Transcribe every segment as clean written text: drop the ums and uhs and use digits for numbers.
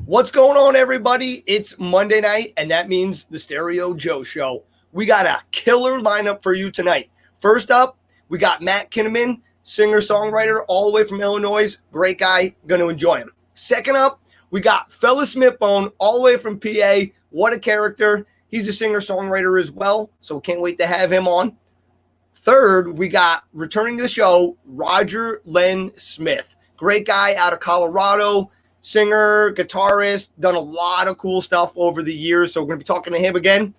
What's going on, everybody? It's Monday night, and that means the Stereo Joe Show. We got a killer lineup for you tonight. First up, we got Matt Kinnaman, singer-songwriter all the way from Illinois. Great guy. Going to enjoy him. Second up, we got fella Smitbone all the way from PA. What a character. He's a singer-songwriter as well, so can't wait to have him on. Third, we got, returning to the show, Len Smith. Great guy out of Colorado. Singer, guitarist, done a lot of cool stuff over the years. So we're going to be talking to him again.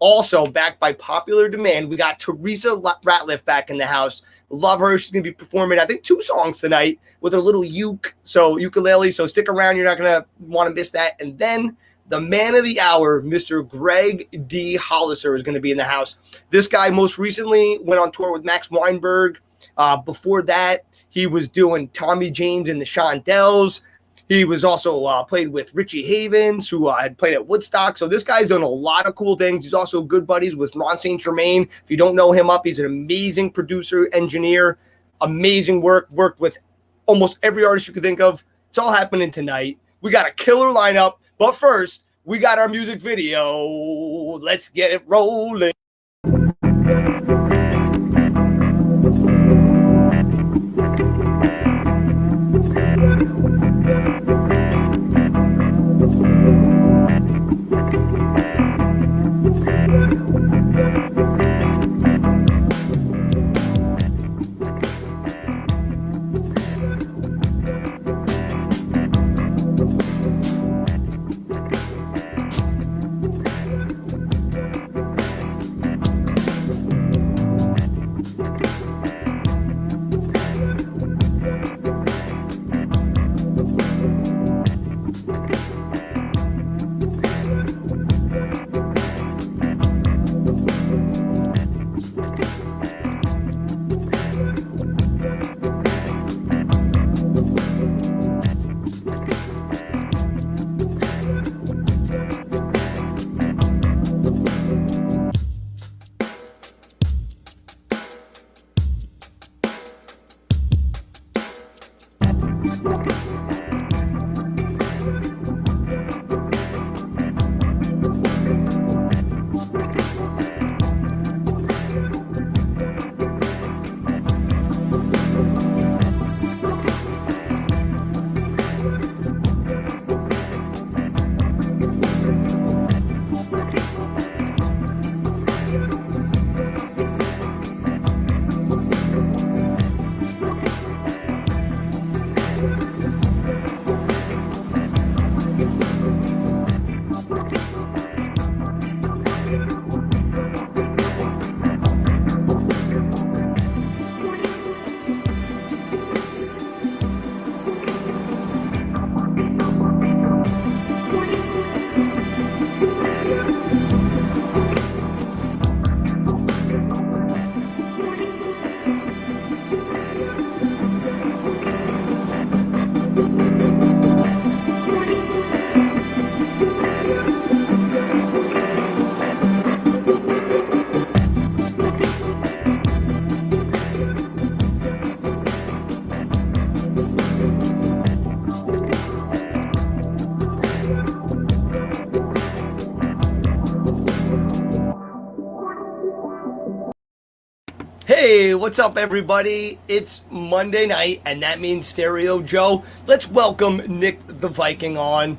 Also, backed by popular demand, we got Theresa Ratliff back in the house. Love her. She's going to be performing, I think, 2 songs tonight with her little ukulele. So stick around. You're not going to want to miss that. And then the man of the hour, Mr. Gregg D. Hollister, is going to be in the house. This guy most recently went on tour with Max Weinberg. Before that, he was doing Tommy James and the Shondells. He was also played with Richie Havens, who had played at Woodstock. So this guy's done a lot of cool things. He's also good buddies with Ron St. Germain. If you don't know him he's an amazing producer, engineer, amazing work. Worked with almost every artist you could think of. It's all happening tonight. We got a killer lineup. But first, we got our music video. Let's get it rolling. Hey, what's up, everybody? It's Monday night, and that means Stereo Joe. Let's welcome Nick the Viking on.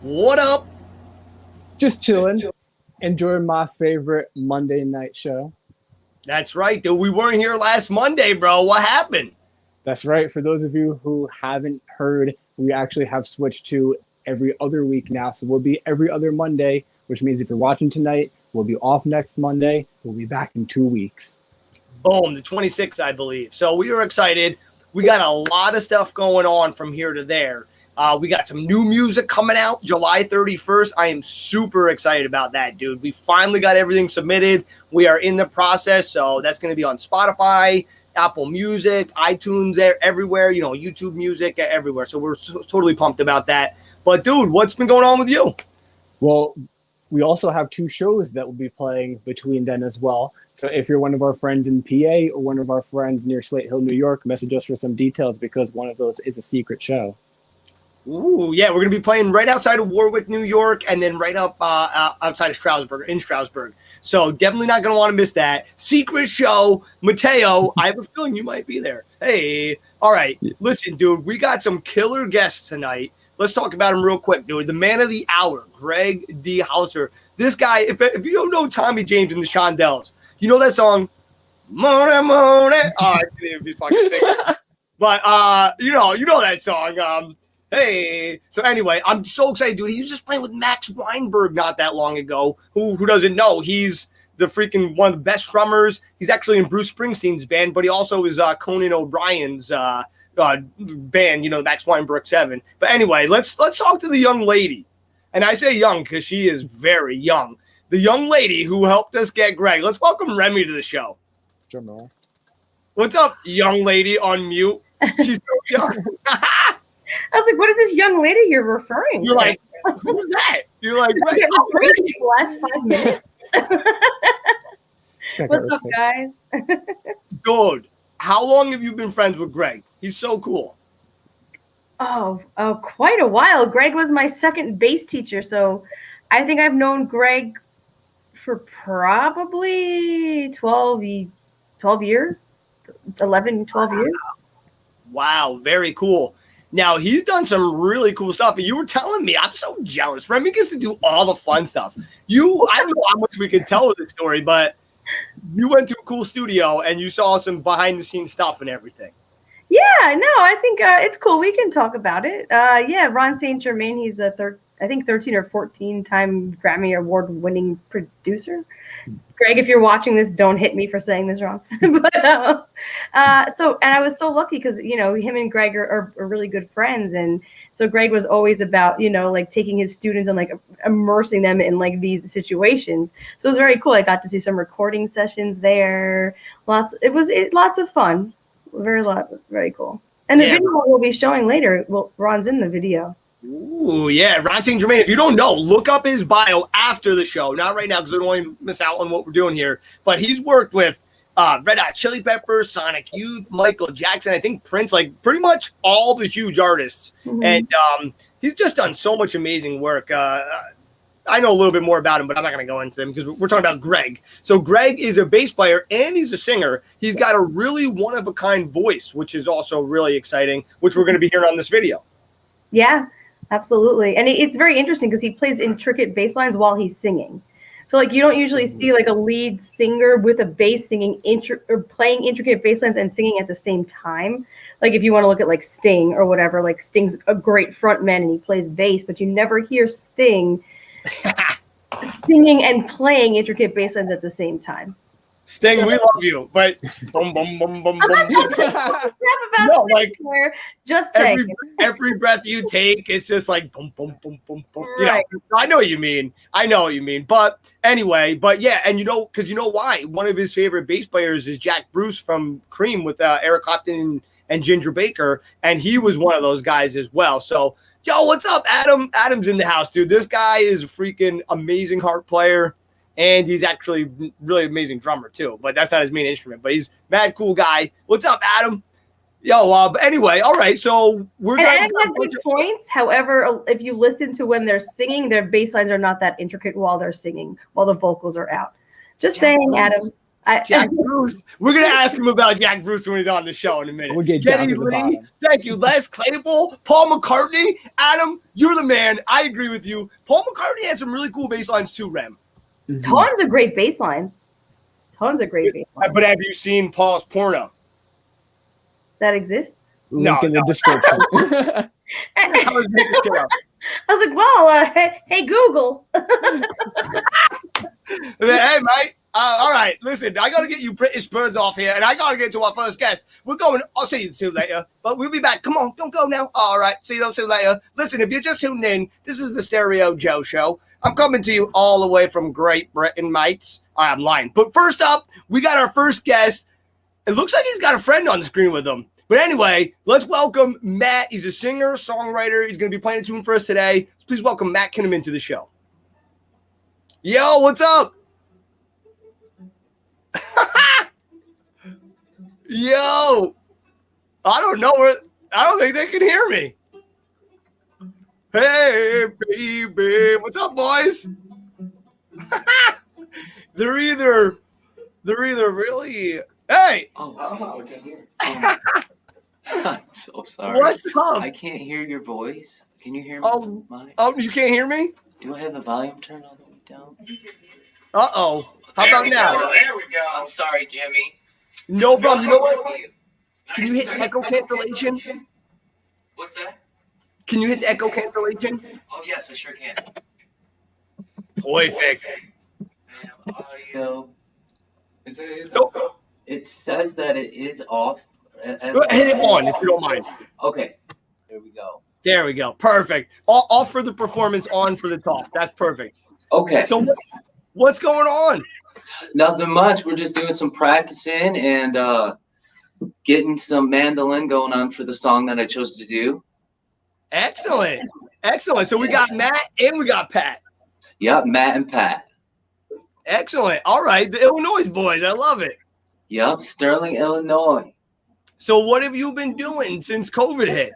What up? Just chilling, enjoying my favorite Monday night show. That's right, dude. We weren't here last Monday, bro. What happened? That's right. For those of you who haven't heard, we actually have switched to every other week now. So we'll be every other Monday, which means if you're watching tonight, we'll be off next Monday. We'll be back in 2 weeks. Boom, the 26th, I believe. So we are excited. We got a lot of stuff going on from here to there. We got some new music coming out July 31st. I am super excited about that, dude. We finally got everything submitted. We are in the process, so that's going to be on Spotify, Apple Music, iTunes, everywhere, YouTube Music, everywhere. So we're totally pumped about that. But, dude, what's been going on with you? Well, we also have 2 shows that will be playing between then as well. So if you're one of our friends in PA or one of our friends near Slate Hill, New York, message us for some details because one of those is a secret show. Ooh, yeah, we're going to be playing right outside of Warwick, New York, and then right up outside of Stroudsburg, in Stroudsburg. So definitely not going to want to miss that. Secret show, Mateo, I have a feeling you might be there. Hey, all right. Listen, dude, we got some killer guests tonight. Let's talk about him real quick, dude. The man of the hour, Gregg D. Hollister. This guy, if you don't know Tommy James and the Shondells, you know that song, Mona Mona. Oh, I didn't even be fucking singing. But, you know that song. Hey, so anyway, I'm so excited, dude. He was just playing with Max Weinberg not that long ago. Who doesn't know? He's the freaking one of the best drummers. He's actually in Bruce Springsteen's band, but he also is Conan O'Brien's band, Max Weinberg 7. But anyway, let's talk to the young lady. And I say young because she is very young. The young lady who helped us get Gregg. Let's welcome Remy to the show. Drum roll. What's up, young lady on mute? She's so young. I was like, what is this young lady you're referring to? You're like, who's that? You're like, right. The last 5 minutes. What's up, guys? Dude, how long have you been friends with Gregg? He's so cool. Oh, quite a while. Gregg was my second bass teacher, so I think I've known Gregg for probably 12 years, 11, 12 years. Wow, very cool. Now, he's done some really cool stuff, and you were telling me, I'm so jealous. Remy gets to do all the fun stuff. I don't know how much we can tell of the story, but you went to a cool studio, and you saw some behind-the-scenes stuff and everything. Yeah, no, I think it's cool. We can talk about it. Yeah, Ron St. Germain, he's a 13 or 14-time Grammy Award-winning producer. Gregg, if you're watching this, don't hit me for saying this wrong. But and I was so lucky because him and Gregg are really good friends, and so Gregg was always about like taking his students and like immersing them in like these situations. So it was very cool. I got to see some recording sessions there. Lots of fun. Very cool. And the video we'll be showing later. Well, Ron's in the video. Ooh, yeah. Ron St. Germain, if you don't know, look up his bio after the show. Not right now because we don't want to miss out on what we're doing here. But he's worked with Red Hot Chili Peppers, Sonic Youth, Michael Jackson, I think Prince, like pretty much all the huge artists. Mm-hmm. And he's just done so much amazing work. I know a little bit more about him, but I'm not going to go into them because we're talking about Gregg. So Gregg is a bass player and he's a singer. He's got a really one-of-a-kind voice, which is also really exciting, which we're going to be hearing on this video. Yeah. Absolutely. And it's very interesting because he plays intricate bass lines while he's singing. So like you don't usually see like a lead singer with a bass singing or playing intricate bass lines and singing at the same time. Like if you want to look at like Sting or whatever, like Sting's a great front man and he plays bass, but you never hear Sting singing and playing intricate bass lines at the same time. Sting, we love you, but boom, boom, boom, boom, boom. No, like just saying. Every breath you take, it's just like boom, boom, boom, boom, boom. Right. I know what you mean. But anyway, yeah, and because you know why? One of his favorite bass players is Jack Bruce from Cream with Eric Clapton and Ginger Baker, and he was one of those guys as well. So, yo, what's up, Adam? Adam's in the house, dude. This guy is a freaking amazing harp player. And he's actually really amazing drummer too, but that's not his main instrument. But he's mad cool guy. What's up, Adam? Yo, but anyway, all right. So we're going. Adam has good points. However, if you listen to when they're singing, their bass lines are not that intricate while they're singing, while the vocals are out. Just saying, Bruce. Adam. Jack Bruce. We're gonna ask him about Jack Bruce when he's on the show in a minute. We'll get Geddy Lee. Thank you, Les Claypool, Paul McCartney. Adam, you're the man. I agree with you. Paul McCartney had some really cool bass lines too, Rem. Mm-hmm. Tons of great bass lines. But have you seen Paul's porno? That exists? Link in the description. I was like, well, hey, Google. Hey, mate. All right, listen, I got to get you British birds off here, and I got to get to our first guest. I'll see you two later, but we'll be back. Come on, don't go now. All right, see those two later. Listen, if you're just tuning in, this is the Stereo Joe Show. I'm coming to you all the way from Great Britain, mates. I'm lying. But first up, we got our first guest. It looks like he's got a friend on the screen with him. But anyway, let's welcome Matt. He's a singer, songwriter. He's going to be playing a tune for us today. So please welcome Matt Kinnaman to the show. Yo, what's up? Yo, I don't think they can hear me. Hey, baby. What's up, boys? They're either really. Hey. Oh, I can hear. I'm so sorry. What's up? I can't hear your voice. Can you hear me? Oh, you can't hear me? Do I have the volume turned all the way down? Uh-oh. How about now? There we go. I'm sorry, Jimmy. No problem. You know what? Can you hit echo cancellation? What's that? Can you hit the echo cancellation? Oh, yes, I sure can. Perfect. I have audio. So, It says that it is off. hit it on if you don't mind. Okay. There we go. There we go. Perfect. Off for the performance, on for the talk. That's perfect. Okay. So what's going on? Nothing much. We're just doing some practicing and getting some mandolin going on for the song that I chose to do. Excellent. Excellent. So we got Matt and we got Pat. Yep, Matt and Pat. Excellent. All right. The Illinois boys. I love it. Yep, Sterling, Illinois. So what have you been doing since COVID hit?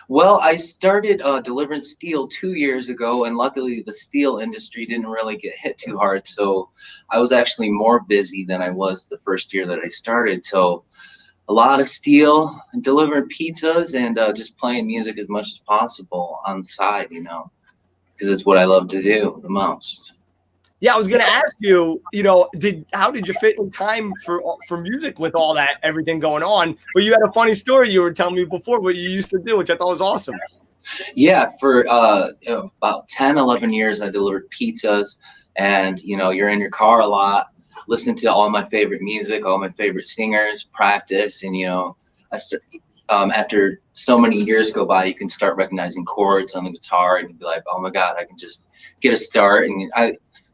Well, I started delivering steel 2 years ago, and luckily the steel industry didn't really get hit too hard. So I was actually more busy than I was the first year that I started. So a lot of steel, delivering pizzas, and just playing music as much as possible on the side, you know, because it's what I love to do the most. Yeah, I was going to ask you, how did you fit in time for music with all that, everything going on? But you had a funny story you were telling me before what you used to do, which I thought was awesome. Yeah, for about 10, 11 years, I delivered pizzas, and, you're in your car a lot, listening to all my favorite music, all my favorite singers, practice, and, after so many years go by, you can start recognizing chords on the guitar, and you'd be like, oh my God, I can just get a start. And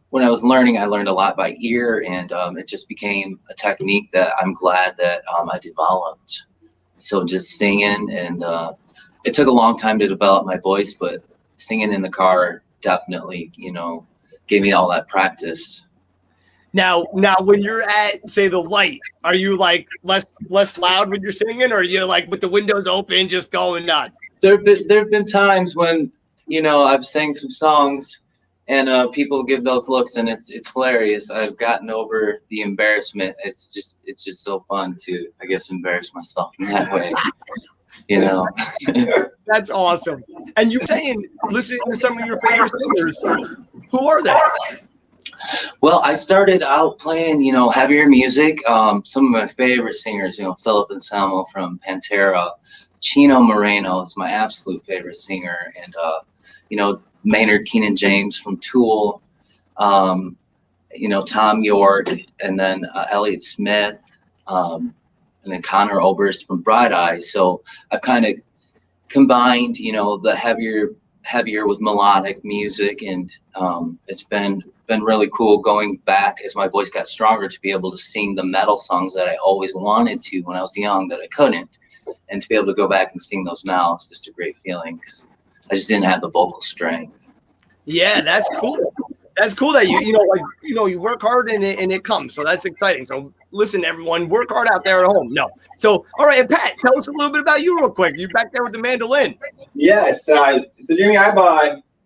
when I was learning, I learned a lot by ear, and it just became a technique that I'm glad that I developed. So just singing, and it took a long time to develop my voice, but singing in the car definitely, gave me all that practice. Now, when you're at, say, the light, are you like less loud when you're singing, or are you like with the windows open, just going nuts? There've been times when, I've sang some songs, and people give those looks, and it's hilarious. I've gotten over the embarrassment. It's just so fun to, I guess, embarrass myself in that way. That's awesome. And you're saying, listening to some of your favorite singers, who are they? Well, I started out playing, heavier music. Some of my favorite singers, Philip Anselmo from Pantera, Chino Moreno is my absolute favorite singer, and Maynard Keenan James from Tool, Tom York, and then Elliott Smith, and then Connor Oberst from Bright Eyes. So I've kind of combined, the heavier with melodic music, and it's been really cool going back as my voice got stronger to be able to sing the metal songs that I always wanted to when I was young that I couldn't, and to be able to go back and sing those now is just a great feeling because I just didn't have the vocal strength. Yeah, that's cool. That's cool that you work hard and it comes. So that's exciting. So listen, everyone, work hard out there at home. No. So, all right, and Pat, tell us a little bit about you real quick. You're back there with the mandolin. Yes. So Jimmy, I've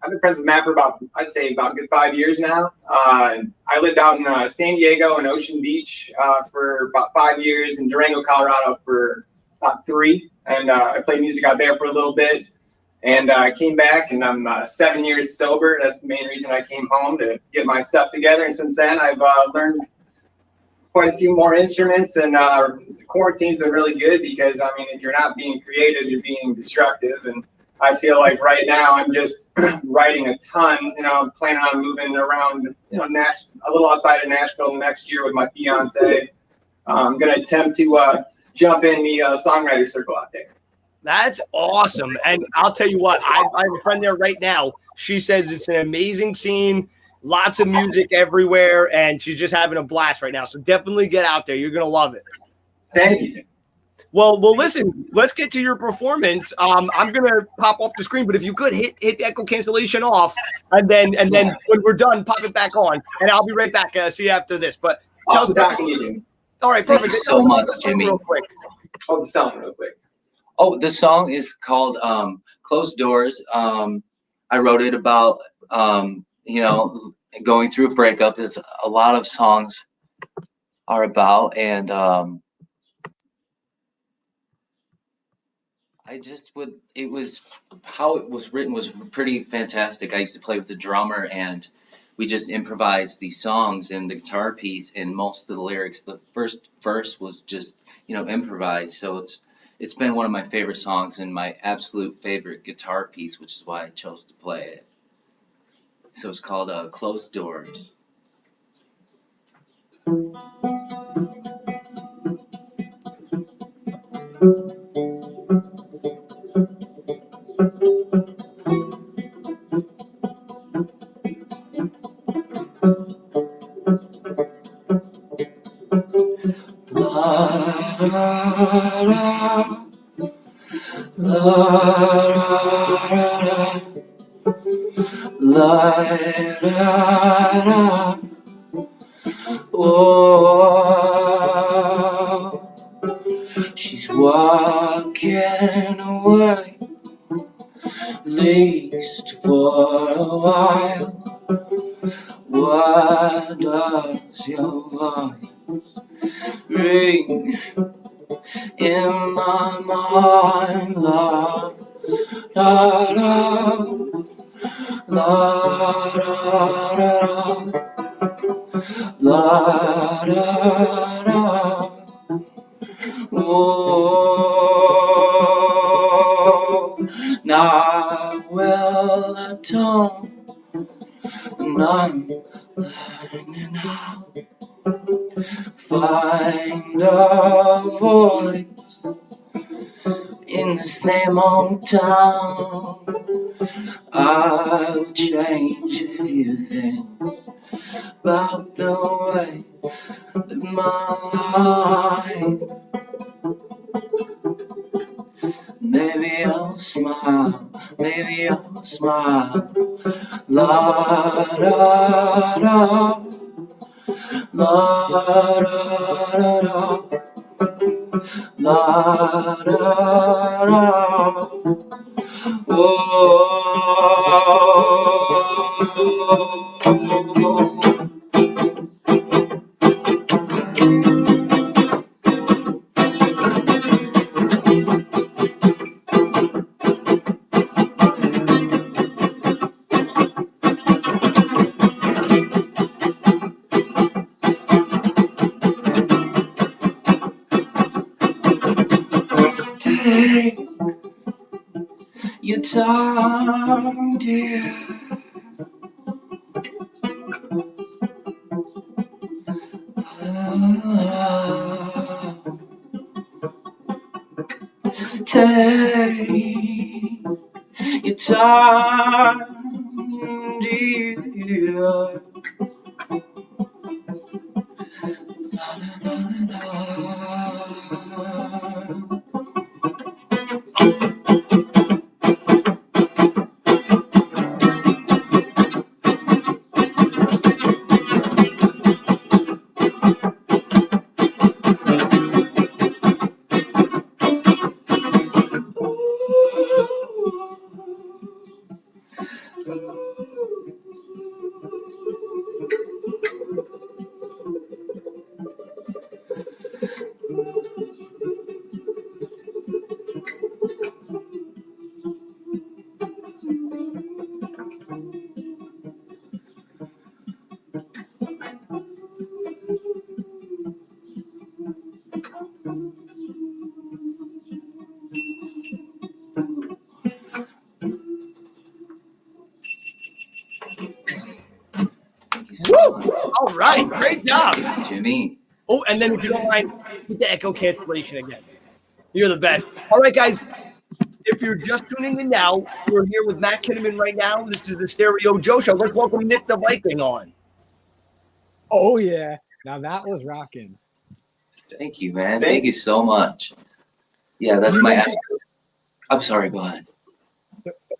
been friends with Matt for about a good 5 years now. I lived out in San Diego and Ocean Beach for about 5 years, and Durango, Colorado for about 3. And I played music out there for a little bit. And I came back, and I'm 7 years sober. That's the main reason I came home, to get my stuff together. And since then, I've learned quite a few more instruments. And quarantine's been really good because, if you're not being creative, you're being destructive. And I feel like right now I'm just writing a ton. I'm planning on moving around, a little outside of Nashville next year with my fiance. I'm going to attempt to jump in the songwriter circle out there. That's awesome. And I'll tell you what, I have a friend there right now. She says it's an amazing scene, lots of music everywhere, and she's just having a blast right now. So definitely get out there. You're going to love it. Thank you. Well, listen, let's get to your performance. I'm going to pop off the screen, but if you could hit the echo cancellation off, and then when we're done, pop it back on, and I'll be right back. See you after this. But I'll back in you. All right, perfect. Thank you so much, Jimmy. Real quick. Oh, the song real quick. Oh, the song is called Closed Doors. I wrote it about, you know, going through a breakup is a lot of songs are about. And it was, how it was written was pretty fantastic. I used to play with the drummer and we just improvised these songs and the guitar piece and most of the lyrics. The first verse was just, you know, improvised. So it's been one of my favorite songs and my absolute favorite guitar piece, which is why I chose to play it. So it's called Closed Doors. Oh, she's walking away, at least for a while. Why does your voice ring in my mind? La da da, la da da, la da da. Oh, now will atone, and I'm learning how find a voice in the same old town. I'll change a few things about the way that my life. Maybe I'll smile, maybe I'll smile. La da da, la da da, la da da. Oh. Take your time, dear. Take your time, dear. Woo! All right, great job, Jimmy. Oh, and then if you don't mind, hit the echo cancellation again. You're the best. All right, guys. If you're just tuning in now, we're here with Matt Kinnaman right now. This is the Stereo Joe Show. Let's welcome Nick the Viking on. Oh yeah, now that was rocking. Thank you, man. Thank you so much. Yeah, that's my absolute. I'm sorry, go ahead.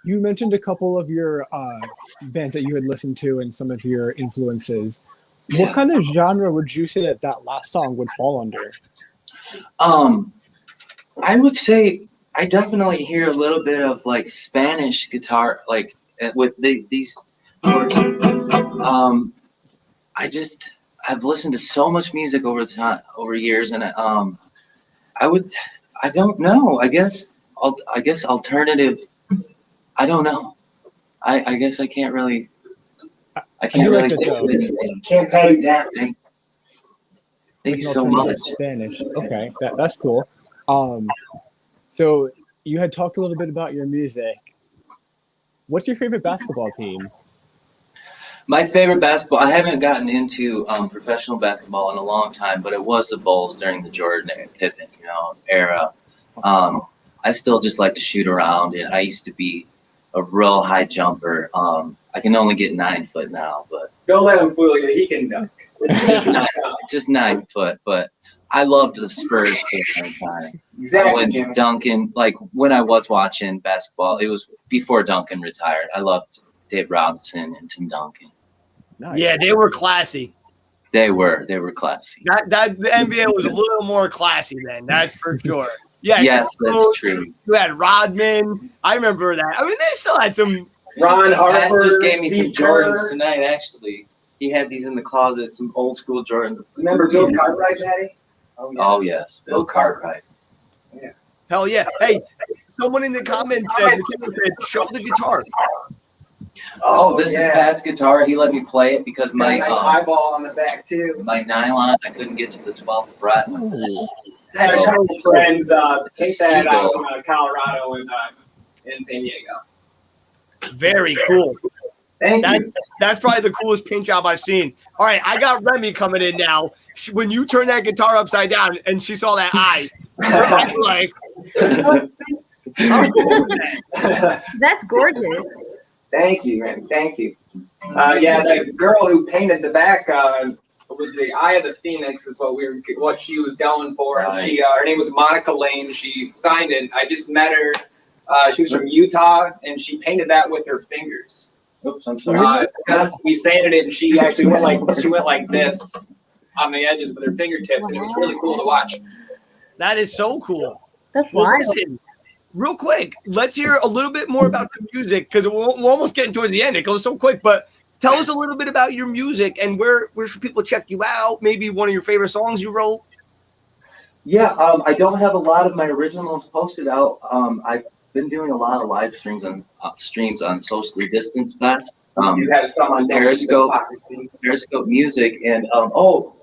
You mentioned a couple of your bands that you had listened to and some of your influences. Yeah. What kind of genre would you say that last song would fall under? I would say I definitely hear a little bit of like Spanish guitar, like with these chords. I've listened to so much music over years, and I don't know. I guess alternative. I don't know. I guess I can't really. I can't really think of anything. Can't pay you down. Thank you so much. Spanish. Okay, that's cool. So you had talked a little bit about your music. What's your favorite basketball team? My favorite basketball. I haven't gotten into professional basketball in a long time, but it was the Bulls during the Jordan and Pippen, era. I still just like to shoot around, and I used to be a real high jumper. I can only get 9 foot now, but Don't let him fool you. He can dunk. just 9 foot. But I loved the Spurs for a long time. Exactly. When Jimmy. Duncan, like when I was watching basketball, it was before Duncan retired. I loved Dave Robinson and Tim Duncan. Nice. Yeah, they were classy. They were classy. That the NBA was a little more classy then. That's for sure. Yeah. Yes, that's true. You had Rodman. I remember that. I mean, they still had some. Ron Pat Harper just gave me Steve some Jordans Kerr. tonight, actually. He had these in the closet, some old school Jordans. Remember Bill Cartwright, Daddy? Oh, yes. Bill Cartwright. Hell yeah. Hey, someone in the comments said, show the guitar. Oh, this is Pat's guitar. He let me play it because Got a my nice eyeball on the back, too. my nylon, I couldn't get to the 12th fret. I had a couple of friends take It's a that out seagull. from Colorado and in San Diego. Very cool. Thank you. That's probably the coolest paint job I've seen. All right, I got Remy coming in now. When you turn that guitar upside down and she saw that eye, I'm like, how cool is that? That's gorgeous. Thank you, man. Thank you. Yeah, the girl who painted the back was the Eye of the Phoenix, is what she was going for. And she, her name was Monica Lane. She signed it. I just met her. She was from Utah, and she painted that with her fingers. Oops, I'm sorry. We sanded it, and she actually went like this on the edges with her fingertips, and it was really cool to watch. That is so cool. That's Well, wild. listen, real quick, let's hear a little bit more about the music because we're almost getting towards the end. It goes so quick, but tell us a little bit about your music and where should people check you out? Maybe one of your favorite songs you wrote. Yeah, I don't have a lot of my originals posted out. I've been doing a lot of live streams on Socially Distanced Fest. You had some on Periscope Music, and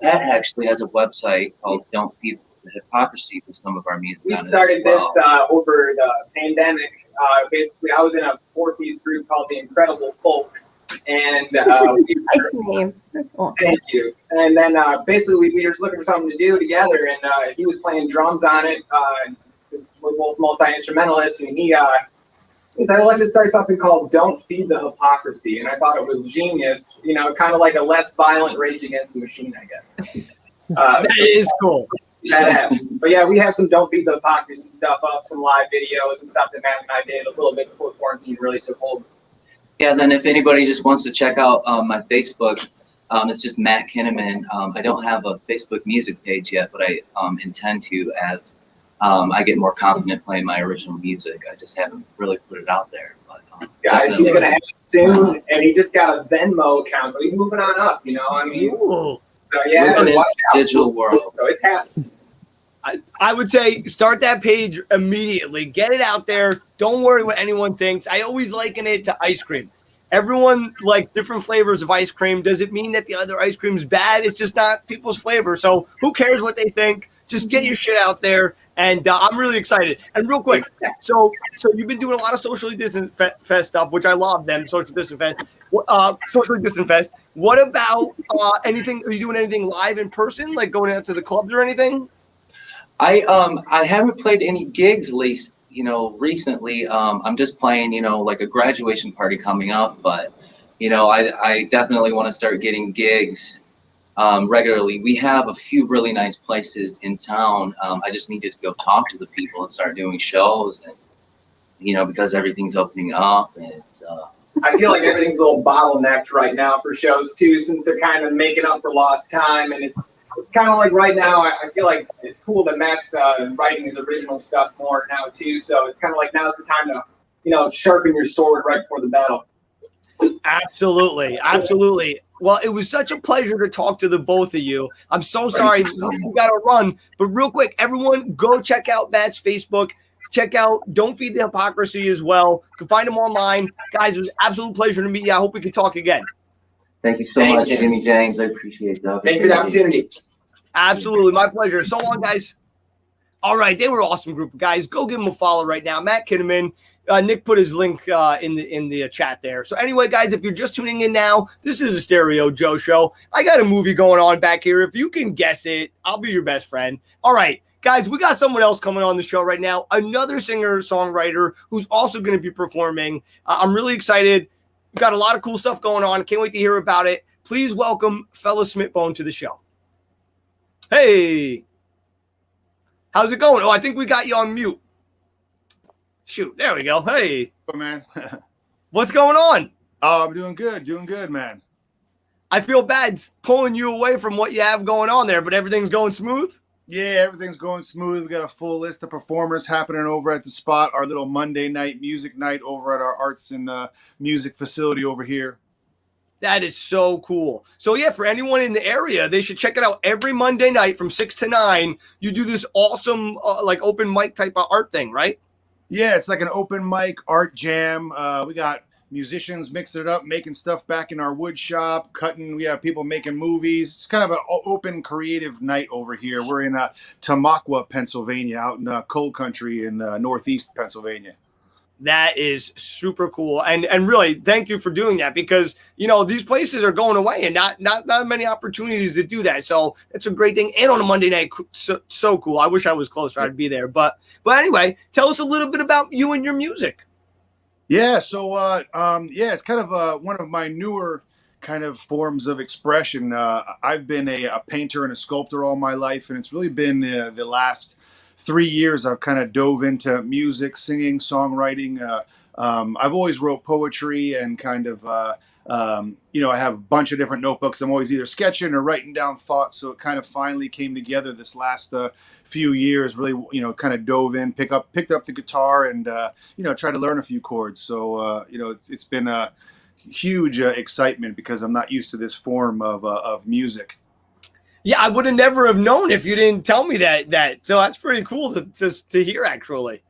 Pat actually has a website called Don't Feed the Hypocrisy for some of our music. We on it started as well. this over the pandemic. Basically, I was in a 4-piece group called the Incredible Folk, and Nice name. That's awesome. thank you. And then basically we were just looking for something to do together, and he was playing drums on it. We're both multi-instrumentalists, and he said, well, let's just start something called Don't Feed the Hypocrisy. And I thought it was genius, kind of like a less violent Rage Against the Machine, I guess. That is cool. Badass. But yeah, we have some Don't Feed the Hypocrisy stuff up, some live videos and stuff that Matt and I did a little bit before quarantine really took hold. Yeah, then if anybody just wants to check out my Facebook, it's just Matt Kinnaman. I don't have a Facebook music page yet, but I intend to as I get more confident playing my original music. I just haven't really put it out there. But, Guys, he's going to have it soon, and he just got a Venmo account, so he's moving on up, I mean. Cool. So yeah, Moving into watch the out. digital world. So it's happening. I would say start that page immediately. Get it out there. Don't worry what anyone thinks. I always liken it to ice cream. Everyone likes different flavors of ice cream. Does it mean that the other ice cream is bad? It's just not people's flavor. So who cares what they think? Just get your shit out there. And I'm really excited. And real quick, so you've been doing a lot of socially distant fest stuff, which I love them. Socially distant fest. Socially distant fest. What about anything? Are you doing anything live in person, like going out to the clubs or anything? I haven't played any gigs recently. I'm just playing, like a graduation party coming up, but I definitely want to start getting gigs regularly. We have a few really nice places in town. I just need to go talk to the people and start doing shows, and because everything's opening up, and I feel like everything's a little bottlenecked right now for shows too, since they're kind of making up for lost time, and it's it's kind of like right now, I feel like it's cool that Matt's writing his original stuff more now too. So it's kind of like now's the time to, sharpen your sword right before the battle. Absolutely. Absolutely. Well, it was such a pleasure to talk to the both of you. I'm so sorry we got to run, but real quick, everyone go check out Matt's Facebook. Check out Don't Feed the Hypocrisy as well. You can find him online. Guys, it was an absolute pleasure to meet you. I hope we can talk again. Thank you so much, Jimmy James. I appreciate that. Thank you for the opportunity. Absolutely. My pleasure. So long, guys. All right. They were an awesome group of guys. Go give them a follow right now. Matt Kinnaman. Nick put his link in the chat there. So anyway, guys, if you're just tuning in now, this is a Stereo Joe show. I got a movie going on back here. If you can guess it, I'll be your best friend. All right, guys, we got someone else coming on the show right now. Another singer-songwriter who's also going to be performing. I'm really excited. We've got a lot of cool stuff going on. Can't wait to hear about it. Please welcome fella Smitbone to the show. Hey. How's it going? Oh, I think we got you on mute. Shoot, there we go. Hey. Oh, man. What's going on? Oh, I'm doing good, man. I feel bad pulling you away from what you have going on there, but everything's going smooth? Yeah, everything's going smooth. We got a full list of performers happening over at the spot, our little Monday night music night over at our arts and music facility over here. That is so cool. So, yeah, for anyone in the area, they should check it out every Monday night from 6 to 9. You do this awesome, like, open mic type of art thing, right? Yeah, it's like an open mic art jam. We got musicians mixing it up, making stuff back in our wood shop, cutting. We have people making movies. It's kind of an open creative night over here. We're in Tamaqua, Pennsylvania, out in cold country in northeast Pennsylvania. That is super cool. And really, thank you for doing that because, these places are going away and not many opportunities to do that. So it's a great thing. And on a Monday night, so cool. I wish I was closer. I'd be there. But anyway, tell us a little bit about you and your music. Yeah. So, it's kind of one of my newer kind of forms of expression. I've been a painter and a sculptor all my life, and it's really been the last 3 years I've kind of dove into music, singing, songwriting. I've always wrote poetry and kind of, I have a bunch of different notebooks. I'm always either sketching or writing down thoughts. So it kind of finally came together this last few years, really, kind of dove in, picked up the guitar and, tried to learn a few chords. So, it's been a huge excitement because I'm not used to this form of music. Yeah, I would have never have known if you didn't tell me that. So that's pretty cool to hear, actually.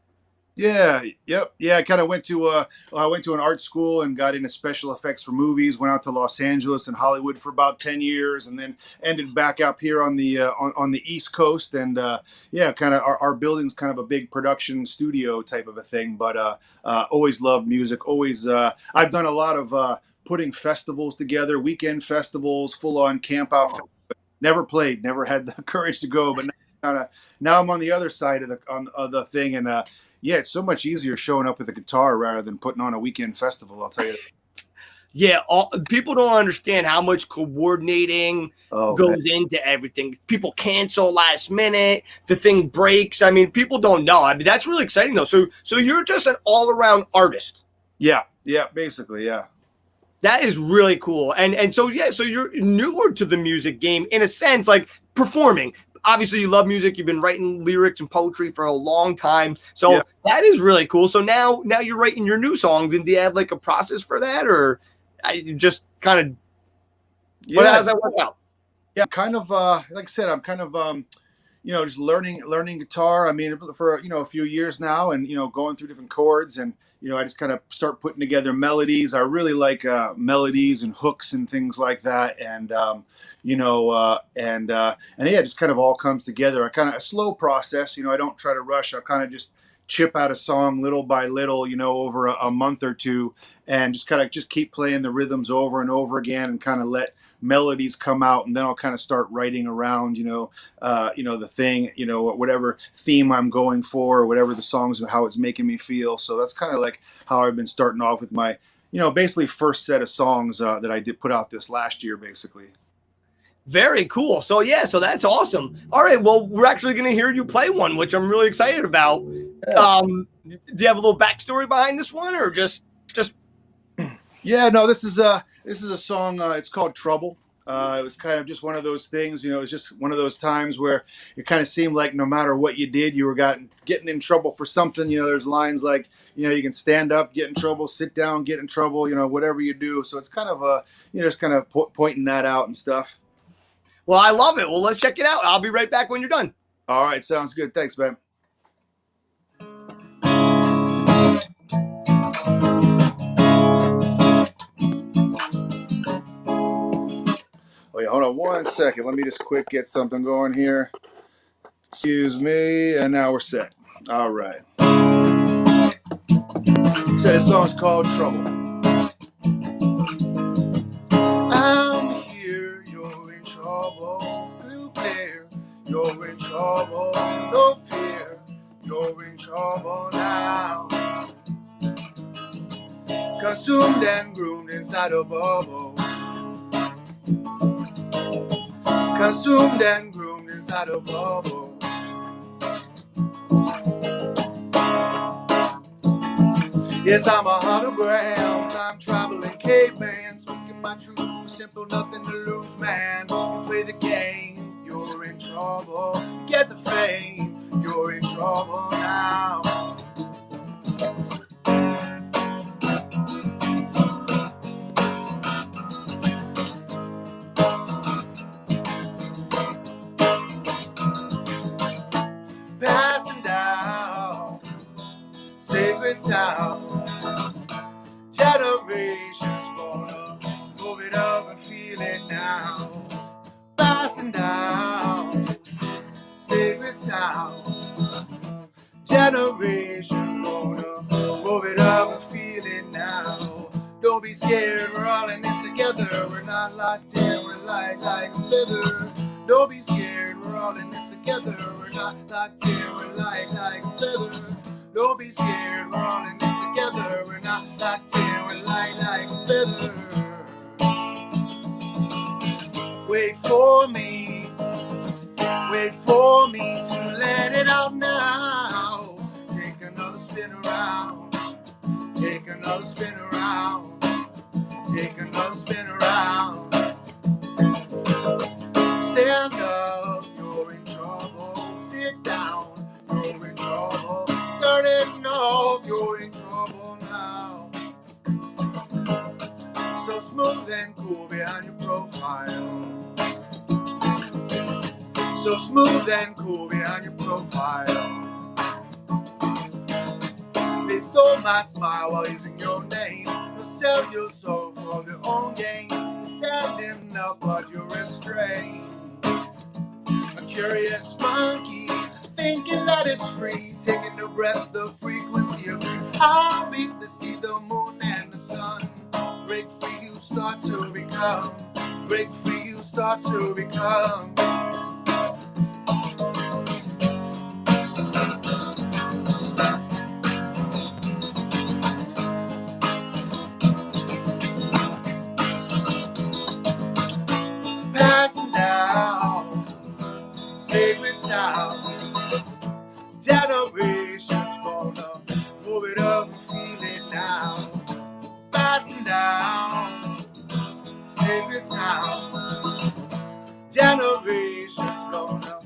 Yeah. Yep. Yeah. I kind of went to an art school and got into special effects for movies. Went out to Los Angeles and Hollywood for about 10 years, and then ended back up here on the on the East Coast. And kind of our building's kind of a big production studio type of a thing. But always loved music. Always. I've done a lot of putting festivals together, weekend festivals, full on camp out. Never played, never had the courage to go, but now I'm on the other side of the thing, and it's so much easier showing up with a guitar rather than putting on a weekend festival. I'll tell you. Yeah, people don't understand how much coordinating goes into everything. People cancel last minute, the thing breaks. I mean, people don't know. I mean, that's really exciting though. So you're just an all-around artist. Yeah, basically, yeah. That is really cool. And so you're newer to the music game in a sense, like performing. Obviously, you love music. You've been writing lyrics and poetry for a long time. So that is really cool. So now you're writing your new songs. And do you have like a process for that, or you just kind of how does that work out? Yeah, kind of like I said, I'm kind of just learning guitar. I mean, for a few years now, and going through different chords, and I just kind of start putting together melodies. I really like melodies and hooks and things like that, and it just kind of all comes together. I kind of a slow process. I don't try to rush. I kind of just chip out a song little by little, over a month or two, and just keep playing the rhythms over and over again, and kind of let melodies come out, and then I'll kind of start writing around, the thing, whatever theme I'm going for, or whatever the song's, how it's making me feel. So that's kind of like how I've been starting off with my, basically first set of songs that I did put out this last year, basically. Very cool. So so that's awesome. All right, well, we're actually going to hear you play one, which I'm really excited about. Yeah. Do you have a little backstory behind this one, or just? Yeah, no, this is a song. It's called Trouble. It was kind of just one of those things, you know, it was just one of those times where it kind of seemed like no matter what you did, you were getting in trouble for something. You know, there's lines like, you know, you can stand up, get in trouble, sit down, get in trouble, you know, whatever you do. So it's kind of you know, just kind of pointing that out and stuff. Well, I love it. Well, let's check it out. I'll be right back when you're done. All right. Sounds good. Thanks, man. Oh, yeah, hold on 1 second. Let me just quick get something going here. Excuse me. And now we're set. All right. So this song's called Trouble. I'm here, you're in trouble. Blue clear, you're in trouble. No fear, you're in trouble now. Consumed and groomed inside a bubble. Consumed and groomed inside a bubble. Yes, I'm a hologram, time traveling caveman, speaking my truth for simple, nothing to lose, man. You play the game, you're in trouble. You get the fame, you're in trouble now. Passing down sacred sound. Generations gonna move it up and feel it now. Passing down sacred sound. Generations gonna move it up and feel it now. Don't be scared, we're all in this together. We're not locked in, we're like a feather. Don't be scared, we're all in this together. We're not locked in, we're like a feather. Don't be scared, we're all in this together. We're not locked in, we're like a feather. Wait for me to let it out now. Take another spin around, take another spin around, take another spin around. Stand up, you're in trouble. Sit down, you're in trouble. Turn it off, you're in trouble now. So smooth and cool behind your profile. So smooth and cool behind your profile. They stole my smile while using your name. They'll sell your soul for their own gain. Standing up but you're restrained. A curious monkey thinking that it's free, taking a breath, the frequency of your heartbeat to see the moon and the sun. Break free, you start to become. Break free, you start to become. Passing down sacred sound. Generations gonna move it up and feel it now. Passing down sacred sound. Generations gonna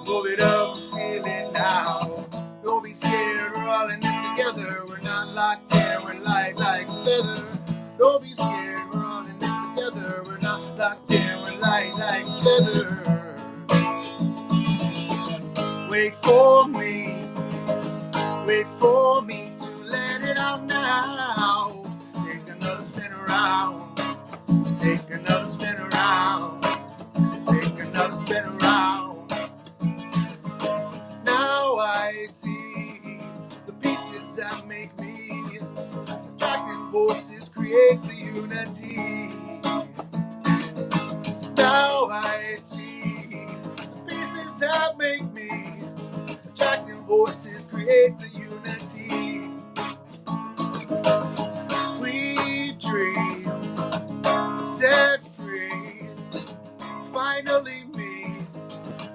move it up and feel it now. Don't be scared, we're all in this together. We're not locked in, we're like a feather. Don't be scared, we're all in this together. We're not locked in, we're like a feather. Wait for me to let it out now. Take another spin around, take another spin around, take another spin around. Now I see the pieces that make me. Attracting forces creates the unity. Now I see the pieces that make me. Attracting voices creates the unity. We dream, set free. Finally me.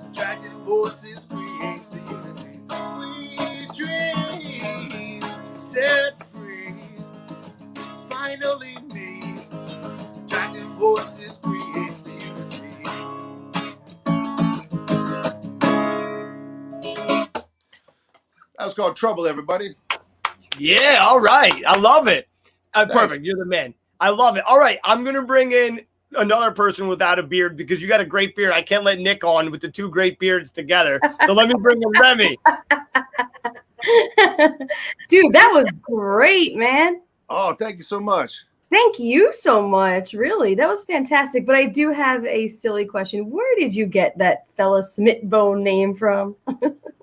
Attracting voices creates the unity. We dream, set free. Finally me. Attracting voices creates the unity. called Trouble, everybody. Yeah, all right. I love it. Thanks. Perfect. You're the man. I love it. All right, I'm going to bring in another person without a beard because you got a great beard. I can't let Nick on with the two great beards together. So let me bring in Remy. Dude, that was great, man. Oh, thank you so much. Thank you so much. Really, that was fantastic. But I do have a silly question. Where did you get that fella Smitbone name from?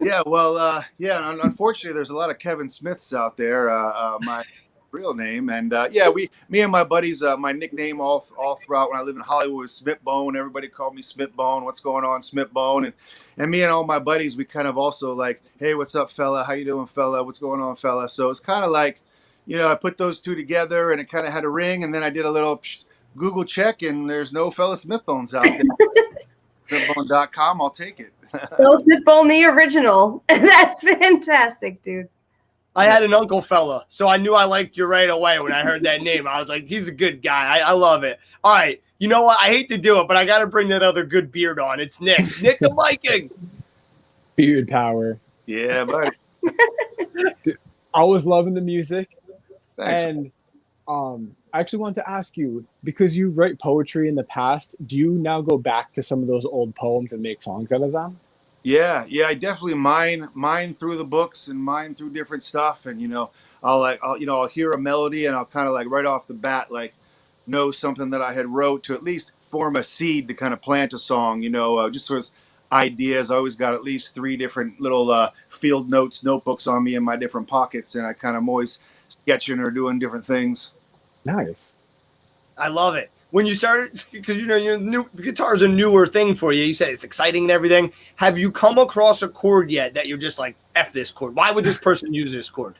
Yeah, well, unfortunately, there's a lot of Kevin Smiths out there. My real name, and me and my buddies, my nickname all throughout when I lived in Hollywood was Smitbone. Everybody called me Smitbone. What's going on, Smitbone? And me and all my buddies, we kind of also like, hey, what's up, fella? How you doing, fella? What's going on, fella? So it's kind of like, I put those two together, and it kind of had a ring, and then I did a little Google check, and there's no fella Smithbones out there. Smitbone.com, I'll take it. Well, Smitbone, the original. That's fantastic, dude. I had an uncle fella, so I knew I liked you right away when I heard that name. I was like, he's a good guy. I love it. All right. You know what? I hate to do it, but I got to bring that other good beard on. It's Nick. Nick the Viking. Beard power. Yeah, buddy. I was loving the music. Thanks. And I actually wanted to ask you, because you write poetry in the past, do you now go back to some of those old poems and make songs out of them? Yeah, I definitely mine through the books and mine through different stuff, and I'll hear a melody and I'll kind of like right off the bat like know something that I had wrote to at least form a seed to kind of plant a song, just sort of ideas. I always got at least 3 different little field notebooks on me in my different pockets, and I kind of am always sketching or doing different things. Nice. I love it. When you started, because the guitar is a newer thing for you. You said it's exciting and everything. Have you come across a chord yet that you're just like, F this chord? Why would this person use this chord?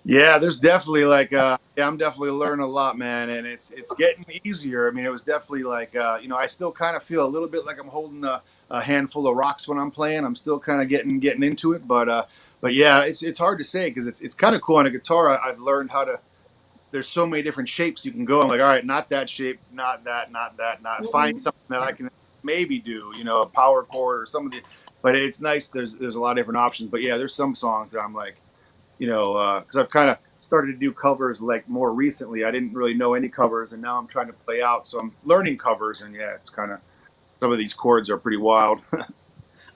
Yeah, there's definitely like, I'm definitely learning a lot, man, and it's getting easier. I mean, it was definitely like, I still kind of feel a little bit like I'm holding a handful of rocks when I'm playing. I'm still kind of getting into it, but yeah, it's hard to say because it's kind of cool on a guitar. I've learned how to. There's so many different shapes you can go. I'm like, all right, not that shape, not that. Find something that I can maybe do, a power chord or some of the. But it's nice. There's a lot of different options. But yeah, there's some songs that I'm like, because I've kind of started to do covers like more recently. I didn't really know any covers, and now I'm trying to play out. So I'm learning covers, and yeah, it's kind of some of these chords are pretty wild.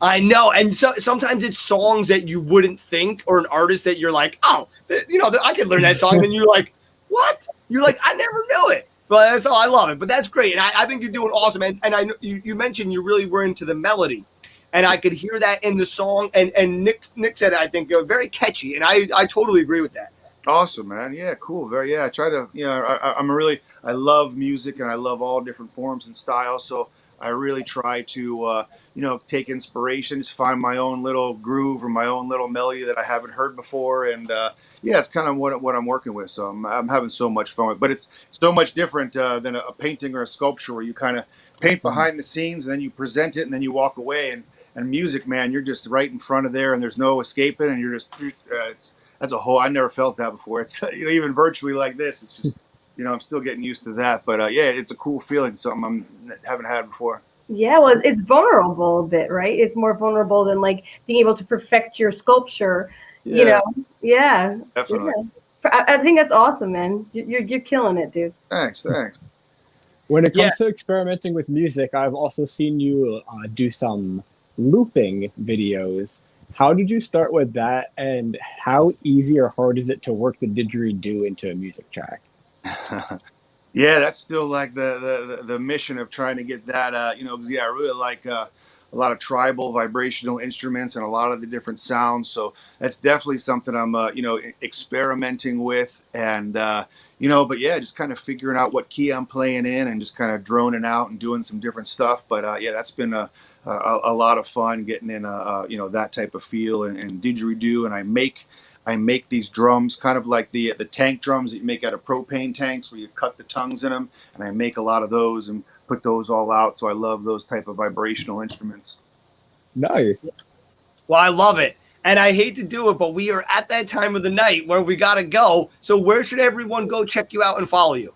I know, and so sometimes it's songs that you wouldn't think, or an artist that you're like, oh, I could learn that song, and you're like. What? You're like, I never knew it. But so I love it. But that's great. And I think you're doing awesome. And I know you mentioned you really were into the melody. And I could hear that in the song. And Nick said, I think, very catchy. And I totally agree with that. Awesome, man. Yeah, cool. I try to, I love music and I love all different forms and styles. So I really try to, take inspiration, just find my own little groove or my own little melody that I haven't heard before. And, it's kind of what I'm working with. So I'm having so much fun with it. But it's so much different than a painting or a sculpture where you kind of paint behind the scenes and then you present it and then you walk away. And music, man, you're just right in front of there and there's no escaping and you're just, that's a whole, I never felt that before. It's, even virtually like this, it's just, I'm still getting used to that. But it's a cool feeling, something I haven't had before. Yeah, well, it's vulnerable a bit, right? It's more vulnerable than like being able to perfect your sculpture. Yeah. Definitely. Yeah. I think that's awesome, man. You're killing it, dude. Thanks. When it comes to experimenting with music, I've also seen you do some looping videos. How did you start with that, and how easy or hard is it to work the didgeridoo into a music track? Yeah, that's still like the mission of trying to get that. I really like a lot of tribal vibrational instruments and a lot of the different sounds. So that's definitely something I'm, experimenting with. And, but yeah, just kind of figuring out what key I'm playing in and just kind of droning out and doing some different stuff. But that's been a lot of fun getting in, that type of feel and didgeridoo. And I make these drums kind of like the tank drums that you make out of propane tanks where you cut the tongues in them. And I make a lot of those and put those all out. So I love those type of vibrational instruments. Nice. Well, I love it. And I hate to do it, but we are at that time of the night where we got to go. So where should everyone go check you out and follow you?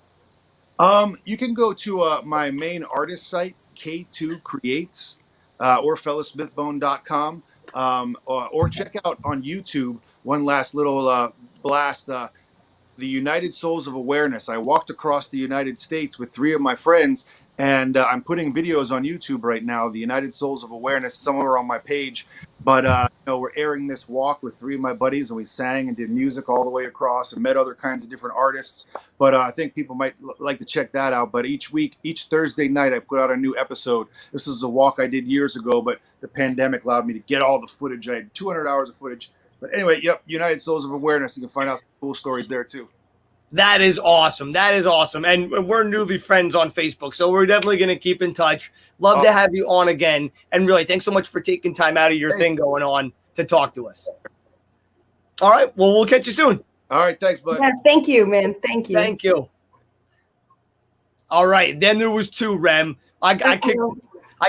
You can go to my main artist site, K2 Creates, or fellasmithbone.com. or check out on YouTube. One last little blast. The United Souls of Awareness. I walked across the United States with 3 of my friends, and I'm putting videos on YouTube right now. The United Souls of Awareness, somewhere on my page. But we're airing this walk with 3 of my buddies, and we sang and did music all the way across, and met other kinds of different artists. But I think people might like to check that out. But each week, each Thursday night, I put out a new episode. This is a walk I did years ago, but the pandemic allowed me to get all the footage. I had 200 hours of footage. But anyway, yep, United Souls of Awareness. You can find out some cool stories there too. That is awesome. That is awesome. And we're newly friends on Facebook, so we're definitely going to keep in touch. Love to have you on again. And really, thanks so much for taking time out of your thing going on to talk to us. All right. Well, we'll catch you soon. All right. Thanks, bud. Yeah, thank you, man. Thank you. Thank you. All right. Then there was 2, Rem. I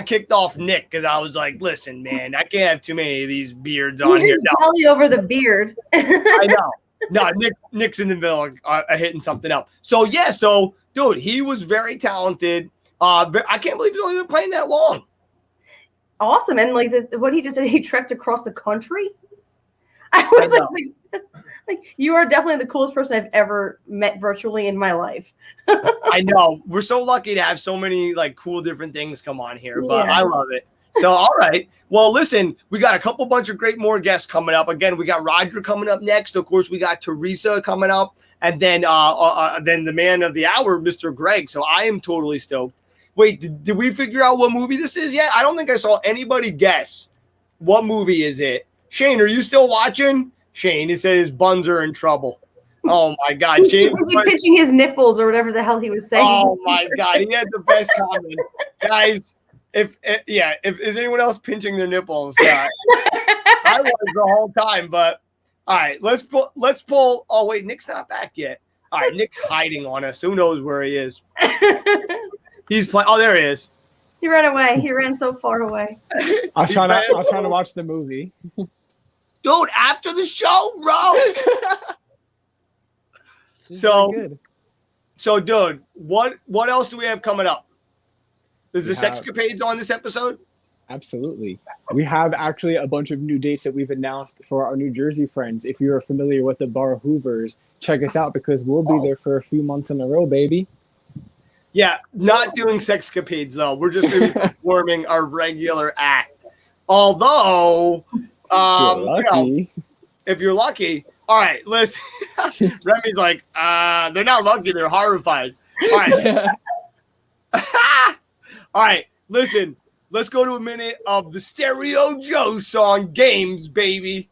kicked off Nick because I was like, listen, man, I can't have too many of these beards on here. No. Jelly over the beard. I know. No, Nick's in the middle hitting something up. So, yeah. So, dude, he was very talented. I can't believe he's only been playing that long. Awesome. And like what he just said, he trekked across the country. I was like, you are definitely the coolest person I've ever met virtually in my life. I know. We're so lucky to have so many like cool different things come on here, but I love it. So, all right. Well, listen, we got a bunch of great more guests coming up. Again, we got Roger coming up next. Of course, we got Theresa coming up, and then the man of the hour, Mr. Gregg. So I am totally stoked. Wait, did we figure out what movie this is yet? I don't think I saw anybody guess. What movie is it? Shane, are you still watching? Shane, he said his buns are in trouble. Oh my God, Shane was he pinching his nipples or whatever the hell he was saying? Oh my God, he had the best comments, guys. If is anyone else pinching their nipples? I was the whole time, but all right, let's pull. Oh wait, Nick's not back yet. All right, Nick's hiding on us. Who knows where he is? He's playing. Oh, there he is. He ran away. He ran so far away. I was trying to watch the movie. Dude, after the show, bro. So, dude, what else do we have coming up? Is the Sexcapades on this episode? Absolutely. We have actually a bunch of new dates that we've announced for our New Jersey friends. If you're familiar with the Bar Hoovers, check us out because we'll be there for a few months in a row, baby. Yeah, not doing Sexcapades, though. We're just going to be performing our regular act. Although, if you're lucky. All right, listen. Remy's like, they're not lucky. They're horrified. All right. All right, listen. Let's go to a minute of the Stereo Joe song, Games, baby.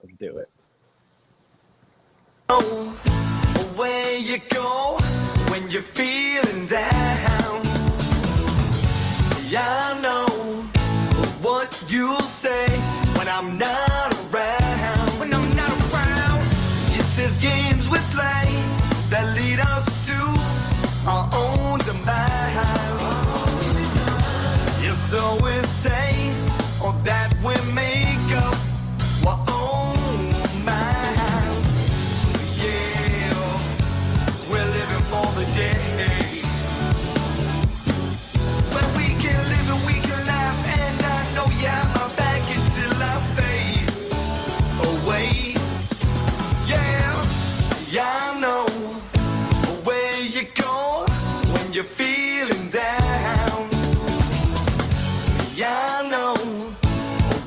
Let's do it. Where you go when you're feeling down. Yeah, I know what you'll say when I'm not around. When I'm not around, it says games we play that lead us to our own demise. Yes, so we say, or that we make up our own minds. Yeah, we're living for the day when we can live and we can laugh. And I know you have my back until I fade away. Yeah, I know where you go when you're feeling down. Yeah, I know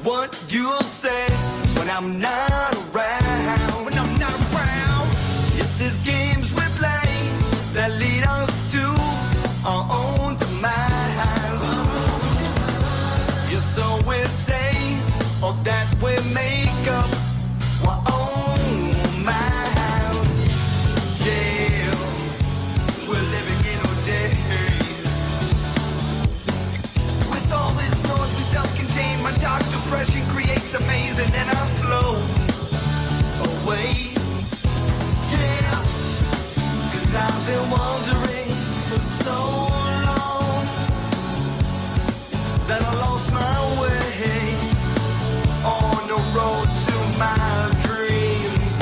what you'll say when I'm not around. When I'm not around, it's these games we play that lead us to our own demise. Yeah, so we say, or that we make up our own minds. Yeah, we're living in our days. With all this noise, we self-contain. My dark depression creates a maze, and then I flow away. Yeah, 'cause I've been wandering for so long that I lost my way on the road to my dreams.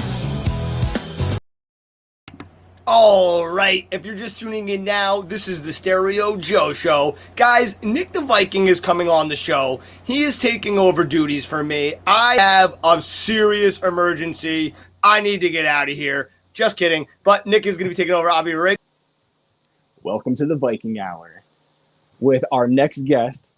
All right, if you're just tuning in now, this is the Stereo Joe Show. Guys, Nick the Viking is coming on the show. He is taking over duties for me. I have a serious emergency. I need to get out of here. Just kidding. But Nick is going to be taking over. I'll be right. Welcome to the Viking Hour with our next guest,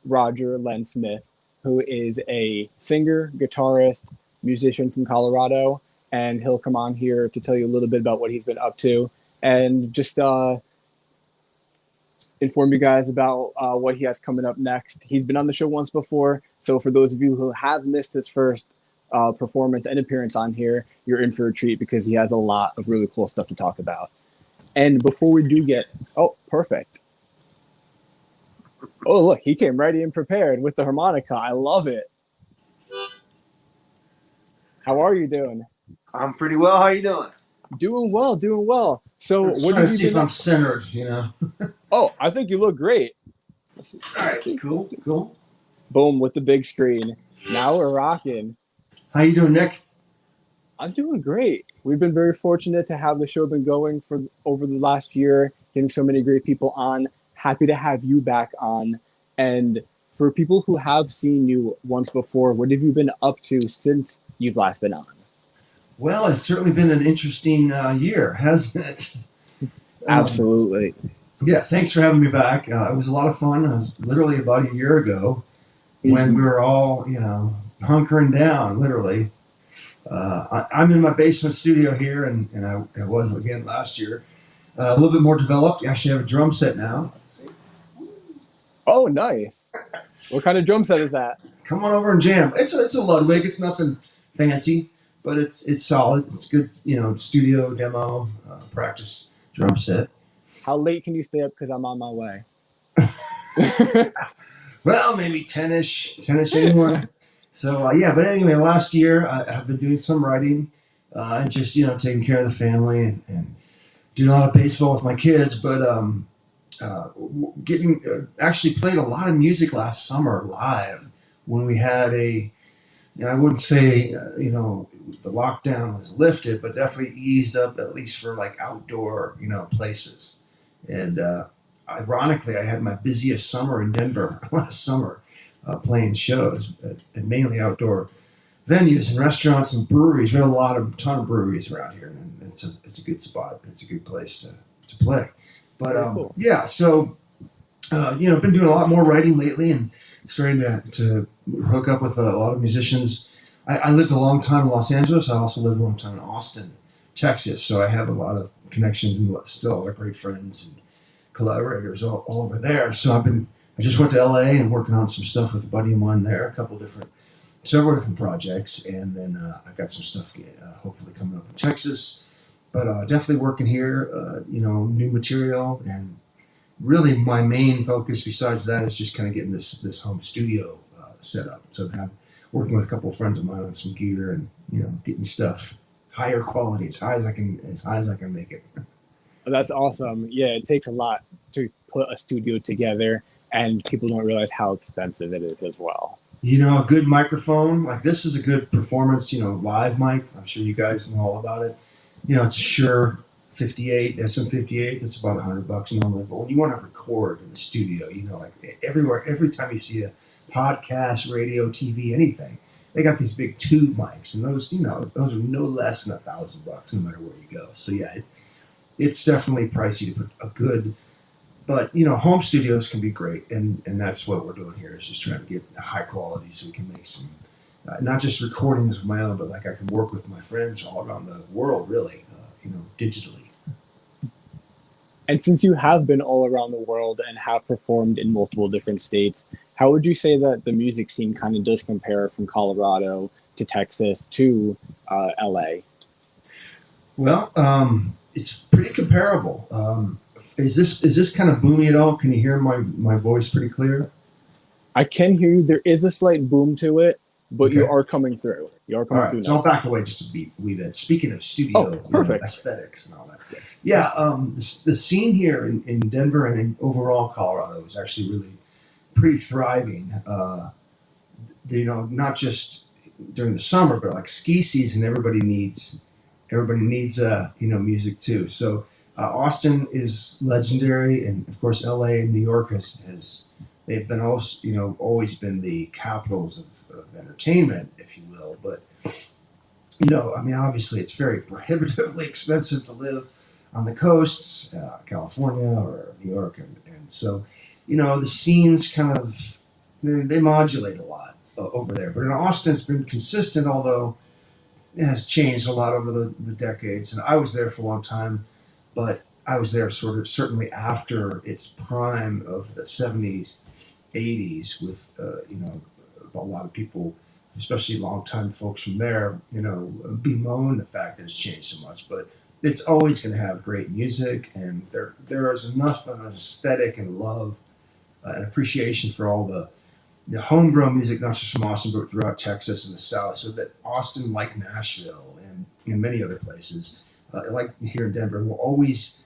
Roger Len Smith, who is a singer, guitarist, musician from Colorado. And he'll come on here to tell you a little bit about what he's been up to and just inform you guys about what he has coming up next. He's been on the show once before, so for those of you who have missed his first performance and appearance on here, you're in for a treat because he has a lot of really cool stuff to talk about. And before we do get... Oh, perfect. Oh, look, he came ready and prepared with the harmonica. I love it. How are you doing? I'm pretty well. How you doing? Doing well, doing well. So, what do you see if I'm centered? You know. Oh, I think you look great. All right, cool. Boom with the big screen. Now we're rocking. How you doing, Nick? I'm doing great. We've been very fortunate to have the show been going for over the last year, getting so many great people on. Happy to have you back on. And for people who have seen you once before, what have you been up to since you've last been on? Well, it's certainly been an interesting year, hasn't it? Absolutely. Yeah, thanks for having me back. It was a lot of fun. It was literally about a year ago when we were all, hunkering down, literally. I'm in my basement studio here, and I was again last year. A little bit more developed. I actually have a drum set now. Oh, nice. What kind of drum set is that? Come on over and jam. It's a Ludwig. It's nothing fancy, but it's solid. It's good, studio demo practice drum set. How late can you stay up? Because I'm on my way. Well, maybe 10-ish anymore. So but anyway, last year I've been doing some writing and just taking care of the family and doing a lot of baseball with my kids, but actually played a lot of music last summer live when we had I wouldn't say the lockdown was lifted, but definitely eased up, at least for like outdoor places. And ironically, I had my busiest summer in Denver last summer playing shows at mainly outdoor venues and restaurants and breweries. We have a ton of breweries around here, and it's a good spot. It's a good place to play. But cool. So been doing a lot more writing lately and starting to hook up with a lot of musicians. I lived a long time in Los Angeles. I also lived a long time in Austin, Texas. So I have a lot of connections and still a lot of great friends and collaborators all over there. So I just went to LA and working on some stuff with a buddy of mine there, several different projects, and then I've got some stuff hopefully coming up in Texas. But definitely working here, new material, and really my main focus besides that is just kind of getting this home studio set up. So I'm working with a couple of friends of mine on some gear and getting stuff higher quality, as high as I can make it. That's awesome. Yeah, it takes a lot to put a studio together, and people don't realize how expensive it is as well. A good microphone, like this is a good performance, live mic. I'm sure you guys know all about it. It's a Shure 58, SM58. That's about $100 normally. But when you want to record in the studio, like everywhere, every time you see a podcast, radio, TV, anything, they got these big tube mics, and those are no less than $1,000 no matter where you go. So yeah, it's definitely pricey to put a good, but home studios can be great, and that's what we're doing here is just trying to get high quality so we can make some, not just recordings of my own, but like I can work with my friends all around the world, really, digitally. And since you have been all around the world and have performed in multiple different states, how would you say that the music scene kind of does compare from Colorado to Texas to LA? Well, it's pretty comparable. Is this kind of boomy at all? Can you hear my voice pretty clear? I can hear you. There is a slight boom to it, but Okay. You are coming through. All right, so I'll back away just a wee bit. Speaking of studio perfect. aesthetics and all that. Yeah, the scene here in Denver and in overall Colorado is actually really pretty thriving. Not just during the summer, but like ski season, everybody needs music too. So Austin is legendary, and of course, LA and New York has they've been also, always been the capitals of entertainment, if you will. But I mean, obviously, it's very prohibitively expensive to live on the coasts, California or New York, and so the scenes kind of they modulate a lot over there. But in Austin, it's been consistent, although it has changed a lot over the decades. And I was there for a long time, but I was there sort of certainly after its prime of the 70s, 80s, with a lot of people, especially longtime folks from there, bemoan the fact that it's changed so much. But it's always going to have great music, and there is enough of an aesthetic and love and appreciation for all the homegrown music, not just from Austin, but throughout Texas and the South, so that Austin, like Nashville and many other places, like here in Denver, will always,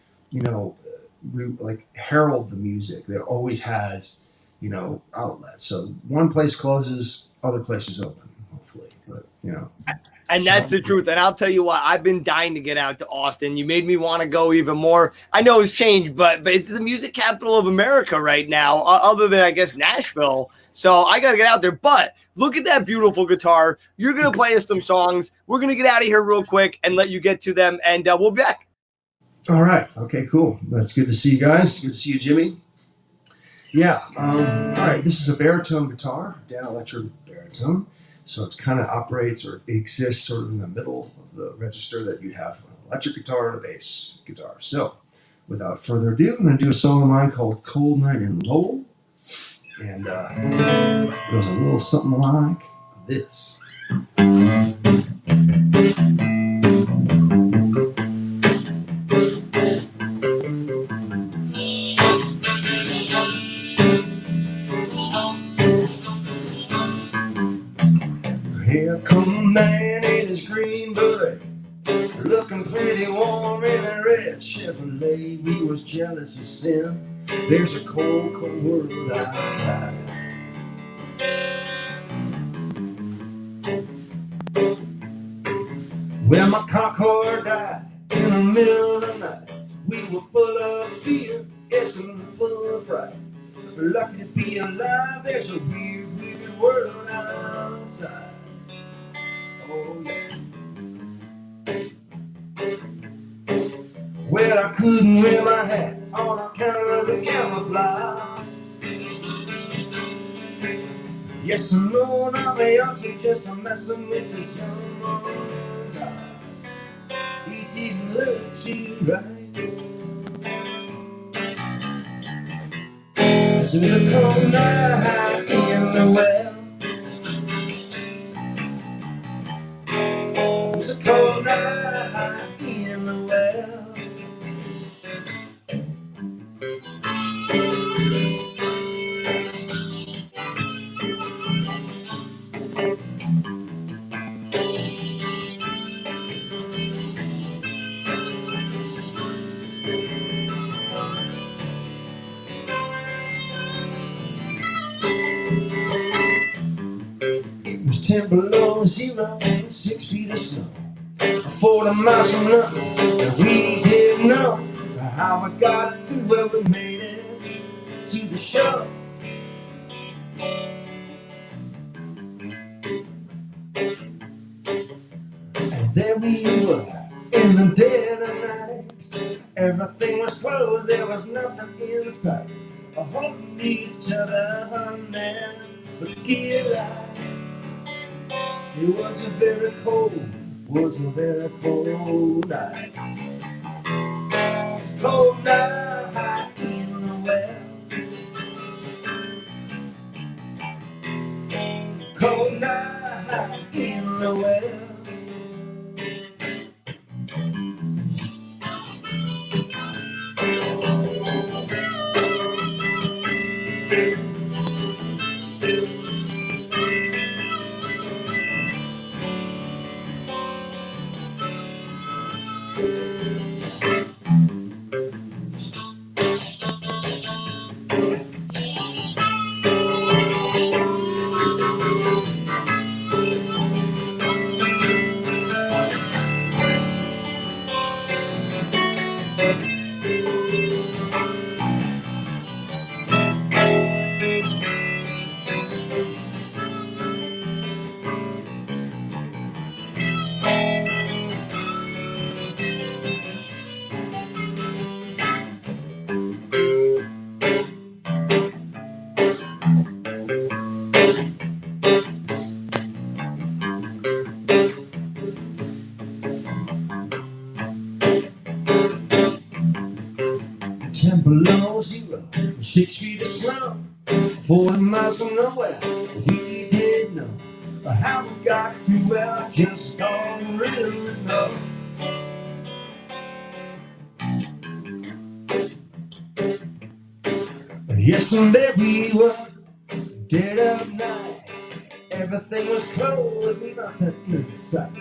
herald the music. There always has, outlets. So one place closes, other places open, hopefully. But And that's the truth. And I'll tell you what, I've been dying to get out to Austin. You made me want to go even more. I know it's changed, but it's the music capital of America right now, other than, I guess, Nashville. So I got to get out there. But look at that beautiful guitar. You're going to play us some songs. We're going to get out of here real quick and let you get to them, and we'll be back. All right. Okay, cool. That's good to see you guys. Good to see you, Jimmy. Yeah. All right. This is a baritone guitar, down electric baritone. So it kind of operates or exists sort of in the middle of the register that you have an electric guitar and a bass guitar. So without further ado, I'm going to do a song of mine called Cold Night in Lowell. And it goes a little something like this. Here come a man in his green beret, looking pretty warm in a red Chevrolet. We was jealous of sin. There's a cold, cold world outside. Well, my cockheart died in the middle of the night. We were full of fear, yes, and full of fright. Lucky to be alive, there's a weird, weird world outside. Oh, yeah. Well, I couldn't wear my hat on account of the camouflage. Yes, and no, not me, I'm just a messing with the summertime. He didn't look too right. It's a cold night in the well. It's a cold night in the well. It was 10 below zero, 6 feet of snow, 40 miles from nothing, and we didn't know how we got through. Well, we made it to the show. And there we were in the dead of night. Everything was closed, there was nothing in sight. Holding each other, honey, but dear life. It was a very cold night. It's a cold night in the well. Cold night in the well. 10 below zero, 6 feet of snow, 40 miles from nowhere. We didn't know how we got through. Well, just don't really know. Yesterday we were dead of night. Everything was closed, nothing in sight.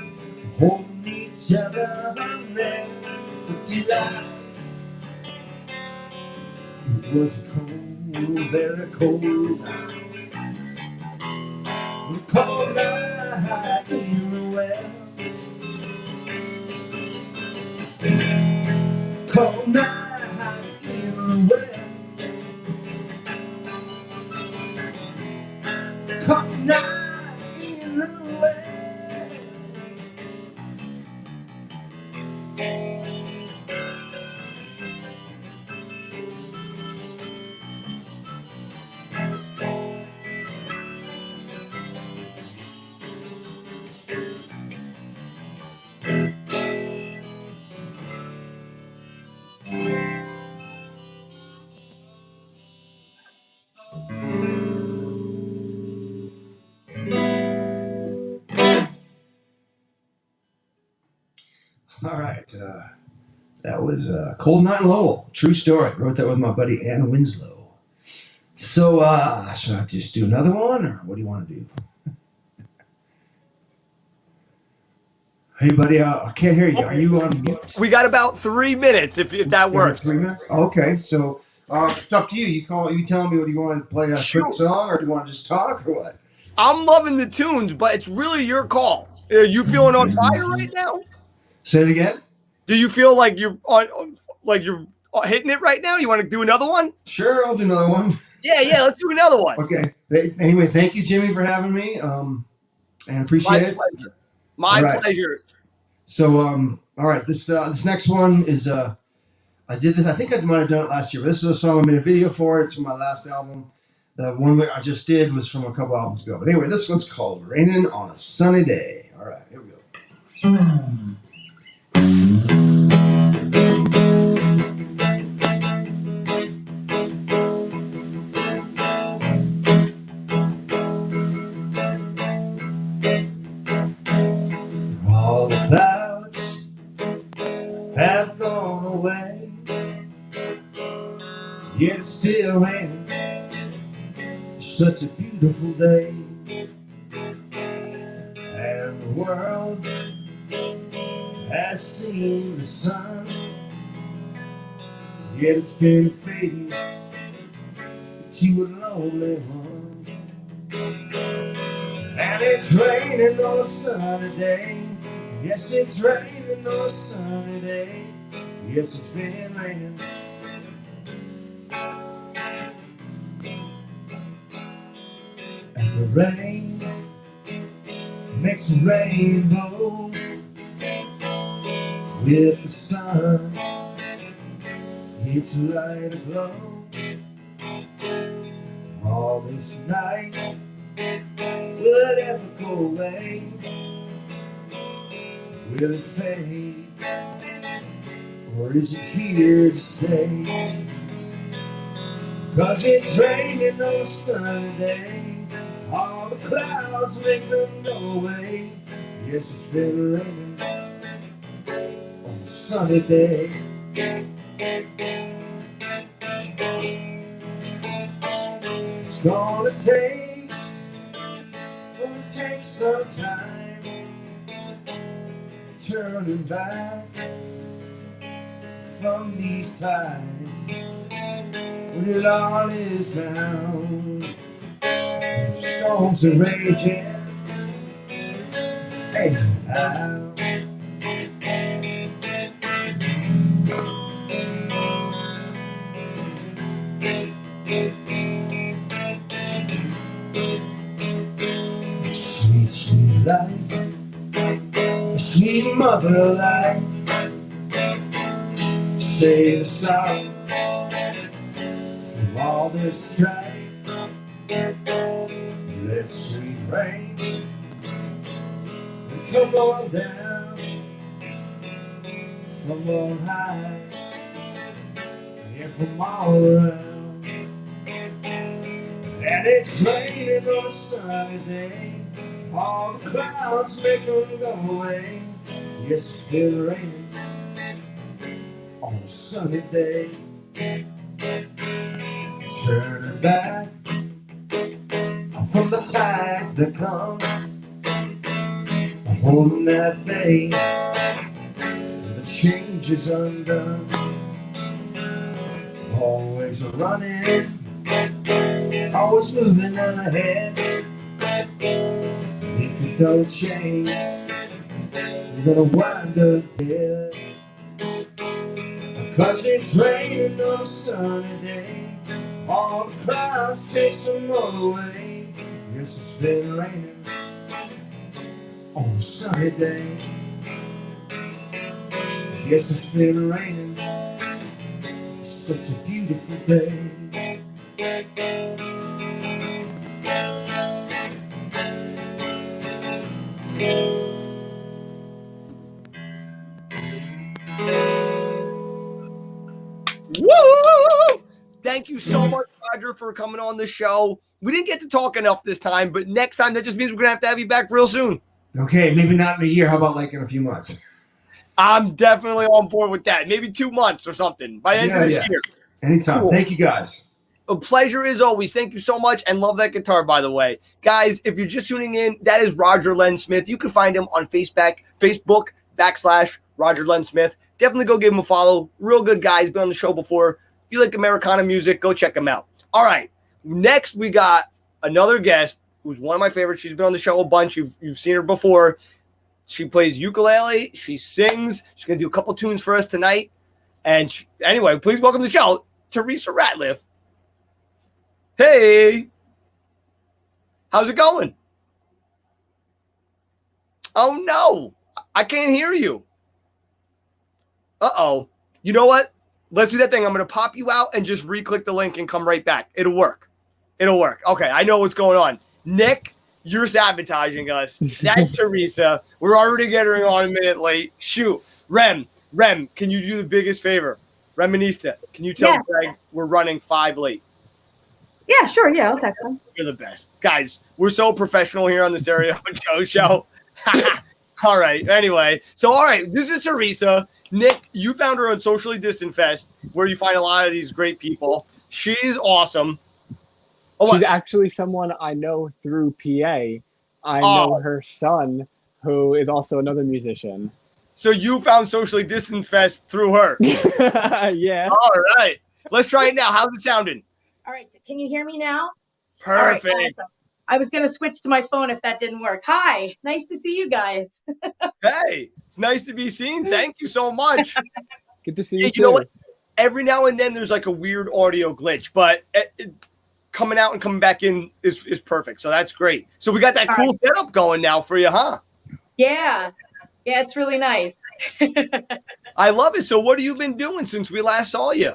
Holding each other there for delight. It was a cold, very cold night. A cold night in the well. Cold night in the well. Cold night in the well. All right, that was Cold Night in Lowell. True story. Wrote that with my buddy Ann Winslow. So, should I just do another one, or what do you want to do? Hey, buddy, I can't hear you. Are you on mute? We got about 3 minutes if that works. 3 minutes? Okay, so it's up to you. You tell me what you want to play a quick song, or do you want to just talk, or what? I'm loving the tunes, but it's really your call. Are you feeling on fire right now? Say it again. Do you feel like you're you're hitting it right now? You want to do another one? Sure, I'll do another one. Yeah, let's do another one. Okay. Anyway, thank you, Jimmy, for having me. And appreciate it. Pleasure. My pleasure. So, all right, this next one is I did this. I think I might have done it last year, but this is a song I made a video for. It's from my last album. The one I just did was from a couple albums ago. But anyway, this one's called "Raining on a Sunny Day." All right, here we go. All the clouds have gone away, yet it's still raining. Such a beautiful day, and the world has seen the sun, yet it's been fading to a lonely one. And it's raining on a sunny day. Yes, it's raining on a sunny day. Yes, it's been raining. And the rain makes a rainbow with the sun. It's a light aglow. All this night will it ever go away? Will it fade? Or is it here to stay? 'Cause it's raining on a sunny day. All the clouds make them go away. Yes, it's been raining on a sunny day. It's gonna take some time turning back from these tides. When it all is down, storms are raging anyhow. Sweet, sweet life, sweet mother life, save us all from all this strife. Let sweet rain come on down from on high. and from all around. And it's raining on a sunny day. All the clouds make them go away. Yes, it's been raining on a sunny day. Turning back from the tides that come, holding that bay, the change is undone. Always running, always moving ahead. If you don't change, you're gonna wind up dead. 'Cause it's raining on a sunny day. All the clouds chase them all away. Yes, it's been raining on a sunny day. Yes, it's been raining. It's such a beautiful day. Woo! Thank you so much, Roger, for coming on the show. We didn't get to talk enough this time, but next time, that just means we're going to have you back real soon. Okay, maybe not in a year. How about like in a few months? I'm definitely on board with that. Maybe 2 months or something by the end of this year. Anytime. Cool. Thank you, guys. A pleasure as always. Thank you so much, and love that guitar, by the way. Guys, if you're just tuning in, that is Roger Len Smith. You can find him on Facebook/Roger Len Smith. Definitely go give him a follow. Real good guy. He's been on the show before. If you like Americana music, go check him out. All right. Next, we got another guest who's one of my favorites. She's been on the show a bunch. You've seen her before. She plays ukulele. She sings. She's going to do a couple tunes for us tonight. And anyway, please welcome to the show, Theresa Ratliff. Hey. How's it going? Oh, no. I can't hear you. Uh-oh. You know what? Let's do that thing. I'm going to pop you out and just re-click the link and come right back. It'll work. It'll work. Okay, I know what's going on. Nick, you're sabotaging us. That's Theresa. We're already getting on a minute late. Shoot. Rem, can you do the biggest favor? Reminista, can you tell Greg we're running 5 late? Yeah, sure. Yeah, I'll text them. You're the best. Guys, we're so professional here on the Stereo Joe Show. All right. Anyway, this is Theresa. Nick, you found her on Socially Distant Fest, where you find a lot of these great people. She's awesome. Oh, she's actually someone I know through PA. I know her son, who is also another musician. So you found Socially Distant Fest through her? Yeah. All right. Let's try it now. How's it sounding? All right. Can you hear me now? Perfect. All right, awesome. I was going to switch to my phone if that didn't work. Hi. Nice to see you guys. Hey, it's nice to be seen. Thank you so much. Good to see you, you know what? Every now and then there's like a weird audio glitch, but coming out and coming back in is perfect. So that's great. So we got that cool setup going now for you, huh? Yeah. Yeah, it's really nice. I love it. So what have you been doing since we last saw you?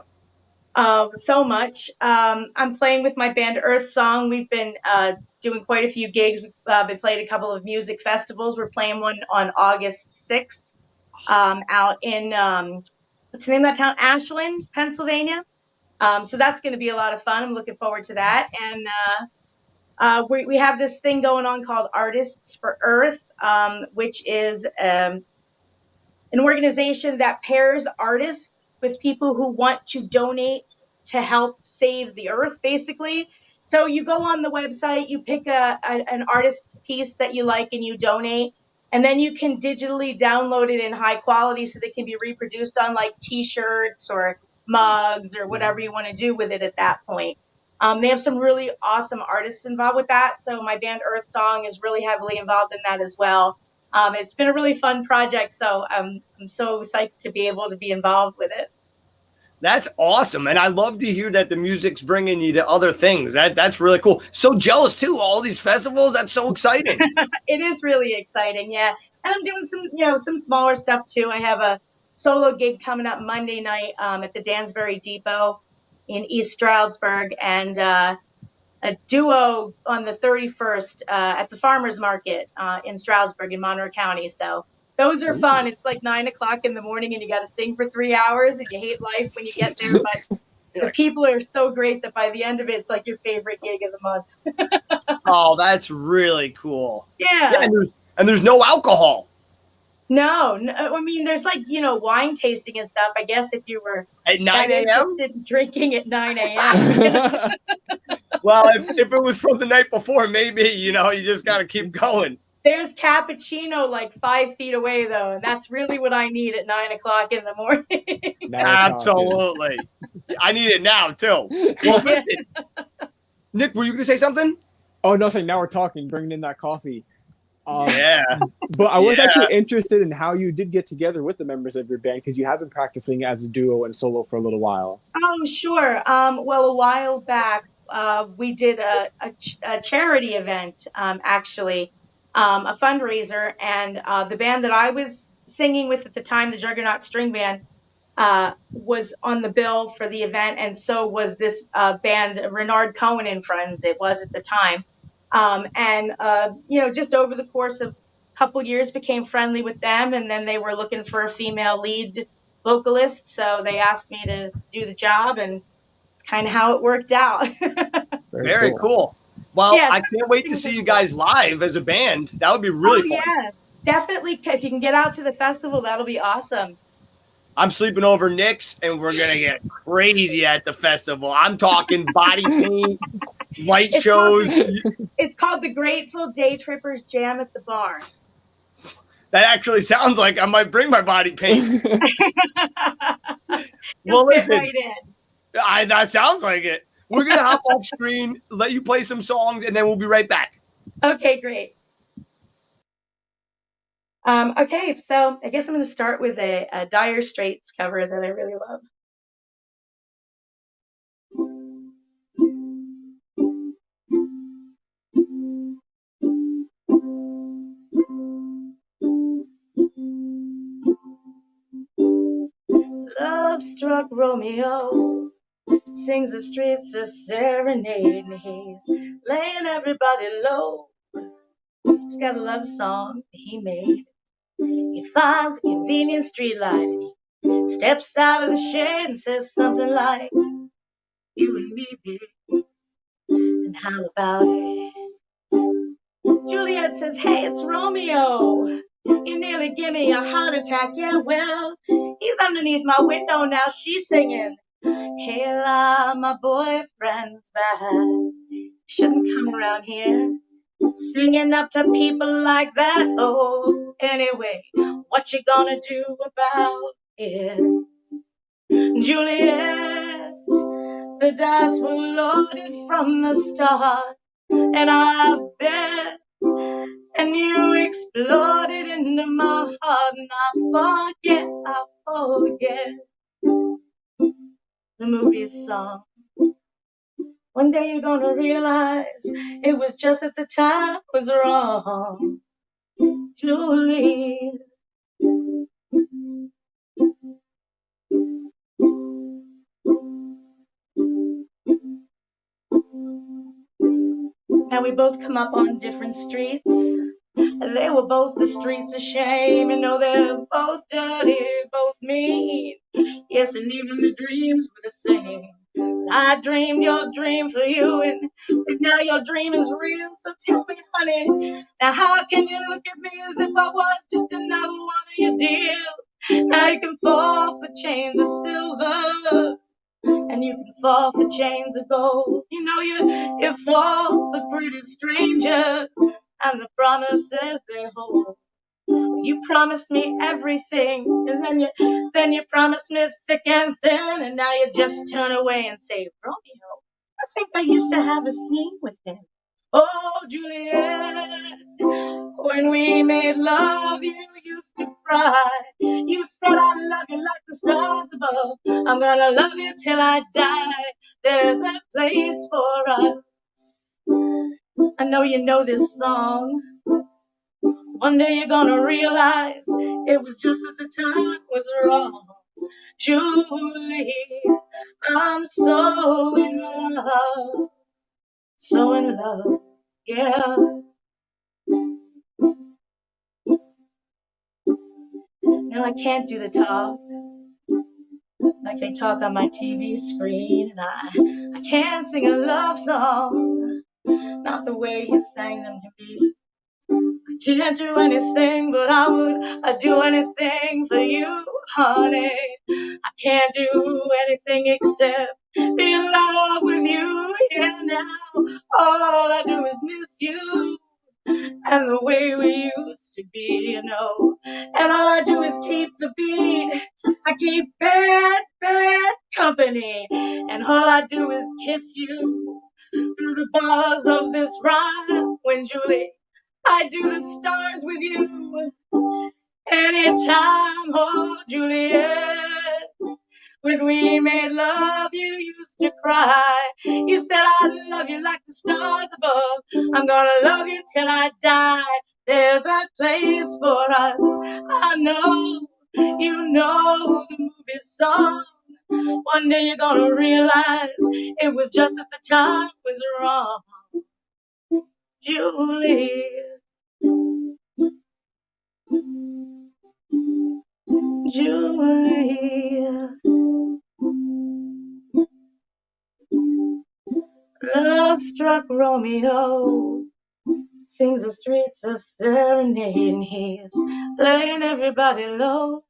So much. I'm playing with my band Earth Song. We've been doing quite a few gigs. We've been playing a couple of music festivals. We're playing one on August 6th out in, what's the name of that town? Ashland, Pennsylvania. So that's going to be a lot of fun. I'm looking forward to that. And we have this thing going on called Artists for Earth, which is an organization that pairs artists with people who want to donate to help save the earth, basically. So you go on the website, you pick an artist's piece that you like and you donate, and then you can digitally download it in high quality so they can be reproduced on like t-shirts or mugs or whatever you want to do with it at that point. They have some really awesome artists involved with that. So my band Earth Song is really heavily involved in that as well. It's been a really fun project, so I'm so psyched to be able to be involved with it. That's awesome, and I love to hear that the music's bringing you to other things. That's really cool. So jealous too. All these festivals. That's so exciting. It is really exciting, yeah. And I'm doing some smaller stuff too. I have a solo gig coming up Monday night at the Dansbury Depot in East Stroudsburg, and a duo on the 31st at the Farmers Market in Stroudsburg in Monroe County. So those are fun. It's like 9 o'clock in the morning and you got to sing for 3 hours and you hate life when you get there, but You're The like, people are so great that by the end of it, it's like your favorite gig of the month. oh, that's really cool. Yeah, Yeah. and there's no alcohol No, I mean, there's like, wine tasting and stuff. I guess if you were at 9 that a.m. interested in drinking at 9 a.m. Well, if it was from the night before, maybe, you just got to keep going. There's cappuccino like 5 feet away, though, and that's really what I need at 9 o'clock in the morning. Now we're Absolutely. I need it now, too. Well, listen, Nick, were you going to say something? Oh, no, saying now we're talking, bringing in that coffee. Yeah. But I was actually interested in how you did get together with the members of your band, because you have been practicing as a duo and solo for a little while. Oh, sure. Well, a while back, we did a charity event, actually, a fundraiser, and the band that I was singing with at the time, the Juggernaut String Band, was on the bill for the event, and so was this band, Renard Cohen and Friends. It was at the time, and just over the course of a couple years, became friendly with them, and then they were looking for a female lead vocalist, so they asked me to do the job, and it's kind of how it worked out. Very cool. Well, Yes, I can't wait to see you guys live as a band. That would be really fun. Yeah, definitely. If you can get out to the festival, that'll be awesome. I'm sleeping over Nick's, and we're going to get crazy at the festival. I'm talking body paint, light shows. It's called the Grateful Day Trippers Jam at the Barn. That actually sounds like I might bring my body paint. Well, listen, right in. That sounds like it. We're going to hop off screen, let you play some songs, and then we'll be right back. Okay, great. Okay, so I guess I'm going to start with a Dire Straits cover that I really love. Love-struck Romeo sings the streets a serenade, and he's laying everybody low. He's got a love song he made. He finds a convenient streetlight and he steps out of the shade and says something like, "You and me, babe, and how about it?" Juliet says, "Hey, it's Romeo. You nearly give me a heart attack." "Yeah, well, he's underneath my window now." She's singing, "Hey, la, my boyfriend's back. Shouldn't come around here singing up to people like that." "Oh, anyway, what you gonna do about it?" "Juliet, the dice were loaded from the start, and I bet, and you exploded into my heart, and I forget the movie song. One day you're gonna realize it was just at the time was wrong." Julie. Now we both come up on different streets, and they were both the streets of shame. You know, they're both dirty, both mean. Yes, and even the dreams were the same. I dreamed your dream for you, and now your dream is real. So tell me, honey, now how can you look at me as if I was just another one of your deals? Now you can fall for chains of silver, and you can fall for chains of gold. You know, you fall for pretty strangers and the promises they hold. You promised me everything, and then you promised me thick and thin, and now you just turn away and say, "Romeo, I think I used to have a scene with him." Oh, Juliet, when we made love, you used to cry. You said, "I love you like the stars above. I'm gonna love you till I die. There's a place for us." I know you know this song. One day you're gonna realize it was just at the time was wrong. Julie, I'm so in love, so in love, yeah. Now I can't do the talk, like they talk on my TV screen. And I can't sing a love song, not the way you sang them to me. I can't do anything, but I'd do anything for you, honey. I can't do anything except be in love with you. Yeah, now all I do is miss you and the way we used to be, you know. And all I do is keep the beat. I keep bad, bad company. And all I do is kiss you through the bars of this rhyme. When Julie, I do the stars with you. Anytime, oh Juliet. When we made love, you used to cry. You said, I love you like the stars above. I'm gonna love you till I die. There's a place for us. I know, you know the movie song. One day you're gonna realize it was just that the time was wrong. Julie, Julie. Love struck Romeo, sings the streets a serenade, and he's laying everybody low.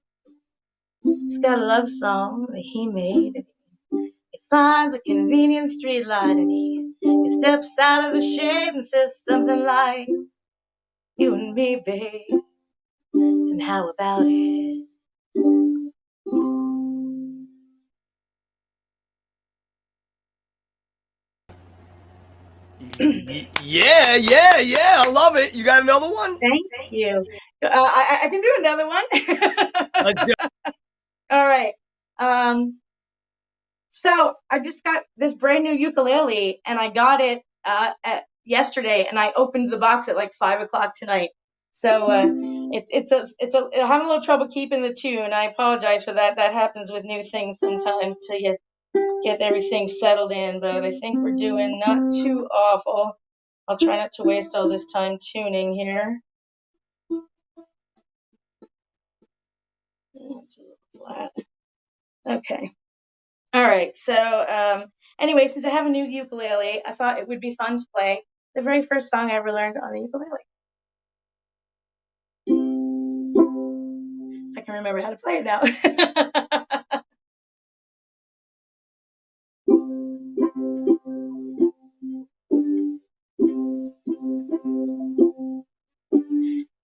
He's got a love song that he made. He finds a convenient street light and he steps out of the shade and says something like, you and me, babe, and how about it? Yeah, yeah, yeah. I love it. You got another one? Thank you. I can do another one. Let's do it. All right. So I just got this brand new ukulele, and I got it yesterday, and I opened the box at like 5 o'clock tonight. So I'm having a little trouble keeping the tune. I apologize for that. That happens with new things sometimes till you get everything settled in. But I think we're doing not too awful. I'll try not to waste all this time tuning here. It's a little flat. Okay. All right. So anyway, since I have a new ukulele, I thought it would be fun to play the very first song I ever learned on the ukulele. If I can remember how to play it now.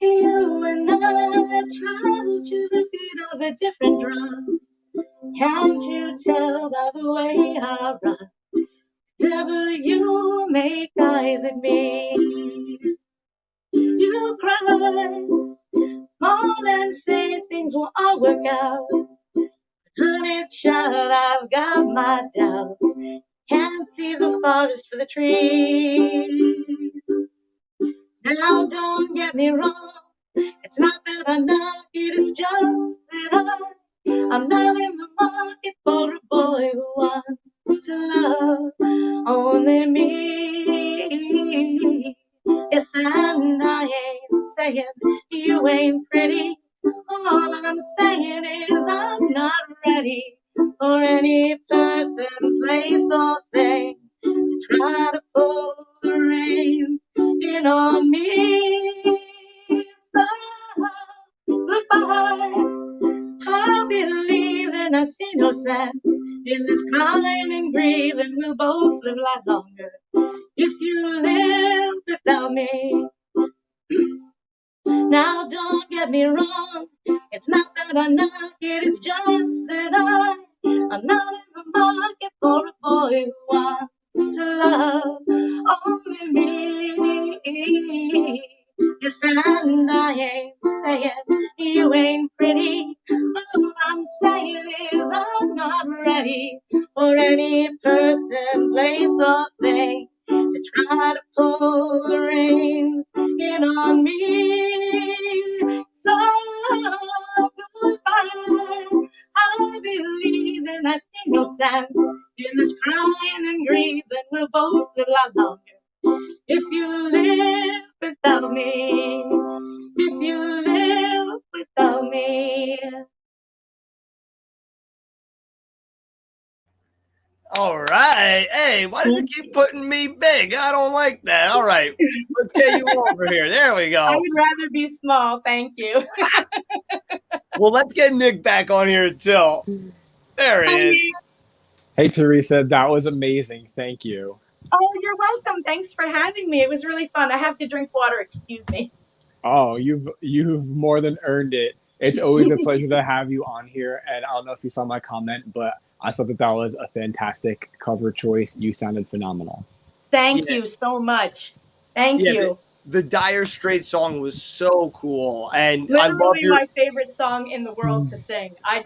You and I travel to the beat of a different drum. Can't you tell by the way I run? Whenever you make eyes at me, you cry more than say things will all work out. Honey, child, I've got my doubts. Can't see the forest for the trees. Now, don't get me wrong. It's not that I knock it, it's just that I'm not in the market for a boy who wants to love only me. Yes, and I ain't saying you ain't pretty. All I'm saying is I'm not ready for any person, place, or thing to try to pull the reins in on me. So goodbye. I believe that I see no sense in this crying and grieving. We'll both live life longer if you live without me. Now don't get me wrong, it's not that I knock it, it's just that I'm not in the market for a boy who wants to love only me. Yes, and I ain't saying you ain't pretty. All I'm saying is I'm not ready for any person, place, or thing to try to pull the reins in on me. So goodbye. I believe and I see no sense in this crying and grieving. We'll both live a lot longer if you live without me. If you live without me. All right. Hey, why does it keep putting me big? I don't like that. All right. Let's get you over here. There we I go. would rather be small, thank you. Well, let's get Nick back on here too. There he is. Hey, Theresa, that was amazing. Thank you. Oh, you're welcome. Thanks for having me. It was really fun. I have to drink water. Excuse me. Oh, you've more than earned it. It's always a pleasure to have you on here. And I don't know if you saw my comment, but I thought that was a fantastic cover choice. You sounded phenomenal. Thank you so much. Thank you. The Dire Straits song was so cool, and I love Literally your. my favorite song in the world to sing. I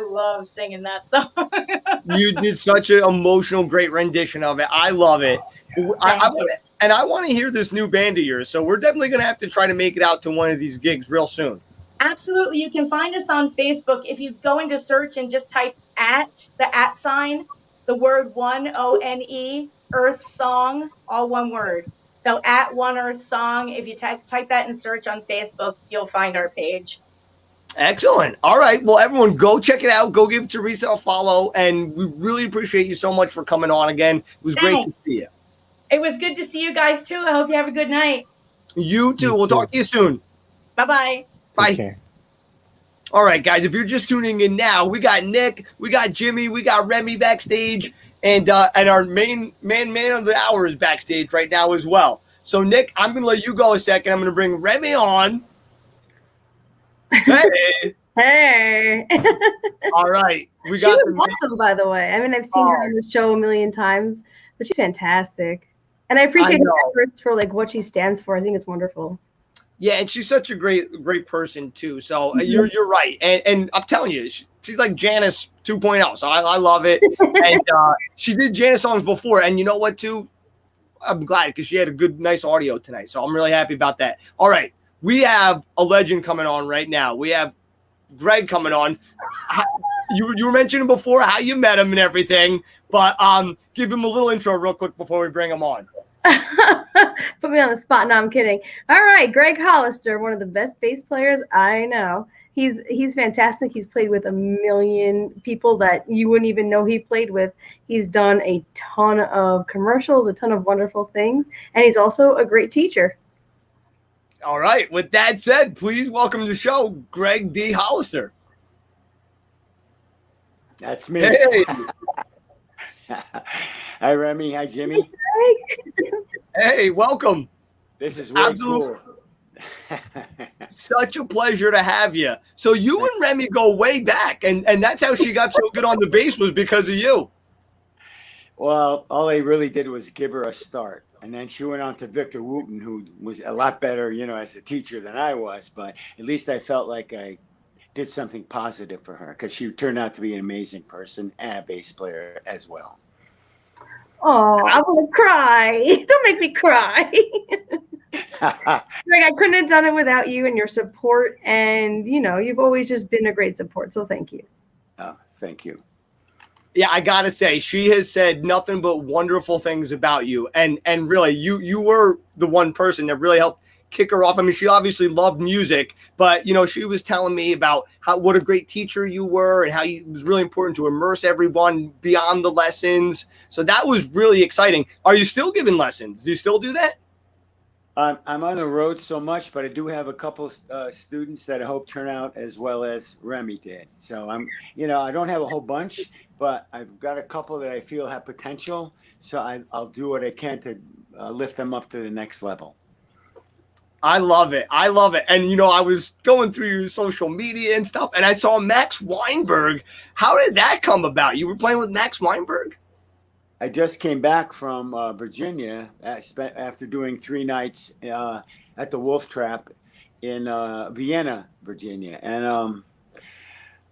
love singing that song. You did such an emotional, great rendition of it. I love it. I want to hear this new band of yours. So we're definitely going to have to try to make it out to one of these gigs real soon. Absolutely. You can find us on Facebook. If you go into search and just type @ sign, the word ONE, Earth Song, all one word. So @One Earth Song. If you type that in search on Facebook, you'll find our page. Excellent. All right. Well, everyone, go check it out. Go give Theresa a follow. And we really appreciate you so much for coming on again. It was great to see you. It was good to see you guys, too. I hope you have a good night. You too. We'll talk to you soon. Bye-bye. Bye. Okay. All right, guys. If you're just tuning in now, we got Nick, we got Jimmy, we got Remy backstage, and our main man of the hour is backstage right now as well. So, Nick, I'm going to let you go a second. I'm going to bring Remy on. Hey. Hey. All right. She was awesome, by the way. I mean, I've seen her on the show a million times, but she's fantastic. And I appreciate her efforts for like what she stands for. I think it's wonderful. Yeah, and she's such a great person too. So you're right, and I'm telling you, she's like Janice 2.0. So I love it. And she did Janice songs before, and you know what too? I'm glad because she had a nice audio tonight. So I'm really happy about that. All right, we have a legend coming on right now. We have Gregg coming on. You were mentioning before how you met him and everything, but give him a little intro real quick before we bring him on. Put me on the spot. No, I'm kidding. All right, Gregg Hollister, one of the best bass players I know. He's fantastic. He's played with a million people that you wouldn't even know he played with. He's done a ton of commercials, a ton of wonderful things, and he's also a great teacher. All right. With that said, please welcome to the show, Gregg D. Hollister. That's me. Hey. Hi, Remy. Hi, Jimmy. Hey, welcome. This is really cool. Such a pleasure to have you. So you and Remy go way back, and that's how she got so good on the bass was because of you. Well, all I really did was give her a start. And then she went on to Victor Wooten, who was a lot better, as a teacher than I was. But at least I felt like I did something positive for her because she turned out to be an amazing person and a bass player as well. Oh, I'm going to cry. Don't make me cry. Greg, I couldn't have done it without you and your support. And, you've always just been a great support. So thank you. Oh, thank you. Yeah, I got to say, she has said nothing but wonderful things about you. And really, you were the one person that really helped kick her off. I mean, she obviously loved music, but, she was telling me about what a great teacher you were and how it was really important to immerse everyone beyond the lessons. So that was really exciting. Are you still giving lessons? Do you still do that? I'm on the road so much, but I do have a couple students that I hope turn out as well as Remy did. So I don't have a whole bunch, but I've got a couple that I feel have potential. So I'll do what I can to lift them up to the next level. I love it. And, I was going through your social media and stuff, and I saw Max Weinberg. How did that come about? You were playing with Max Weinberg? I just came back from Virginia after doing 3 nights at the Wolf Trap in Vienna, Virginia. And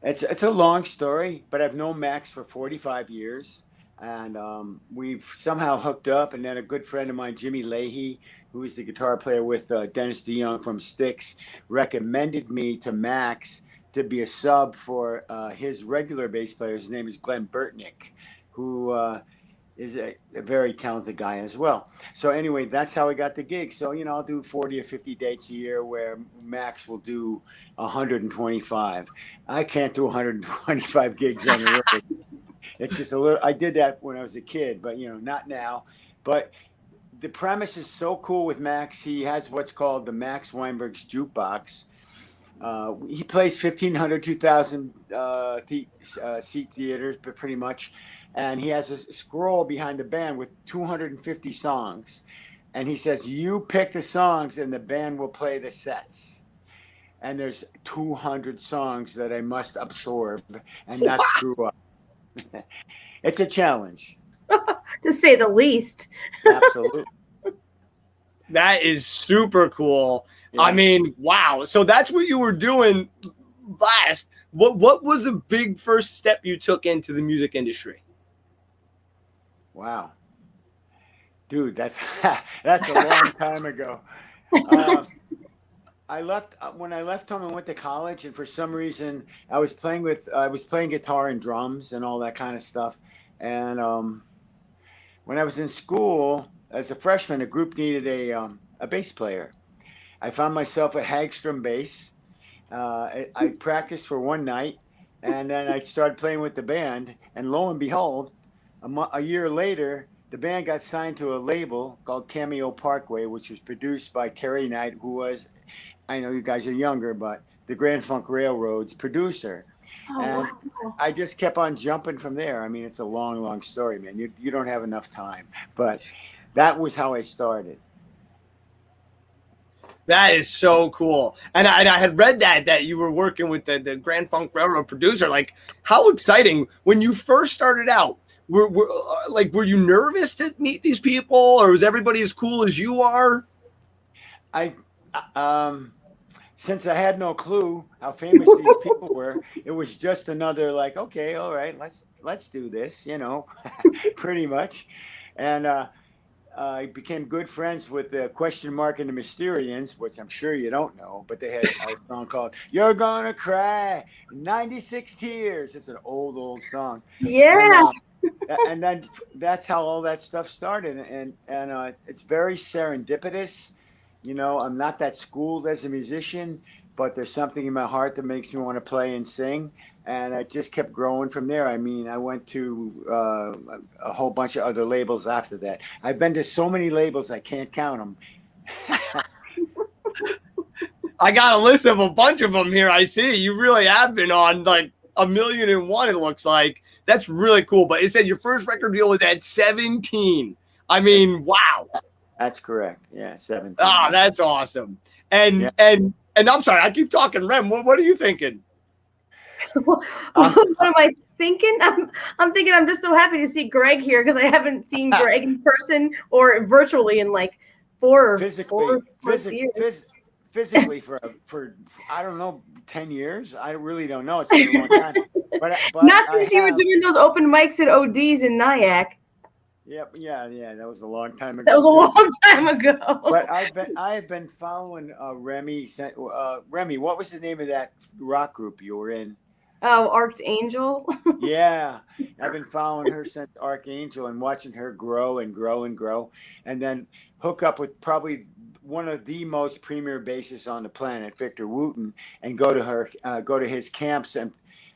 it's a long story, but I've known Max for 45 years. And we've somehow hooked up. And then a good friend of mine, Jimmy Leahy, who is the guitar player with Dennis DeYoung from Styx, recommended me to Max to be a sub for his regular bass player. His name is Glenn Burtnick, who is a very talented guy as well. So anyway, that's how I got the gig. So, I'll do 40 or 50 dates a year where Max will do 125. I can't do 125 gigs on the road. It's just a little. I did that when I was a kid, but not now. But the premise is so cool with Max. He has what's called the Max Weinberg's Jukebox. He plays 1,500, 2,000 seat theaters, but pretty much. And he has a scroll behind the band with 250 songs. And he says, you pick the songs and the band will play the sets. And there's 200 songs that I must absorb and not screw up. It's a challenge. To say the least. Absolutely. That is super cool. Yeah. I mean, wow. So that's what you were doing last. What was the big first step you took into the music industry? Wow. Dude, that's a long time ago. I left when I left home and went to college, and for some reason I was playing guitar and drums and all that kind of stuff. And when I was in school as a freshman, a group needed a bass player. I found myself a Hagstrom bass. I practiced for one night, and then I started playing with the band. And lo and behold, a year later, the band got signed to a label called Cameo Parkway, which was produced by Terry Knight, who was, I know you guys are younger, but the Grand Funk Railroad's producer. Oh, And wow. I just kept on jumping from there. I mean, it's a long, long story, man. You don't have enough time. But that was how I started. That is so cool. And I had read that you were working with the Grand Funk Railroad producer. Like, how exciting. When you first started out, were you nervous to meet these people, or was everybody as cool as you are? Since I had no clue how famous these people were, it was just another like, okay, all right, let's do this, pretty much. And I became good friends with the Question Mark and the Mysterians, which I'm sure you don't know, but they had a song called "You're Gonna Cry," 96 Tears. It's an old song. Yeah. And then that's how all that stuff started. And it's very serendipitous. I'm not that schooled as a musician, but there's something in my heart that makes me want to play and sing. And I just kept growing from there. I mean, I went to a whole bunch of other labels after that. I've been to so many labels, I can't count them. I got a list of a bunch of them here. I see you really have been on like 1,000,001. It looks like. That's really cool. But it said your first record deal was at 17. I mean, wow. That's correct. Yeah, 17. Ah, that's awesome. And I'm sorry, I keep talking, Rem. What are you thinking? What am I thinking? I'm thinking I'm just so happy to see Gregg here because I haven't seen Gregg in person or virtually in like four years. Physically for I don't know, 10 years. I really don't know. It's been a long time. But not since you were doing those open mics at OD's in Nyack. Yep. Yeah. That was a long time ago. That was a long time ago. But I've been following Remy. Remy, what was the name of that rock group you were in? Oh, Archangel. Yeah, I've been following her since Archangel and watching her grow and grow and grow, and then hook up with probably one of the most premier bassists on the planet, Victor Wooten, and go to his camps and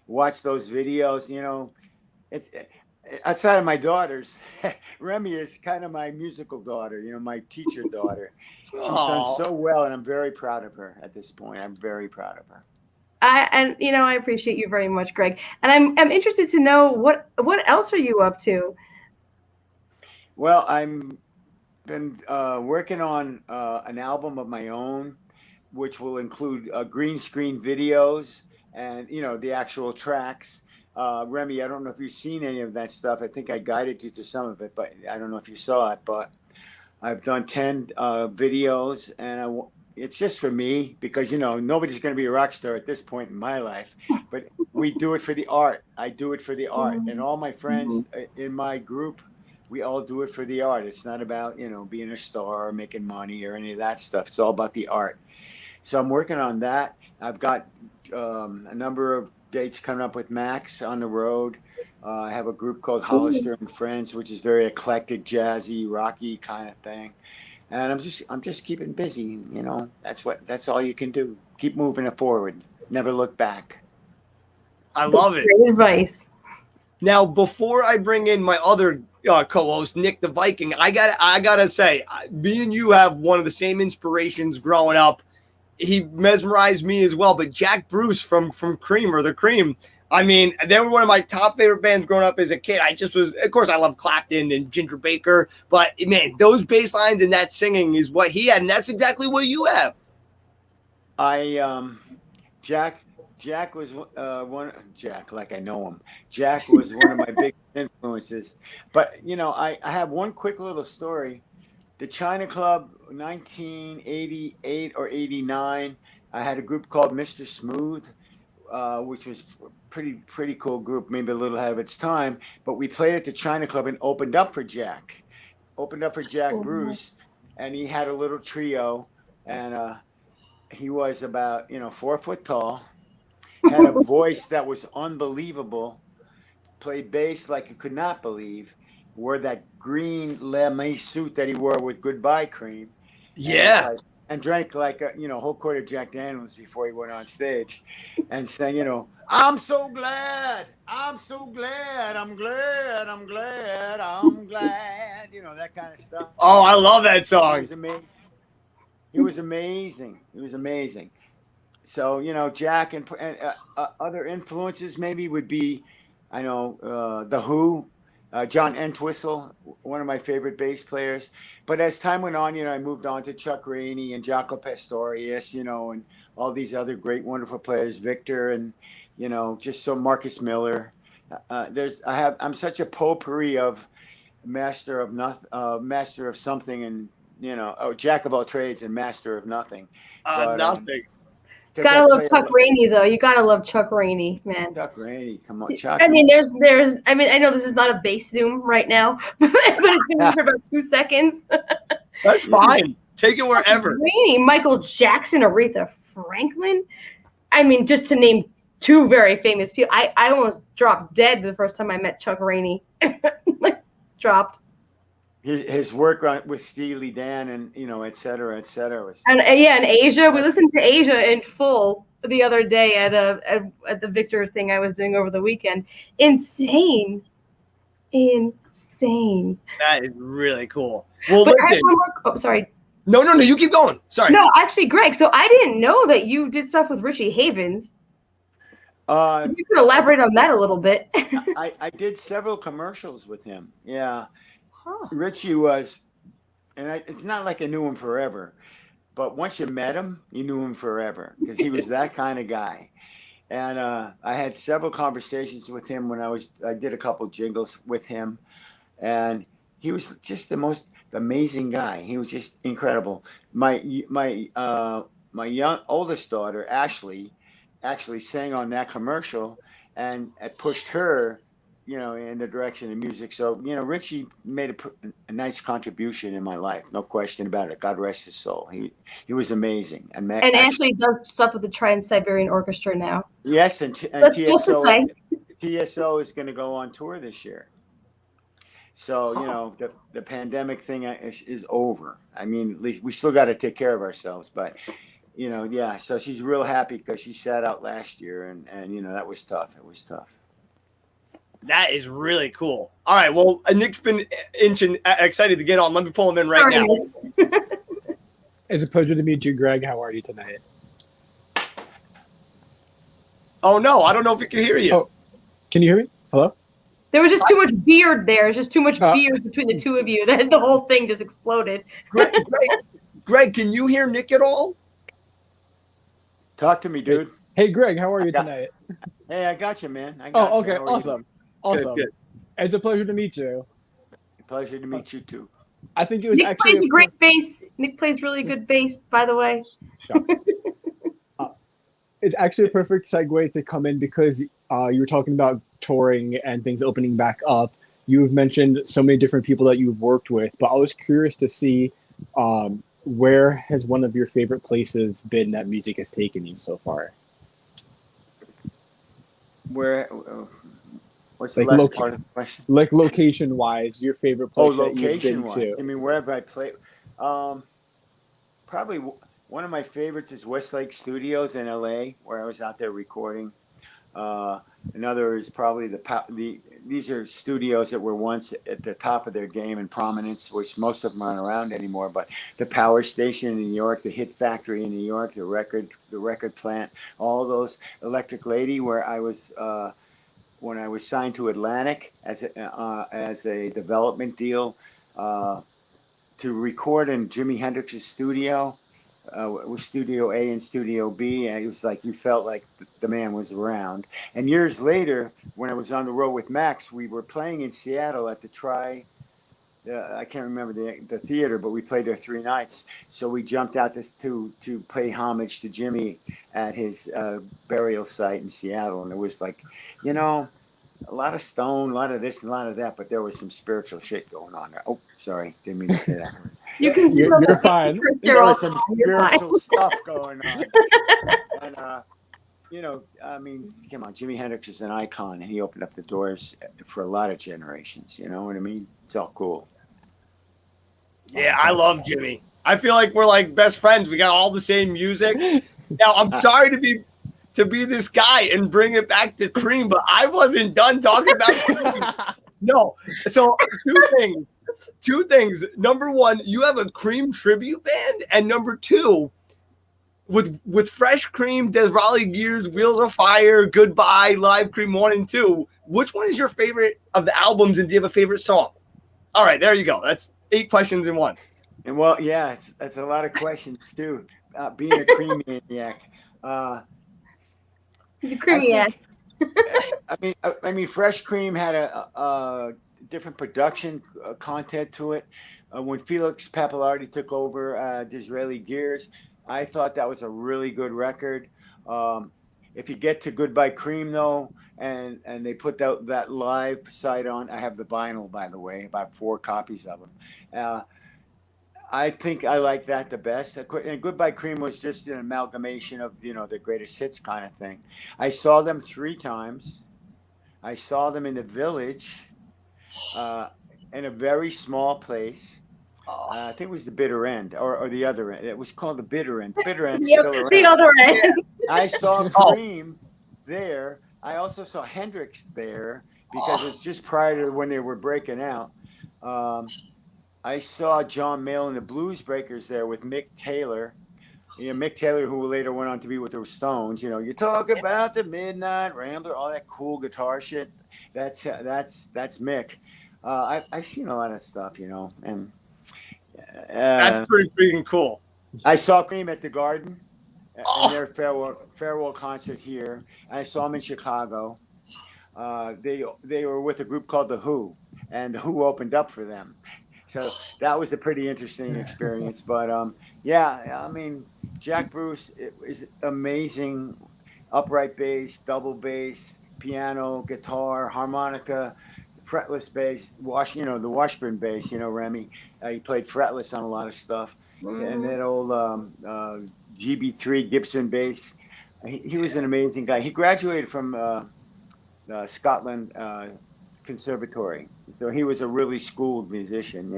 watch those videos. It's outside of my daughters. Remy is kind of my musical daughter, my teacher daughter. She's done so well, and I'm very proud of her at this point. I'm very proud of her. I appreciate you very much, Gregg. And I'm interested to know what else are you up to? Well, I'm been working on an album of my own, which will include green screen videos and the actual tracks. Remy, I don't know if you've seen any of that stuff. I think I guided you to some of it, but I don't know if you saw it. But I've done 10 videos, and it's just for me because nobody's going to be a rock star at this point in my life. But we do it for the art. I do it for the art, and all my friends in my group, we all do it for the art. It's not about being a star or making money or any of that stuff. It's all about the art. So I'm working on that. I've got a number of dates coming up with Max on the road. I have a group called Hollister and Friends, which is very eclectic, jazzy, rocky kind of thing. And I'm just keeping busy. That's all you can do. Keep moving it forward. Never look back. I love it. Great advice. Now, before I bring in my other co-host, Nick the Viking, I gotta say, me and you have one of the same inspirations growing up. He mesmerized me as well. But Jack Bruce from Cream or the Cream, I mean, they were one of my top favorite bands growing up as a kid. I just was, of course, I love Clapton and Ginger Baker, but man, those bass lines and that singing is what he had, and that's exactly what you have. Jack was Jack, like I know him. Jack was one of my big influences. But I have one quick little story. The China Club, 1988 or 89. I had a group called Mr. Smooth, which was pretty cool group, maybe a little ahead of its time. But we played at the China Club and opened up for Jack Bruce, and he had a little trio, and he was about 4 foot tall, had a voice that was unbelievable, played bass like you could not believe, wore that green lame suit that he wore with Goodbye Cream. Yeah. And drank like a whole quart of Jack Daniels before he went on stage, and sang, I'm so glad, I'm glad, that kind of stuff. Oh, I love that song. He was amazing. So Jack and other influences maybe would be, The Who. John Entwistle, one of my favorite bass players. But as time went on, I moved on to Chuck Rainey and Jaco Pastorius, and all these other great, wonderful players, Victor, and just so Marcus Miller. I'm such a potpourri of master of something, and jack of all trades and master of nothing. Nothing. Gotta love Chuck Rainey, though. You gotta love Chuck Rainey, man. Chuck Rainey, come on, Chuck. I mean, there's. I mean, I know this is not a bass zoom right now, but it's been for about 2 seconds. That's fine. Take it wherever. Rainey, Michael Jackson, Aretha Franklin. I mean, just to name 2 very famous people. I almost dropped dead the first time I met Chuck Rainey. Dropped. His work with Steely Dan and et cetera was. And in Asia, we listened to Asia in full the other day at the Victor thing I was doing over the weekend. Insane. That is really cool. Well, but I have one more, sorry. No, you keep going. Sorry. No, actually, Greg. So I didn't know that you did stuff with Richie Havens. You could elaborate on that a little bit. I did several commercials with him. Yeah. Richie was, and it's not like I knew him forever, but once you met him, you knew him forever because he was that kind of guy. And I had several conversations with him when I did a couple jingles with him, and he was just the most amazing guy. He was just incredible. My young oldest daughter Ashley actually sang on that commercial, and it pushed her in the direction of music. So, Richie made a nice contribution in my life. No question about it. God rest his soul. He was amazing. And Ashley does stuff with the Trans-Siberian Orchestra now. Yes, and TSO is going to go on tour this year. So, the pandemic thing is over. I mean, at least we still got to take care of ourselves, but so she's real happy because she sat out last year and that was tough. It was tough. That is really cool. All right. Well, Nick's been excited to get on. Let me pull him in right now. It's a pleasure to meet you, Greg. How are you tonight? Oh, no. I don't know if he can hear you. Oh, can you hear me? Hello? There was just too much beard there. There's just too much beard between the two of you. That the whole thing just exploded. Greg, can you hear Nick at all? Talk to me, dude. Hey, Greg. How are you tonight? Hey, I got you, man. Okay. Awesome. Awesome. Good. It's a pleasure to meet you. Pleasure to meet you too. I think it was Nick plays a great bass. Nick plays really good bass, by the way. It's actually a perfect segue to come in because you were talking about touring and things opening back up. You've mentioned so many different people that you've worked with, but I was curious to see where has one of your favorite places been that music has taken you so far? Where? What's the last part of the question? Like location-wise, your favorite place that you've been to. I mean, wherever I play. Probably one of my favorites is Westlake Studios in LA, where I was out there recording. Another is probably these are studios that were once at the top of their game and prominence, which most of them aren't around anymore. But the Power Station in New York, the Hit Factory in New York, the record plant, all those, Electric Lady, where I was when I was signed to Atlantic as a development deal to record in Jimi Hendrix's studio. With Studio A and Studio B, and it was like you felt like the man was around. And years later, when I was on the road with Max, we were playing in Seattle at the I can't remember the theater, but we played there 3 nights. So we jumped out to pay homage to Jimmy at his burial site in Seattle, and it was like, a lot of Stone, a lot of this, and a lot of that, but there was some spiritual shit going on there. Oh, sorry, didn't mean to say that. You're fine. There was some spiritual stuff going on. And, I mean, come on, Jimi Hendrix is an icon, and he opened up the doors for a lot of generations. You know what I mean? It's all cool. Yeah, I love Jimmy. I feel like we're like best friends. We got all the same music. Now, I'm sorry to be this guy and bring it back to Cream, but I wasn't done talking about Cream. No. So two things. Number one, you have a Cream tribute band, and number two, with Fresh Cream, Des Raleigh Gears, Wheels of Fire, Goodbye, Live Cream 1 and 2. Which one is your favorite of the albums, and do you have a favorite song? All right, there you go. That's 8 questions in one. And well, yeah, that's a lot of questions too. Being a Cream maniac. He's a creamiac. I mean, Fresh Cream had a different production content to it. When Felix Pappalardi took over Disraeli Gears, I thought that was a really good record. If you get to Goodbye Cream, though, and they put that live side on, I have the vinyl, by the way, about 4 copies of them. I think I like that the best. And Goodbye Cream was just an amalgamation of, the greatest hits kind of thing. I saw them 3 times. I saw them in the Village, in a very small place. I think it was the Bitter End or the other end. It was called the Bitter End. Bitter End. The other end. I saw Cream there. I also saw Hendrix there because it's just prior to when they were breaking out. I saw John Mayall and the Blues Breakers there with Mick Taylor. Mick Taylor, who later went on to be with the Stones. You talk about the Midnight Rambler, all that cool guitar shit. That's Mick. I've seen a lot of stuff, and that's pretty freaking cool. I saw Cream at the Garden in their farewell concert here. I saw them in Chicago. They were with a group called The Who, and The Who opened up for them. So that was a pretty interesting experience. But I mean, Jack Bruce is amazing. Upright bass, double bass, piano, guitar, harmonica, fretless bass, the Washburn bass, Remy. He played fretless on a lot of stuff. And that old GB3 Gibson bass. He was an amazing guy. He graduated from Scotland Conservatory. So he was a really schooled musician,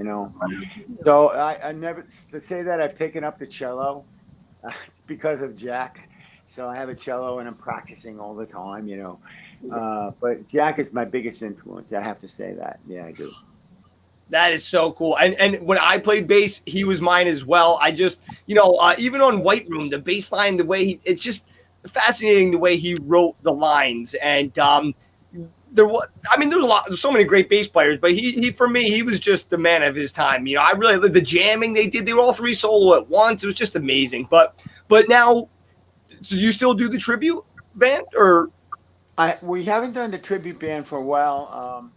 So I never, to say that I've taken up the cello, it's because of Jack. So I have a cello and I'm practicing all the time, But Jack is my biggest influence. I have to say that. Yeah, I do. That is so cool. And when I played bass, he was mine as well. I just, even on White Room, the bass line, the way it's just fascinating the way he wrote the lines. And there's so many great bass players, but he for me, he was just the man of his time. I really, the jamming they did, they were all 3 solo at once. It was just amazing. But now, so you still do the tribute band, or? We haven't done the tribute band for a while.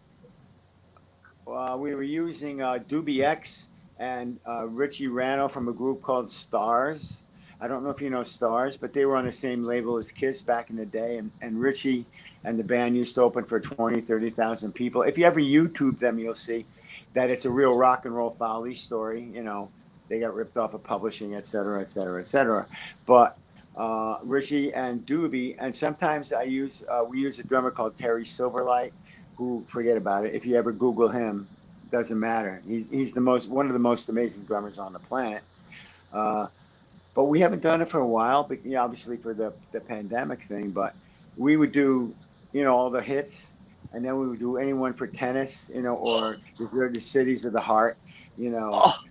We were using Doobie X and Richie Rano from a group called Stars. I don't know if you know Stars, but they were on the same label as Kiss back in the day. And Richie and the band used to open for 20, 30,000 people. If you ever YouTube them, you'll see that it's a real rock and roll folly story. They got ripped off of publishing, et cetera, et cetera, et cetera. But Richie and Doobie, and sometimes we use a drummer called Terry Silverlight, who, forget about it. If you ever Google him, doesn't matter. He's one of the most amazing drummers on the planet. But we haven't done it for a while, but obviously for the pandemic thing. But we would do, all the hits, and then we would do Anyone for Tennis, or the Cities of the Heart, Oh,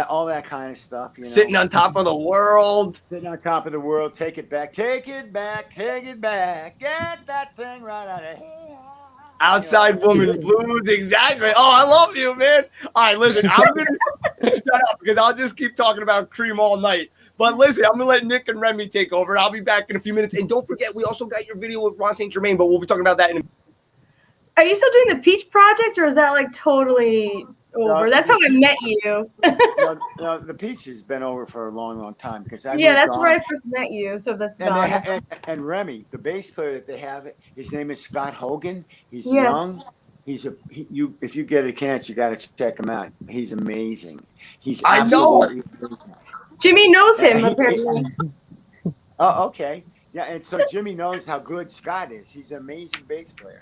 all that kind of stuff, sitting on top of the world. Sitting on top of the world, take it back, take it back, take it back, get that thing right out of here. Outside Woman Blues, exactly. Oh, I love you, man. All right, listen, I'm going to shut up because I'll just keep talking about Cream all night. But listen, I'm going to let Nick and Remy take over. I'll be back in a few minutes. And don't forget, we also got your video with Ron St. Germain, but we'll be talking about that in a minute. Are you still doing the Peach Project, or is that like totally over? No, That's how I met you. No, the Peach has been over for a long, long time because that's where I first met you. So that's gone. And Remy, the bass player that they have, his name is Scott Hogan. He's Yes. young. If you get a chance, you got to check him out. He's amazing. I know. Amazing. Jimmy knows him apparently. Oh, okay. Yeah, and so Jimmy knows how good Scott is. He's an amazing bass player.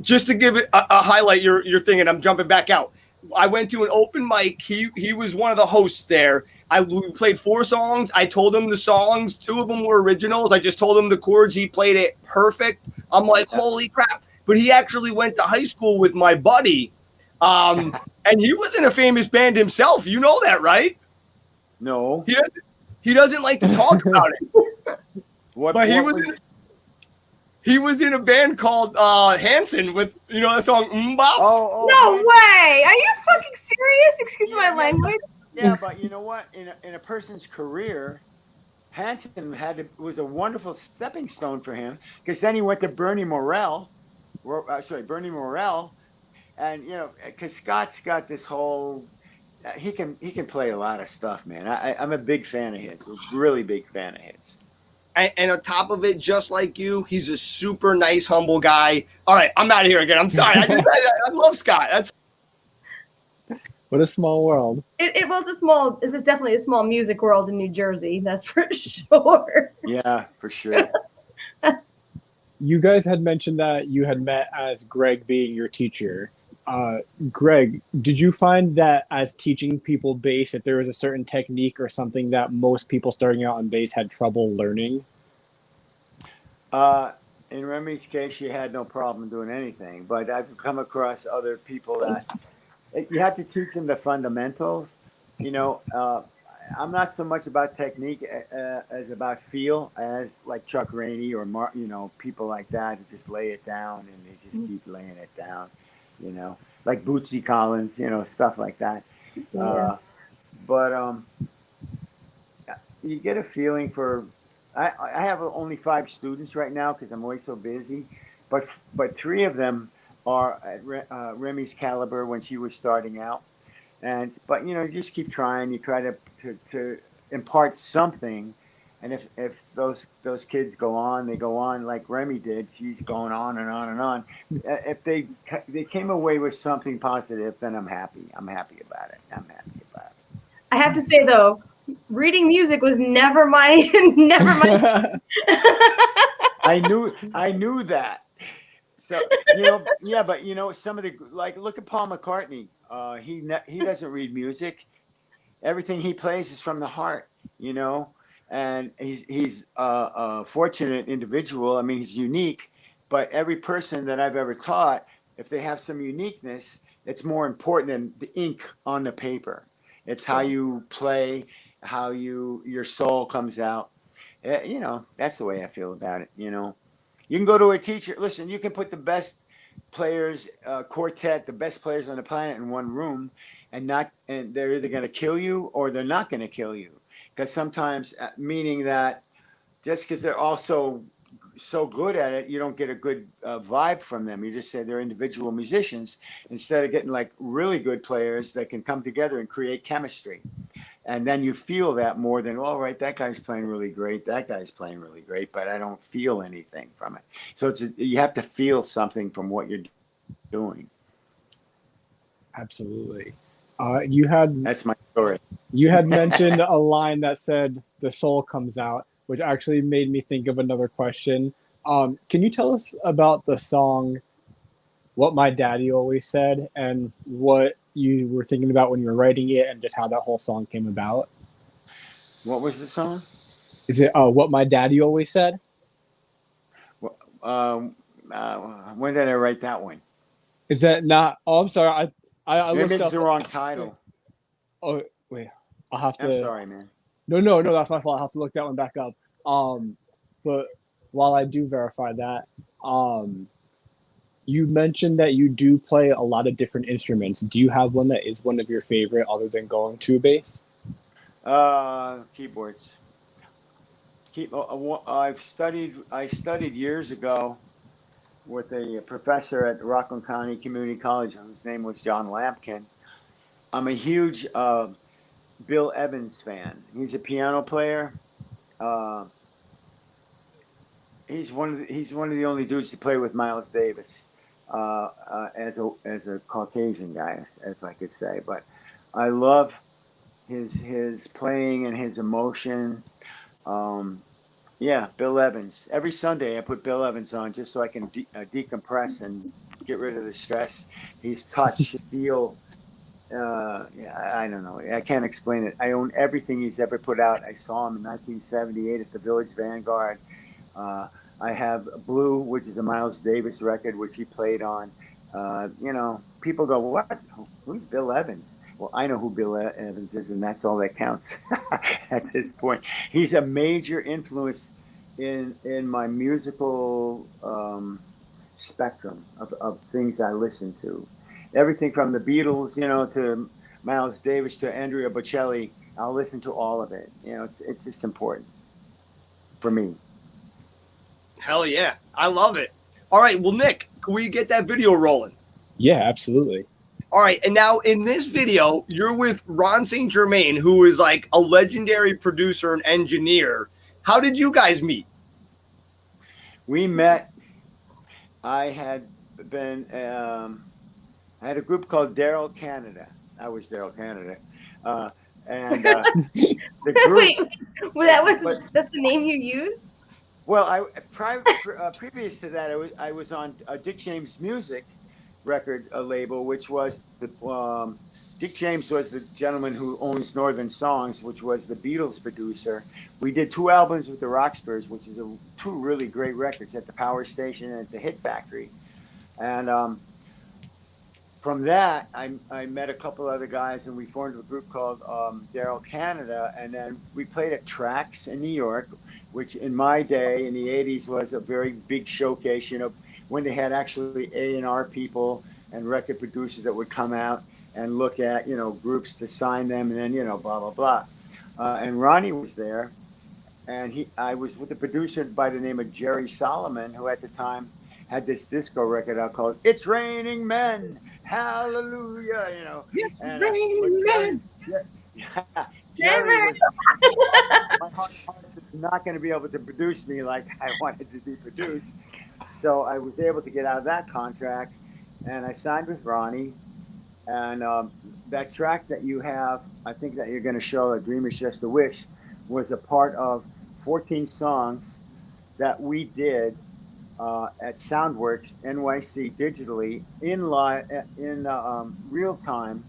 Just to give it a highlight your thing, and I'm jumping back out. I went to an open mic. He was one of the hosts there. We played 4 songs. I told him the songs. 2 of them were originals. I just told him the chords. He played it perfect. I'm like, holy crap. But he actually went to high school with my buddy. And he was in a famous band himself. You know that, right? No. He doesn't like to talk about it. He was in a band called Hanson with, the song Mbop. Oh, no Hanson. way. Are you fucking serious? Excuse my language. Yeah, but you know what? In a person's career, Hanson was a wonderful stepping stone for him because then he went to Bernie Morrell, and because Scott's got this whole. He can play a lot of stuff, man. I'm a big fan of his, a really big fan of his. And on top of it, just like you, he's a super nice, humble guy. All right, I'm out of here again. I'm sorry. I love Scott. That's what a small world. It's definitely a small music world in New Jersey. That's for sure. Yeah, for sure. You guys had mentioned that you had met as Gregg being your teacher. Gregg, did you find that as teaching people bass, that there was a certain technique or something that most people starting out on bass had trouble learning? In Remy's case, she had no problem doing anything, but I've come across other people that you have to teach them the fundamentals. I'm not so much about technique as about feel, as like Chuck Rainey or people like that who just lay it down and they just keep laying it down. Like Bootsy Collins, stuff like that. Yeah. But you get a feeling for. I have only 5 students right now because I'm always so busy, but 3 of them are at Remy's caliber when she was starting out, but you just keep trying. You try to impart something. And if those kids go on, they go on like Remy did. She's going on and on and on. If they came away with something positive, then I'm happy. I'm happy about it. I have to say though, reading music was never my. I knew that. So yeah, but some of the look at Paul McCartney. He doesn't read music. Everything he plays is from the heart. And he's a fortunate individual. I mean, he's unique, but every person that I've ever taught, if they have some uniqueness, it's more important than the ink on the paper. It's how you play, how your soul comes out. That's the way I feel about it. You can go to a teacher. Listen, you can put the best players, quartet, the best players on the planet in one room, and they're either going to kill you or they're not going to kill you. Because sometimes, meaning that just because they're also so good at it, you don't get a good vibe from them. You just say they're individual musicians instead of getting like really good players that can come together and create chemistry. And then you feel that more than, all right, that guy's playing really great. That guy's playing really great, but I don't feel anything from it. So you have to feel something from what you're doing. Absolutely. That's my story. You had mentioned a line that said the soul comes out, which actually made me think of another question. Can you tell us about the song What My Daddy Always Said and what you were thinking about when you were writing it and just how that whole song came about? What was the song? Is it What My Daddy Always Said? when did I write that one? Is that not? Oh, I'm sorry. I Maybe looked it's up. the wrong title. Oh wait, I'll have to. I'm sorry, man. No, that's my fault. I'll have to look that one back up. But while I do verify that, you mentioned that you do play a lot of different instruments. Do you have one that is one of your favorite other than going to a bass? Keyboards. I studied years ago with a professor at Rockland County Community College whose name was John Lampkin. I'm a huge Bill Evans fan. He's a piano player. He's one of the only dudes to play with Miles Davis as a Caucasian guy, if I could say. But I love his playing and his emotion. Yeah, Bill Evans. Every Sunday I put Bill Evans on just so I can decompress and get rid of the stress. He's touch, feel. Yeah, I don't know. I can't explain it. I own everything he's ever put out. I saw him in 1978 at the Village Vanguard. I have Blue, which is a Miles Davis record, which he played on. People go, what? Who's Bill Evans? Well, I know who Bill Evans is, and that's all that counts at this point. He's a major influence in my musical spectrum of things I listen to. Everything from the Beatles, to Miles Davis to Andrea Bocelli. I'll listen to all of it. It's just important for me. Hell yeah. I love it. All right. Well, Nick, can we get that video rolling? Yeah, absolutely. All right. And now in this video, you're with Ron St. Germain, who is like a legendary producer and engineer. How did you guys meet? We met. I had a group called Daryl Canada. I was Daryl Canada. And the group. Wait, that's the name you used? Well, previous to that, I was on Dick James Music record label, which was Dick James was the gentleman who owns Northern Songs, which was the Beatles producer. We did 2 albums with the Rockspurs, which is 2 really great records at the Power Station and at the Hit Factory. And from that, I met a couple other guys, and we formed a group called Daryl Canada, and then we played at Trax in New York, which in my day, in the 80s, was a very big showcase, when they had actually A&R people and record producers that would come out and look at, groups to sign them, and then, blah, blah, blah. And Ronnie was there, and I was with a producer by the name of Jerry Solomon, who at the time had this disco record out called It's Raining Men, Hallelujah, It's raining men. Jerry was, my heart is not going to be able to produce me like I wanted to be produced. So I was able to get out of that contract, and I signed with Ronnie. And that track that you have, I think that you're going to show, A Dream Is Just a Wish, was a part of 14 songs that we did at Soundworks NYC digitally in real time.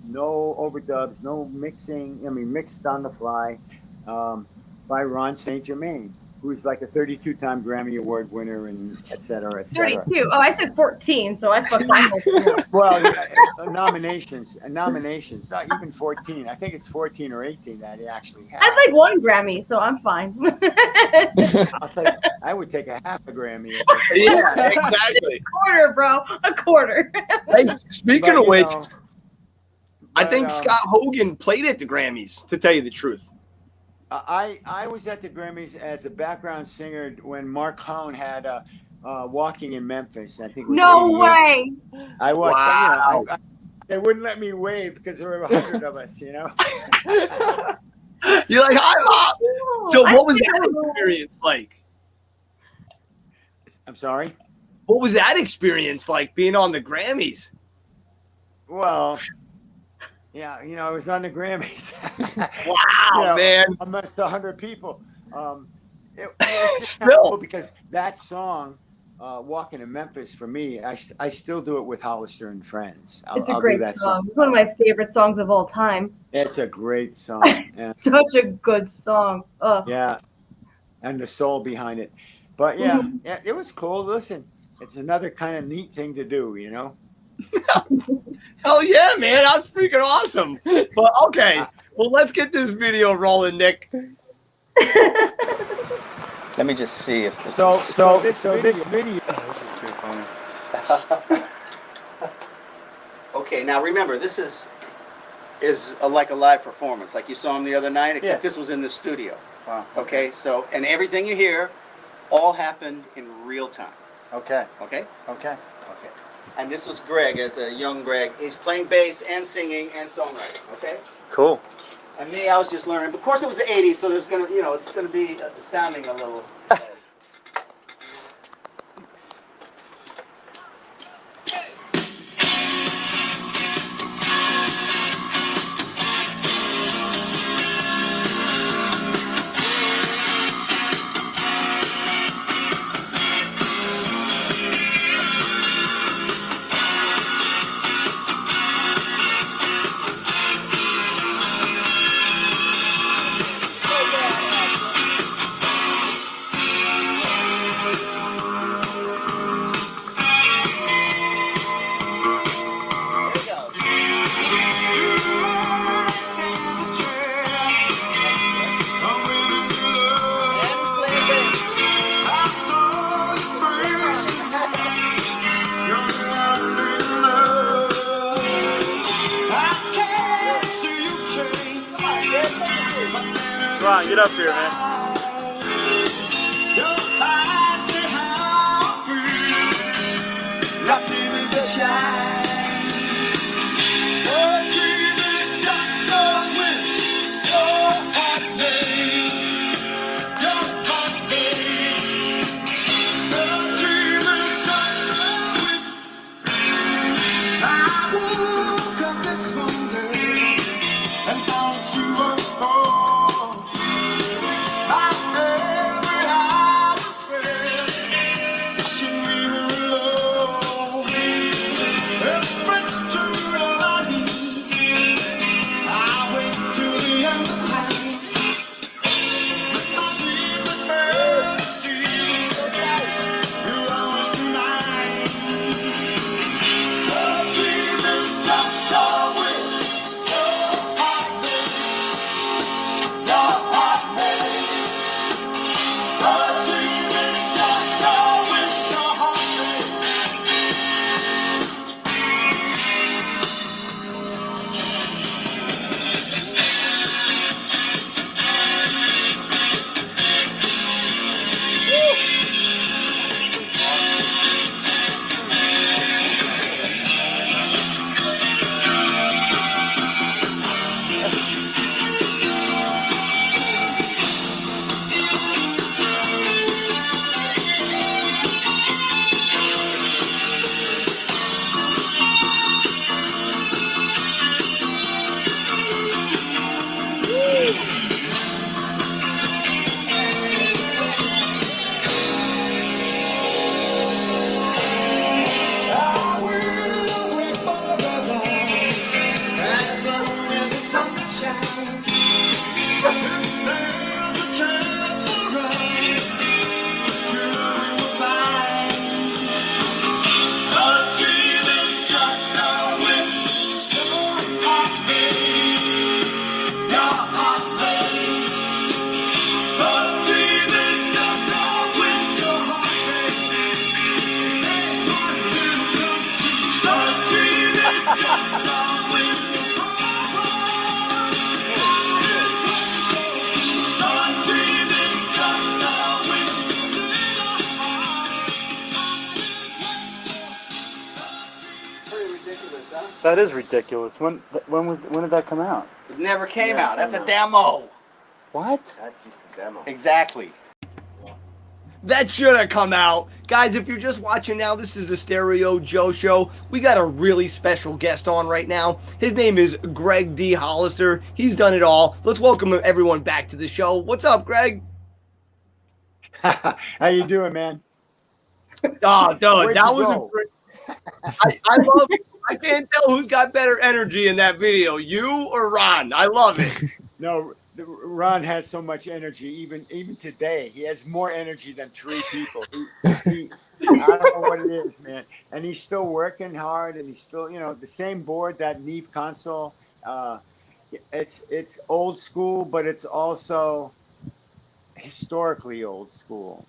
No overdubs, no mixing. Mixed on the fly by Ron St. Germain, who's like a 32-time Grammy Award winner, and et cetera, et cetera. 32. Oh, I said 14, so I fucked up. Well, nominations, not even 14. I think it's 14 or 18 that he actually has. I'd like 1 Grammy, so I'm fine. I would take a half a Grammy. Yeah, exactly. A quarter, bro. A quarter. Hey, speaking of which, I think Scott Hogan played at the Grammys, to tell you the truth. I was at the Grammys as a background singer when Mark Cohn had Walking in Memphis. I think it was No 88. way. I was. Wow. But, they wouldn't let me wave because there were 100 of us, You're like, hi, Mom. So what was that experience like? I'm sorry? What was that experience like, being on the Grammys? Well, yeah, I was on the Grammys. Wow, man. Amongst 100 people. It was Still. because that song, Walking in Memphis, for me, I still do it with Hollister and Friends. It's a great song. It's one of my favorite songs of all time. It's a great song. Such a good song. Yeah, and the soul behind it. But yeah, it was cool. Listen, it's another kind of neat thing to do, you know. Hell yeah, man. That's freaking awesome. But okay. Well, let's get this video rolling, Nick. Let me just see if this This video. Oh, this is too funny. Okay, now remember, this is like a live performance, like you saw him the other night, except this was in the studio. Wow. Okay, so, and everything you hear all happened in real time. Okay. Okay? Okay. Okay. And this was Gregg, as a young Gregg. He's playing bass and singing and songwriting, okay? Cool. And me, I was just learning. But of course, it was the 80s, so there's gonna, you know, it's gonna be sounding a little. Ron, get up here, man. That is ridiculous. When did that come out? It never came out. That's a demo. What? That's just a demo. Exactly. That should have come out. Guys, if you're just watching now, this is the Stereo Joe Show. We got a really special guest on right now. His name is Gregg D. Hollister. He's done it all. Let's welcome everyone back to the show. What's up, Gregg? How you doing, man? Oh, dude, Where'd that you was go? a great... I love it. I can't tell who's got better energy in that video, you or Ron. I love it. No, Ron has so much energy. Even today, he has more energy than 3 people. I don't know what it is, man. And he's still working hard, and he's still, the same board, that Neve console. It's old school, but it's also historically old school.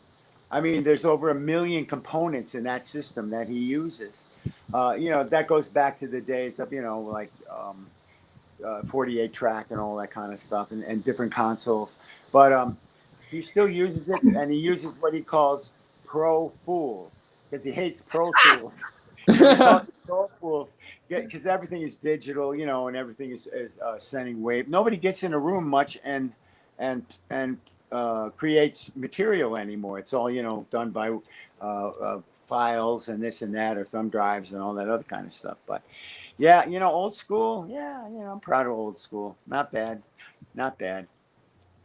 I mean, there's over 1 million components in that system that he uses. That goes back to the days of, 48 track and all that kind of stuff, and different consoles. But he still uses it, and he uses what he calls Pro Fools, because he hates Pro Tools. He calls it Pro Fools because everything is digital, and everything is sending wave. Nobody gets in a room much and creates material anymore. It's all done by files and this and that, or thumb drives and all that other kind of stuff. But yeah, old school. Yeah, I'm proud of old school. Not bad.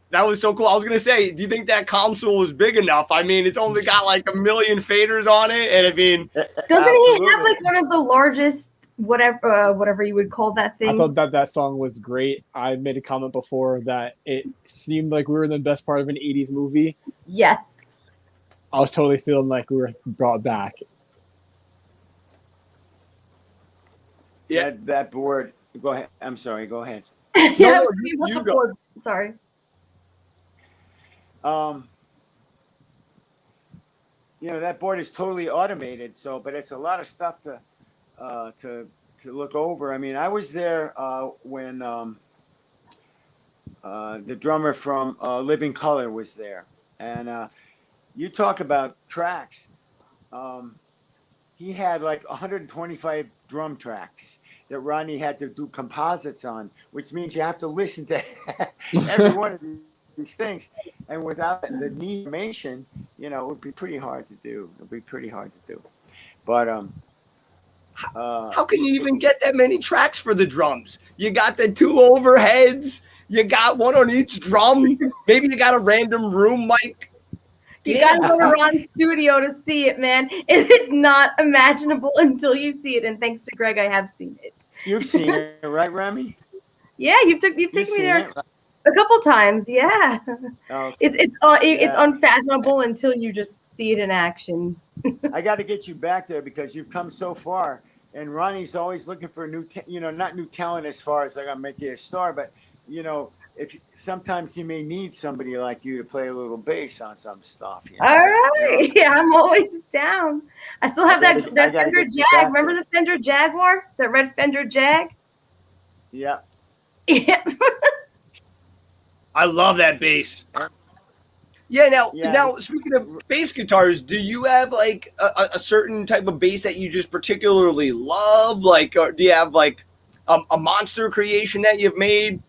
That was so cool. I was going to say, do you think that console is big enough? I mean, it's only got like 1 million faders on it. And I mean, doesn't he have like one of the largest, whatever you would call that thing? I thought that song was great. I made a comment before that it seemed like we were in the best part of an 80s movie. Yes. I was totally feeling like we were brought back. Yeah. That board. Go ahead. I'm sorry. Go ahead. Yeah, you go. Sorry. That board is totally automated. But it's a lot of stuff to look over. I mean, I was there when the drummer from Living Color was there, and you talk about tracks. He had like 125 drum tracks that Ronnie had to do composites on, which means you have to listen to every one of these things. And without the animation, it would be pretty hard to do. But how can you even get that many tracks for the drums? You got the 2 overheads. You got one on each drum. Maybe you got a random room mic. You gotta go to Ron's studio to see it, man. It's not imaginable until you see it. And thanks to Gregg, I have seen it. You've seen it, right, Remy? Yeah, you've taken me there a couple times. Yeah, it's unfathomable until you just see it in action. I got to get you back there because you've come so far. And Ronnie's always looking for not new talent as far as like I'm making a star, but if sometimes he may need somebody like you to play a little bass on some stuff. All right. Yeah, I'm always down. I still have that Fender Jag. Remember the Fender Jaguar? That red Fender Jag? Yeah. Yeah. I love that bass. Yeah. Now, speaking of bass guitars, do you have like a certain type of bass that you just particularly love? Like, or do you have like a monster creation that you've made?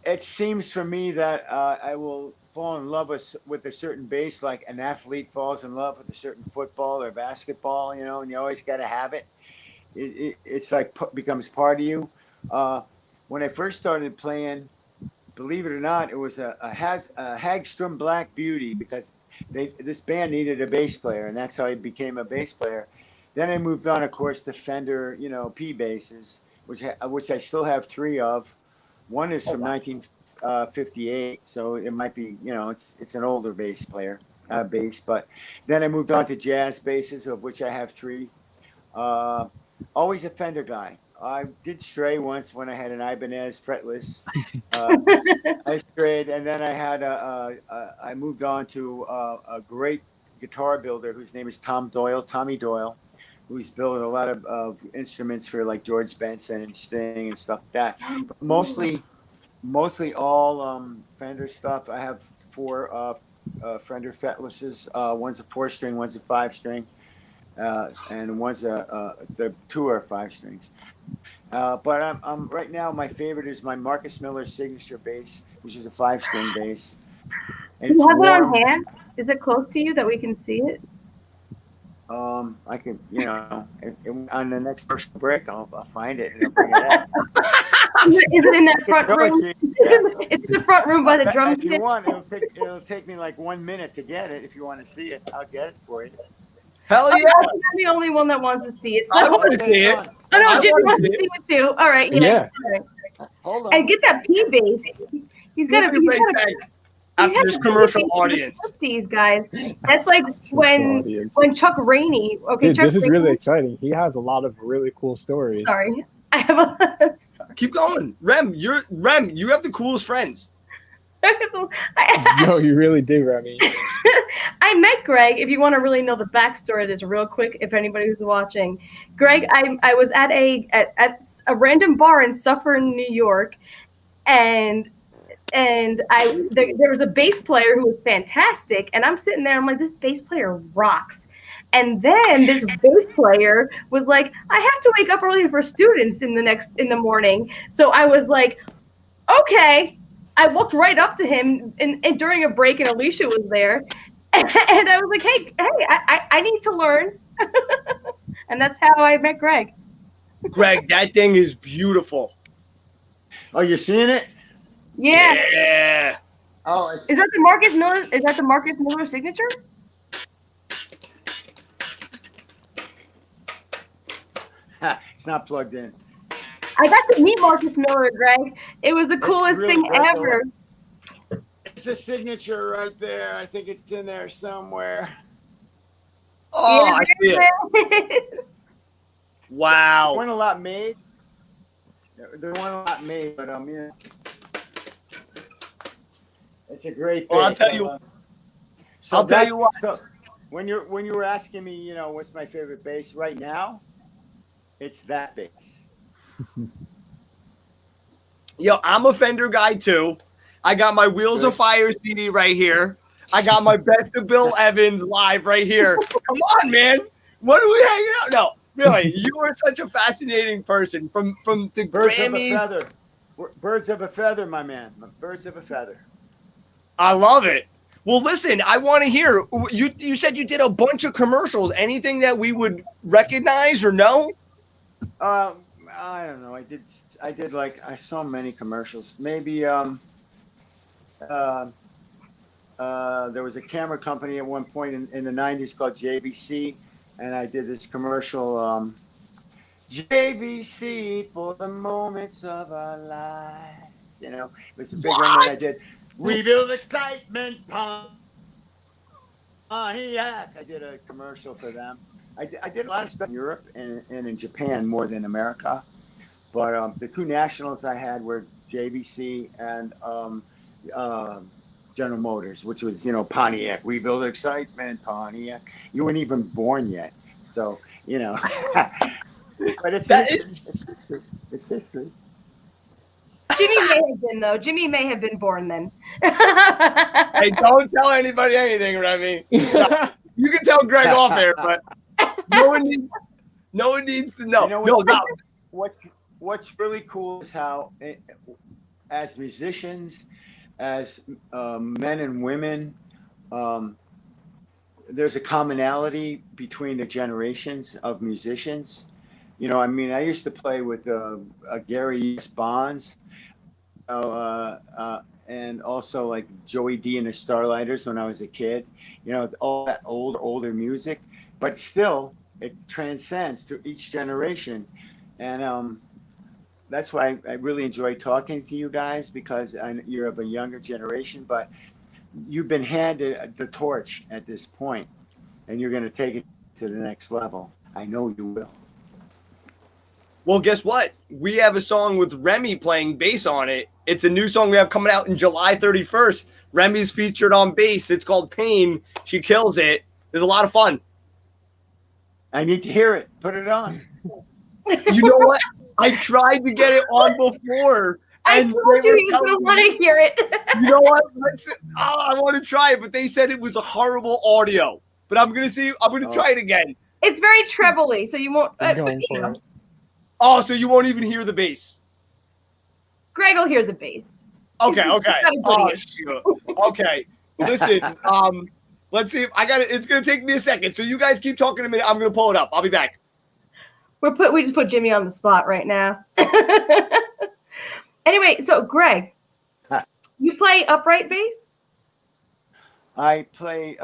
It seems for me that I will fall in love with a certain bass, like an athlete falls in love with a certain football or basketball, and you always got to have it. It's like becomes part of you. When I first started playing, believe it or not, it was a Hagstrom Black Beauty because this band needed a bass player, and that's how I became a bass player. Then I moved on, of course, to Fender, P basses, which I still have 3 of. One is from 1958, so it might be, it's an older bass. But then I moved on to jazz basses, of which I have 3. Always a Fender guy. I did stray once when I had an Ibanez fretless. I strayed, and then I had I moved on to a great guitar builder whose name is Tommy Doyle, who's built a lot of instruments for like George Benson and Sting and stuff like that. But mostly all Fender stuff. I have 4 Fender fretlesses. One's a 4-string, one's a 5-string, and one's the 2 are 5 strings. But I'm right now. My favorite is my Marcus Miller signature bass, which is a 5-string bass. And you have it on hand? Is it close to you that we can see it? I can, on the next first break, I'll find it and I'll bring it out. Is it in that front room? It's in the front room by the drum kit. If you want, it'll take me like 1 minute to get it. If you want to see it, I'll get it for you. Hell yeah! I'm the only one that wants to see it. So I want to see it. Oh no, Jimmy wants to see it too. All right. Yeah. All right. Hold on. And get that P bass. He's got We'll be right back after this commercial audience. These guys. That's like when Chuck Rainey. Okay, Dude, Chuck this is Rainey, really exciting. He has a lot of really cool stories. Sorry, I have a. Sorry. Keep going, Rem. You have the coolest friends. No, you really do, Remy. I met Greg. If you want to really know the backstory of this real quick, if anybody who's watching, Greg, I was at a random bar in Suffern, New York, and there was a bass player who was fantastic, and I'm sitting there, I'm like, this bass player rocks. And then this bass player was like, I have to wake up early for students in the morning. So I was like, okay. I walked right up to him and during a break, and Alicia was there, and I was like, hey, I need to learn. And that's how I met Greg. Greg, that thing is beautiful. Oh, you're seeing it? Yeah. Yeah. Oh, is that the Marcus Miller? Is that the Marcus Miller signature? It's not plugged in. I got to meet Marcus Miller, Greg. It was the coolest really thing great, ever. It's the signature right there. I think it's in there somewhere. Oh, Yeah, I see it. Wow. There weren't a lot made. There weren't a lot made, but yeah. It's a great Well, I'll bass. tell you. So I'll tell you what. So when you were asking me, you know, what's my favorite bass right now, it's that bass. Yo, I'm a Fender guy too. I got my Wheels of Fire CD right here. I got my Best of Bill Evans live right here. Come on, man. What are we hanging out? No, really, you are such a fascinating person. From the Birds Grammys. of a feather. Birds of a feather, my man. Birds of a feather. I love it. Well, listen, I want to hear. You said you did a bunch of commercials. Anything that we would recognize or know? I don't know. I did like I saw many commercials. Maybe there was a camera company at one point in the 90s called JVC, and I did this commercial JVC for the moments of our lives. You know, it was a big one that I did. Rebuild excitement, Pontiac. I did a commercial for them. I did a lot of stuff in Europe and in Japan more than America. But the two nationals I had were JVC and General Motors, which was, you know, Pontiac. Rebuild excitement, Pontiac. You weren't even born yet. So, you know. But it's history. It's history. Jimmy may have been, though. Jimmy may have been born then. Hey, don't tell anybody anything, Remy. You can tell Greg off air, but no one needs to know. You know what's really cool is how, as musicians, as men and women, there's a commonality between the generations of musicians. You know, I mean, I used to play with Gary Bonds, and also like Joey D and the Starlighters when I was a kid. You know, all that older music, but still it transcends to each generation, and that's why I really enjoy talking to you guys, because you're of a younger generation, but you've been handed the torch at this point, and you're going to take it to the next level. I know you will. Well, guess what? We have a song with Remy playing bass on it. It's a new song we have coming out in July 31st. Remy's featured on bass. It's called Pain. She kills it. There's a lot of fun. I need to hear it. Put it on. You know what? I tried to get it on before. I told you you don't want to hear it. You know what? I want to try it, but they said it was a horrible audio. But I'm going to see. I'm going to try it again. It's very trebly, so you won't. Oh, so you won't even hear the bass. Greg will hear the bass. Okay. Oh, shoot. Okay. Listen, let's see if I got it. It's going to take me a second. So you guys keep talking to me. I'm going to pull it up. I'll be back. We just put Jimmy on the spot right now. Anyway, so Greg, you play upright bass? I play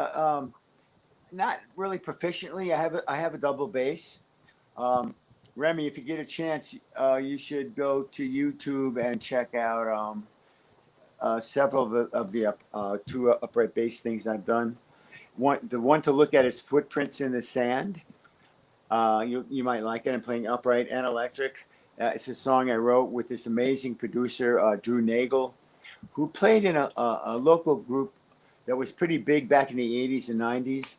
not really proficiently. I have a double bass. Remy, if you get a chance, you should go to YouTube and check out several of the two upright bass things I've done. The one to look at is Footprints in the Sand. You might like it. I'm playing upright and electric. It's a song I wrote with this amazing producer, Drew Nagel, who played in a local group that was pretty big back in the 80s and 90s.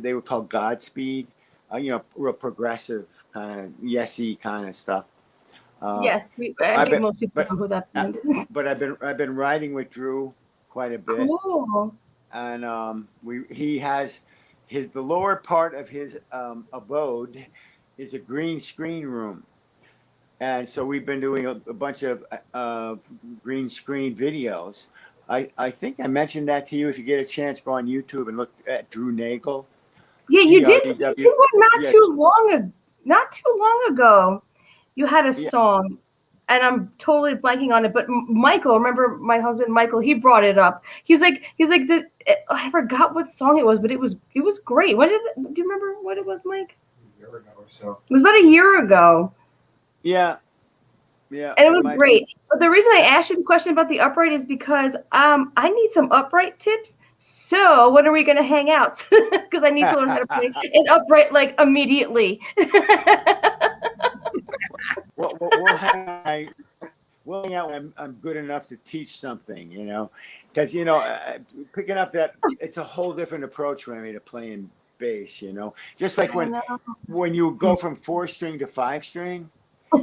They were called Godspeed. Real progressive kind of yesy kind of stuff. Yes, I think most people know who that band is. But I've been writing with Drew quite a bit. Cool. And he has the lower part of his abode is a green screen room, and so we've been doing a bunch of green screen videos. I think I mentioned that to you. If you get a chance, go on YouTube and look at Drew Nagel. Yeah, you did. You did one not too long ago. You had a song, and I'm totally blanking on it. But Michael, remember my husband Michael? He brought it up. He's like, I forgot what song it was, but it was great. Do you remember what it was, Mike? A year ago or so. It was about a year ago. Yeah. And it was great. But the reason I asked you the question about the upright is because I need some upright tips. So when are we going to hang out? Because I need to learn how to play an upright like immediately. We'll hang out when I'm good enough to teach something, because picking up that it's a whole different approach, Remy, to playing bass. Just like when you go from 4-string to 5-string.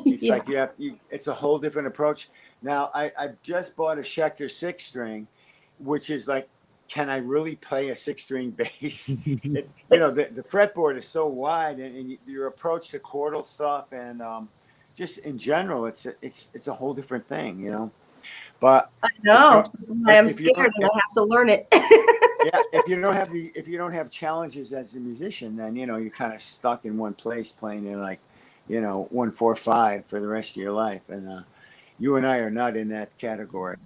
It's like it's a whole different approach. Now I just bought a Schecter 6-string, which is like, can I really play a 6-string bass? The fretboard is so wide, and your approach to chordal stuff and just in general, it's a whole different thing, But I know I'm scared and I have to learn it. Yeah, if you don't have challenges as a musician, then you're kind of stuck in one place playing in like 1-4-5 for the rest of your life, and you and I are not in that category.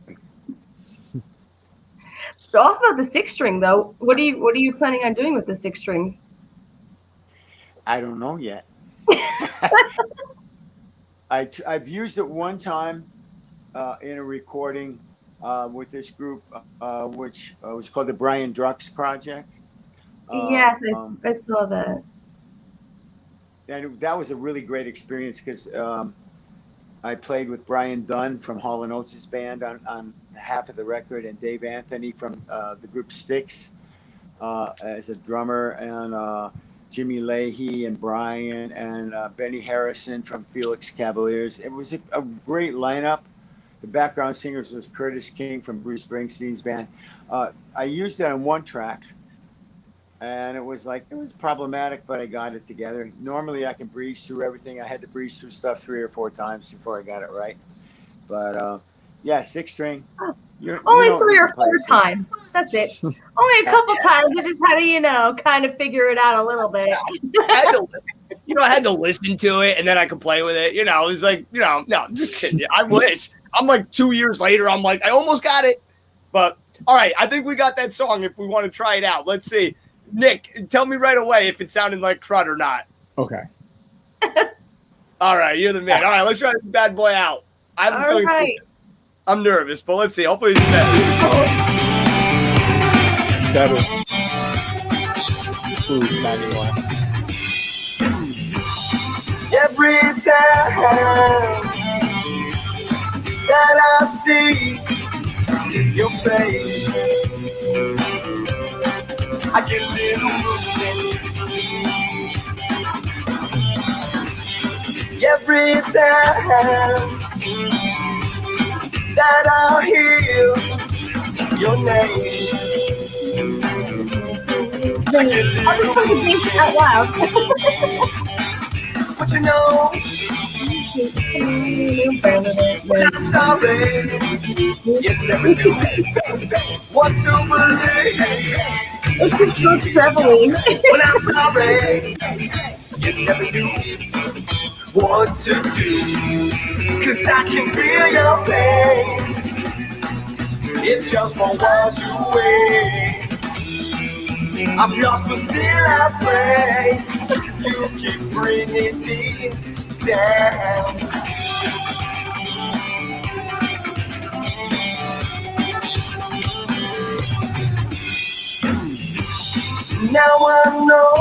So also about the 6-string though, what are you planning on doing with the 6-string? I don't know yet. I've used it one time in a recording with this group, which was called the Brian Drux Project. Yes, I saw that. And that was a really great experience because I played with Brian Dunn from Hall & Oates' band on half of the record, and Dave Anthony from the group Styx as a drummer, and Jimmy Leahy and Brian and Benny Harrison from Felix Cavaliers. It was a great lineup. The background singers was Curtis King from Bruce Springsteen's band. I used it on one track, and it was problematic, but I got it together. Normally I can breeze through everything. I had to breeze through stuff 3 or 4 times before I got it right. But 6-string. Only 3 or 4 times. That's it. Only a couple times. I just had to, kind of figure it out a little bit. I had to listen to it, and then I could play with it. It was like, no, just kidding. I wish. I'm like 2 years later. I'm like, I almost got it. But all right, I think we got that song. If we want to try it out, let's see. Nick, tell me right away if it sounded like crud or not. Okay. All right, you're the man. All right, let's try this bad boy out. I have a feeling I'm nervous, but let's see. Hopefully it's better. Ooh, manual. Every time that I see your face, I get a little movement. Every time that I hear your name, I get a little movement. Out loud. But I'm sorry, you never knew what to believe. It's just so traveling. But I'm sorry, you never knew what to do. 'Cause I can feel your pain, it just won't wash away. I'm lost but still I pray, you keep bringing me down. Now I know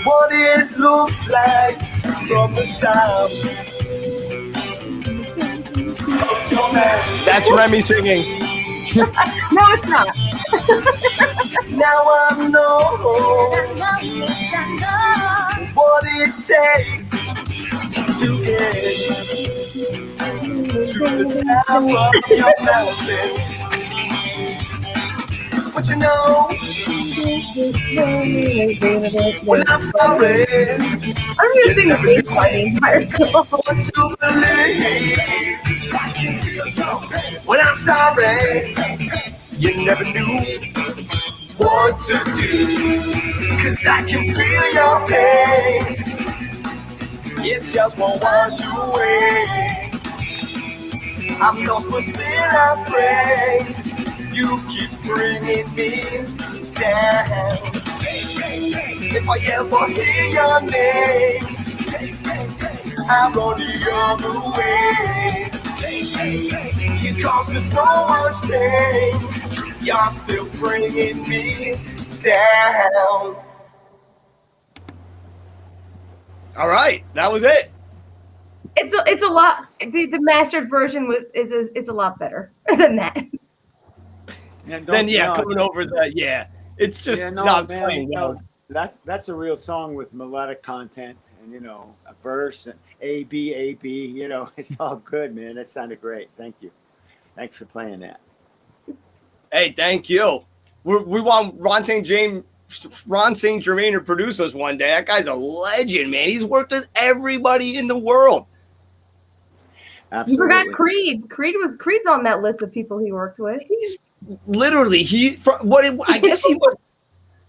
what it looks like from the top of your mountain. That's Remy singing. No, it's not. Now I know what it takes to get to the top of your mountain. But you know, well, I'm sorry. I'm gonna sing the bass line the entire song. To believe, well, I'm sorry. You never knew what to do, 'cause I can feel your pain. It just won't wash away. I'm lost, but still I pray. You keep bringing me down. If I ever hear your name, I run the other way. You cause me so much pain. You're still bringing me down. All right, that was it. It's a lot. The mastered version it's a lot better than that. Coming over that, it's just not playing well. That's a real song with melodic content and a verse and A B, it's all good, man. That sounded great. Thank you. Thanks for playing that. Hey, thank you. We want Ron St. Germain to produce us one day. That guy's a legend, man. He's worked with everybody in the world. Absolutely. You forgot Creed. Creed's on that list of people he worked with. He's literally I guess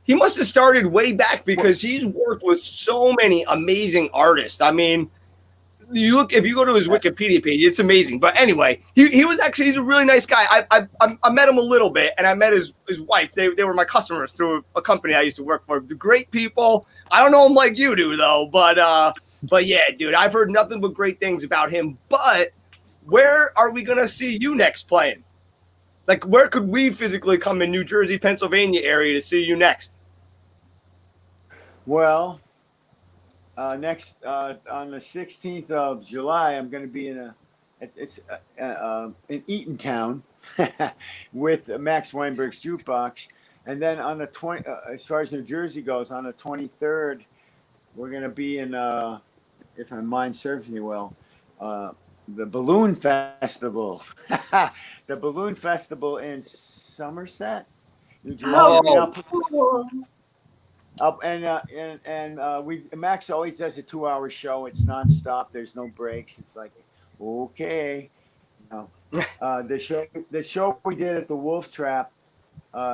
he must have started way back because he's worked with so many amazing artists. I mean, if you go to his Wikipedia page, it's amazing. But anyway, he's a really nice guy. I met him a little bit, and I met his wife. They were my customers through a company I used to work for. They're great people. I don't know him like you do though, but yeah, dude, I've heard nothing but great things about him. But where are we gonna see you next playing? Like, where could we physically come in New Jersey, Pennsylvania area to see you next? Well, next on the 16th of July, I'm going to be in Eatontown with Max Weinberg's Jukebox, and then on the 20, as far as New Jersey goes, on the 23rd, we're going to be in, if my mind serves me well, the Balloon Festival. The Balloon Festival in Somerset, New Jersey. Oh, Max always does a 2-hour show. It's nonstop. There's no breaks. It's like, okay. The show we did at the Wolf Trap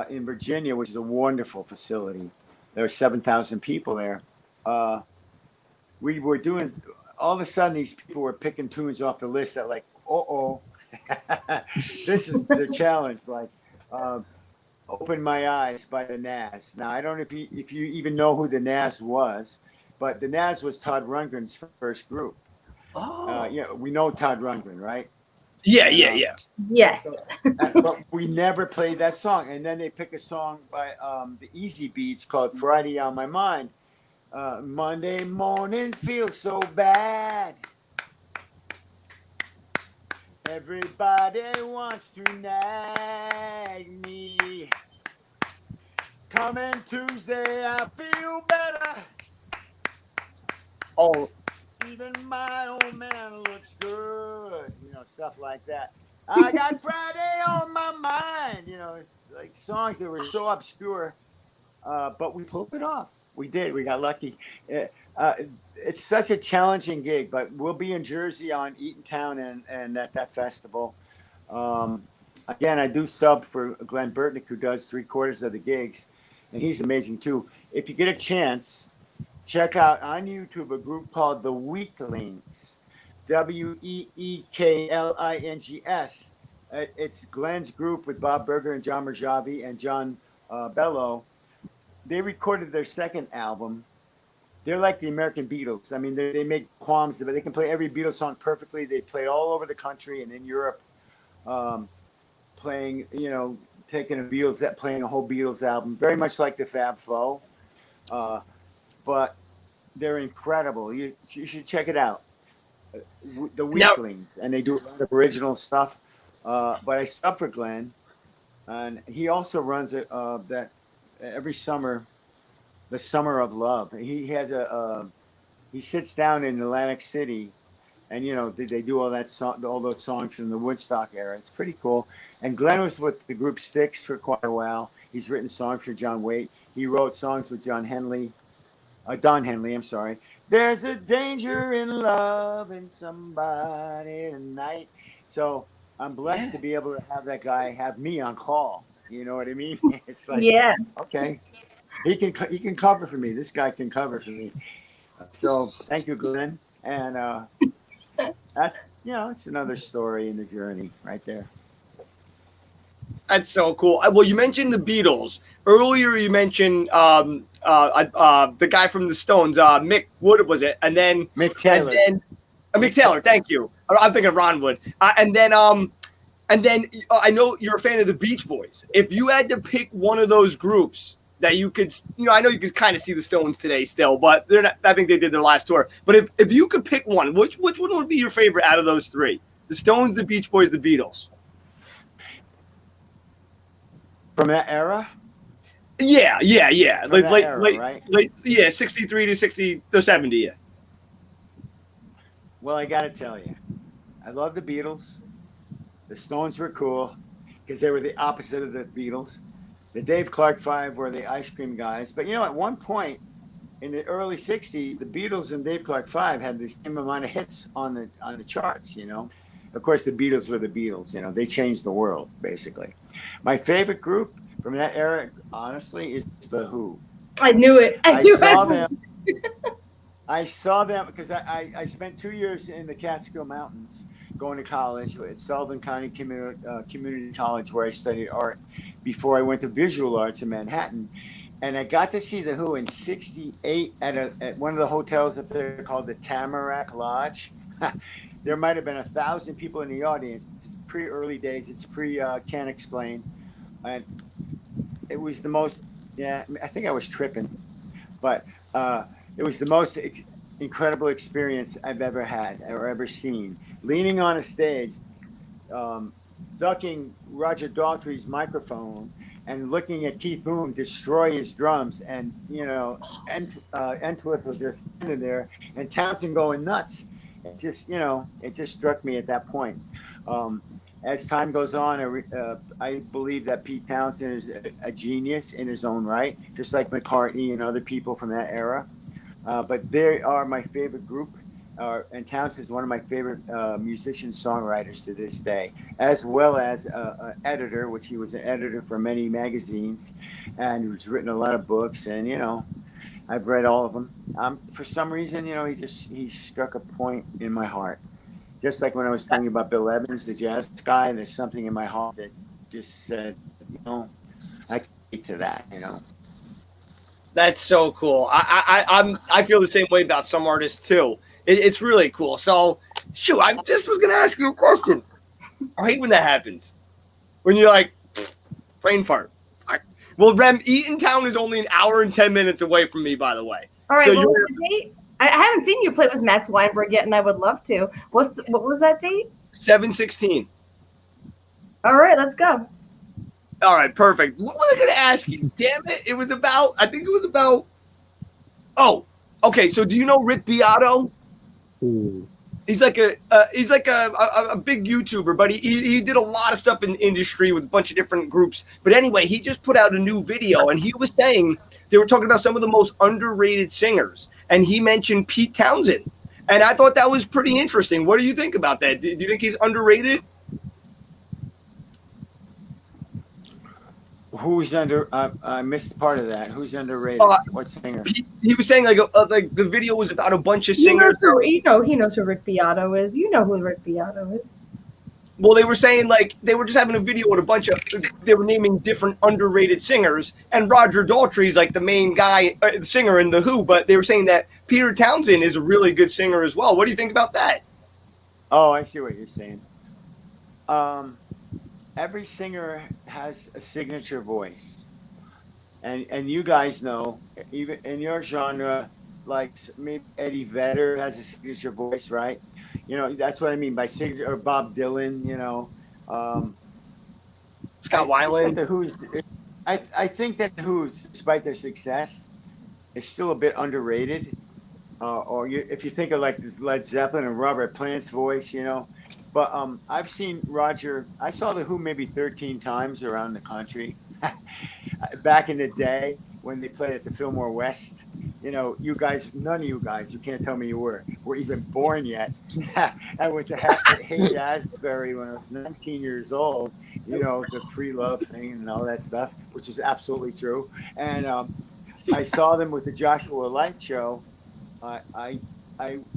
in Virginia, which is a wonderful facility. There were 7,000 people there. We were doing, all of a sudden these people were picking tunes off the list that like, this is the challenge. Like, Open My Eyes by the Nas. Now, I don't know if you even know who the Nas was, but the Nas was Todd Rundgren's first group. We know Todd Rundgren, right? Yeah. Yes. But we never played that song. And then they pick a song by the Easy Beats called Friday on My Mind. Monday morning feels so bad. Everybody wants to nag me. Coming Tuesday, I feel better. Oh. Even my old man looks good. Stuff like that. I got Friday on my mind. It's like songs that were so obscure, but we pulled it off. We did. We got lucky. It's such a challenging gig, but we'll be in Jersey on Eatontown and at that festival. Again, I do sub for Glenn Burtnick, who does 3/4 of the gigs, and he's amazing too. If you get a chance, check out on YouTube a group called The Weaklings, WEEKLINGS. It's Glenn's group with Bob Berger and John Merjavi and John Bello. They recorded their second album they're like the American Beatles. I mean, they make qualms, but they can play every Beatles song perfectly. They played all over the country and in Europe, playing, taking playing a whole Beatles album, very much like the Fab Four. But they're incredible. You should check it out. The Weaklings, and they do a lot of original stuff. But I sub for Glenn, and he also runs that every summer, the Summer of Love. He has he sits down in Atlantic City, and they do all those songs from the Woodstock era. It's pretty cool. And Glenn was with the group Styx for quite a while. He's written songs for John Waite. He wrote songs with Don Henley. I'm sorry. There's a danger in loving somebody tonight. So I'm blessed to be able to have that guy have me on call. You know what I mean? It's like, okay, he can cover for me. This guy can cover for me. So thank you, Glenn. And that's it's another story in the journey right there. That's so cool. Well, you mentioned the Beatles earlier. You mentioned the guy from the Stones, Mick Wood, was it? And then Mick Taylor. Mick Taylor. Thank you. I'm thinking of Ron Wood. And then I know you're a fan of the Beach Boys. If you had to pick one of those groups that you could, I know you could kind of see the Stones today still, but they're not. I think they did their last tour. But if you could pick one, which one would be your favorite out of those three? The Stones, the Beach Boys, the Beatles. From that era? Yeah. From Like that era, right? 63 to 60 to 70. Yeah. Well, I got to tell you, I love the Beatles. The Stones were cool because they were the opposite of the Beatles. The Dave Clark Five were the ice cream guys. But at one point in the early '60s, the Beatles and Dave Clark Five had the same amount of hits on the charts. Of course, the Beatles were the Beatles. They changed the world basically. My favorite group from that era, honestly, is the Who. I knew it. I saw them. I saw them because I spent 2 years in the Catskill Mountains going to college at Sullivan County Community College, where I studied art before I went to visual arts in Manhattan. And I got to see the Who in '68 at one of the hotels up there called the Tamarack Lodge. There might have been 1,000 people in the audience. It's pre-early days. It's Can't Explain. And it was the most, I think I was tripping, but it was the most incredible experience I've ever had or ever seen. Leaning on a stage, ducking Roger Daltrey's microphone and looking at Keith Moon destroy his drums, and Entwistle was just standing there and Townsend going nuts. It just struck me at that point. As time goes on, I believe that Pete Townsend is a genius in his own right, just like McCartney and other people from that era. But they are my favorite group, and Townsend is one of my favorite musician-songwriters to this day, as well as an editor, which he was an editor for many magazines, and who's written a lot of books, and I've read all of them. For some reason, he struck a point in my heart. Just like when I was thinking about Bill Evans, the jazz guy, there's something in my heart that just said, I can relate to that, That's so cool. I feel the same way about some artists too. It's really cool. So, shoot, I just was gonna ask you a question. I hate when that happens. When you're like, brain fart. Well, Rem, Eatontown is only an hour and 10 minutes away from me, by the way. All right. So What was the date? I haven't seen you play with Max Weinberg yet, and I would love to. What was that date? 7/16. All right, let's go. All right, perfect. What was I going to ask you? Damn it. I think it was about. Oh, okay. So do you know Rick Beato? Ooh. He's like a big YouTuber, but he did a lot of stuff in the industry with a bunch of different groups. But anyway, he just put out a new video, and he was saying they were talking about some of the most underrated singers, and he mentioned Pete Townsend, and I thought that was pretty interesting. What do you think about that? Do you think he's underrated? Who's I missed part of that. Who's underrated? What singer? He was saying like the video was about a bunch of singers. He knows who Rick Beato is. You know who Rick Beato is. Well, they were saying like they were just having a video with a bunch of they were naming different underrated singers, and Roger Daltrey's like the main guy, singer in the Who. But they were saying that Peter Townsend is a really good singer as well. What do you think about that? Oh, I see what you're saying. Every singer has a signature voice, and you guys know, even in your genre, like maybe Eddie Vedder has a signature voice, right? You know, that's what I mean by signature, or Bob Dylan. You know, Scott Weiland. I think that the Who's, despite their success, is still a bit underrated. If you think of like this Led Zeppelin and Robert Plant's voice, you know. But I've seen Roger. I saw the Who maybe 13 times around the country. Back in the day when they played at the Fillmore West, you know, you guys, none of you guys, you can't tell me you were even born yet. I went to Haight Asbury when I was 19 years old, you know, the pre-love thing and all that stuff, which is absolutely true. And I saw them with the Joshua Light show. I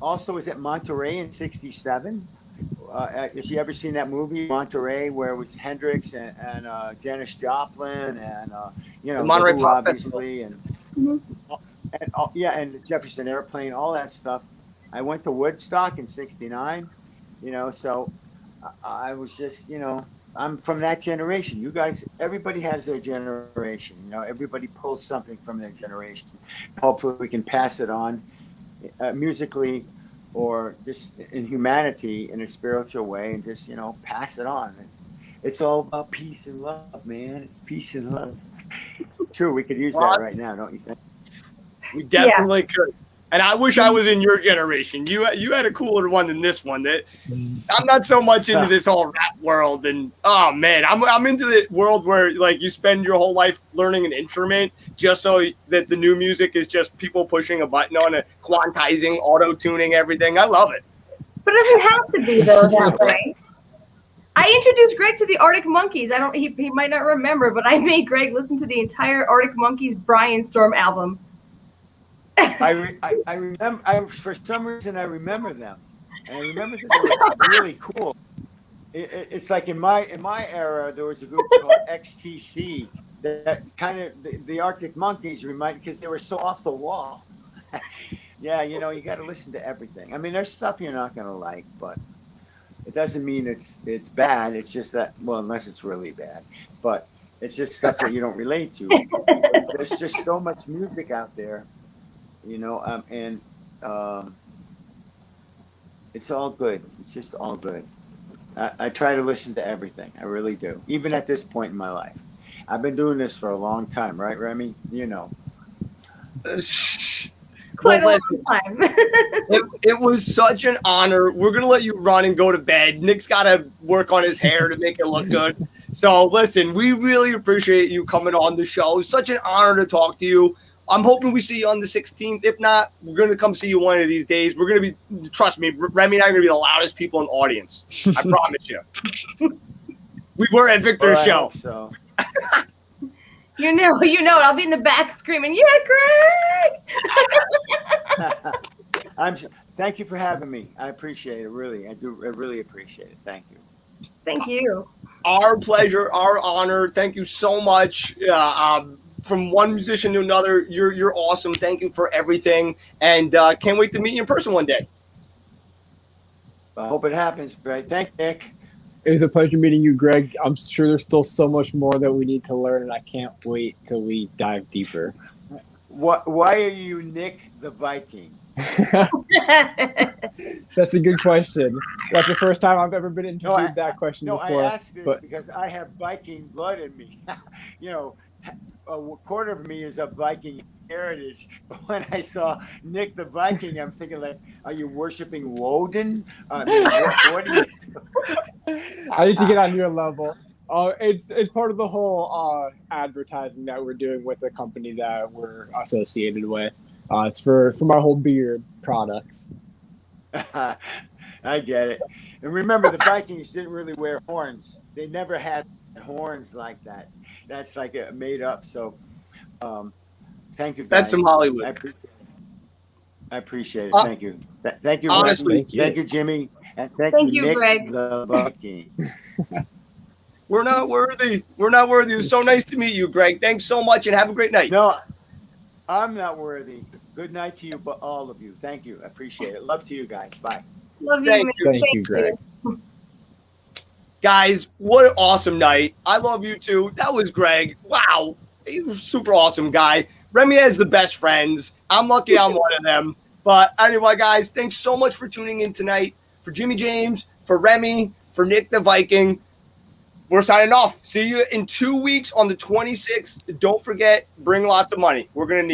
also was at Monterey in '67. If you ever seen that movie Monterey, where it was Hendrix and Janis Joplin and you know, the Monterey Who, Pop obviously, and and the Jefferson Airplane, all that stuff. I went to Woodstock in '69, you know, so I was just, you know, I'm from that generation. You guys, everybody has their generation, you know, everybody pulls something from their generation. Hopefully we can pass it on musically, or just in humanity in a spiritual way, and just, you know, pass it on. It's all about peace and love, man. It's peace and love. True, we could use that right now, don't you think? We definitely could. And I wish I was in your generation. You had a cooler one than this one. That I'm not so much into this whole rap world. And oh man, I'm into the world where like you spend your whole life learning an instrument just so that the new music is just people pushing a button on it, quantizing, auto-tuning everything. I love it. But it doesn't have to be though that way. I introduced Greg to the Arctic Monkeys. He might not remember, but I made Greg listen to the entire Arctic Monkeys Brian Storm album. I remember. For some reason, I remember them, and I remember that they were really cool. It's like in my era, there was a group called XTC that kind of the Arctic Monkeys remind, because they were so off the wall. Yeah, you know, you got to listen to everything. I mean, there's stuff you're not gonna like, but it doesn't mean it's bad. It's just that, well, unless it's really bad, but it's just stuff that you don't relate to. There's just so much music out there. You know, and it's all good. It's just all good. I try to listen to everything. I really do. Even at this point in my life. I've been doing this for a long time, right, Remy? You know. Quite a long time. It was such an honor. We're going to let you run and go to bed. Nick's got to work on his hair to make it look good. So, listen, we really appreciate you coming on the show. It's such an honor to talk to you. I'm hoping we see you on the 16th. If not, we're going to come see you one of these days. We're going to be, trust me, Remy and I are going to be the loudest people in the audience. I promise you. We were at Victor's show. I hope so. You know it. I'll be in the back screaming, "Yeah, Greg!" Thank you for having me. I appreciate it. Really, I do. I really appreciate it. Thank you. Thank you. Our pleasure, our honor. Thank you so much. From one musician to another, you're awesome. Thank you for everything, and can't wait to meet you in person one day. I hope it happens. Right. Thank you, Nick. It was a pleasure meeting you, Greg. I'm sure there's still so much more that we need to learn, and I can't wait till we dive deeper. Why are you Nick the Viking? That's a good question. That's the first time I've ever been interviewed that question before. I ask this because I have Viking blood in me. You know, a quarter of me is of Viking heritage. But when I saw Nick the Viking, I'm thinking, like, are you worshiping Woden? What are you doing? I need to get on your level. It's part of the whole advertising that we're doing with the company that we're associated with. It's for my whole beard products. I get it. And remember, the Vikings didn't really wear horns. They never had horns like that. That's like made up. So thank you, guys. That's some Hollywood. I appreciate it. Thank you. Thank you. Honestly, thank you, Jimmy. And thank Thank you, you, Nick Greg. the Viking. We're not worthy. We're not worthy. It was so nice to meet you, Greg. Thanks so much and have a great night. No, I'm not worthy. Good night to you, but all of you. Thank you. I appreciate it. Love to you guys. Bye. Love you, Thank man. you. Thank you, Greg. Guys, what an awesome night. I love you too. That was Greg. Wow. He's a super awesome guy. Remy has the best friends. I'm lucky I'm one of them. But anyway, guys, thanks so much for tuning in tonight. For Jimmy James, for Remy, for Nick the Viking, we're signing off. See you in 2 weeks on the 26th. Don't forget, bring lots of money. We're going to need it.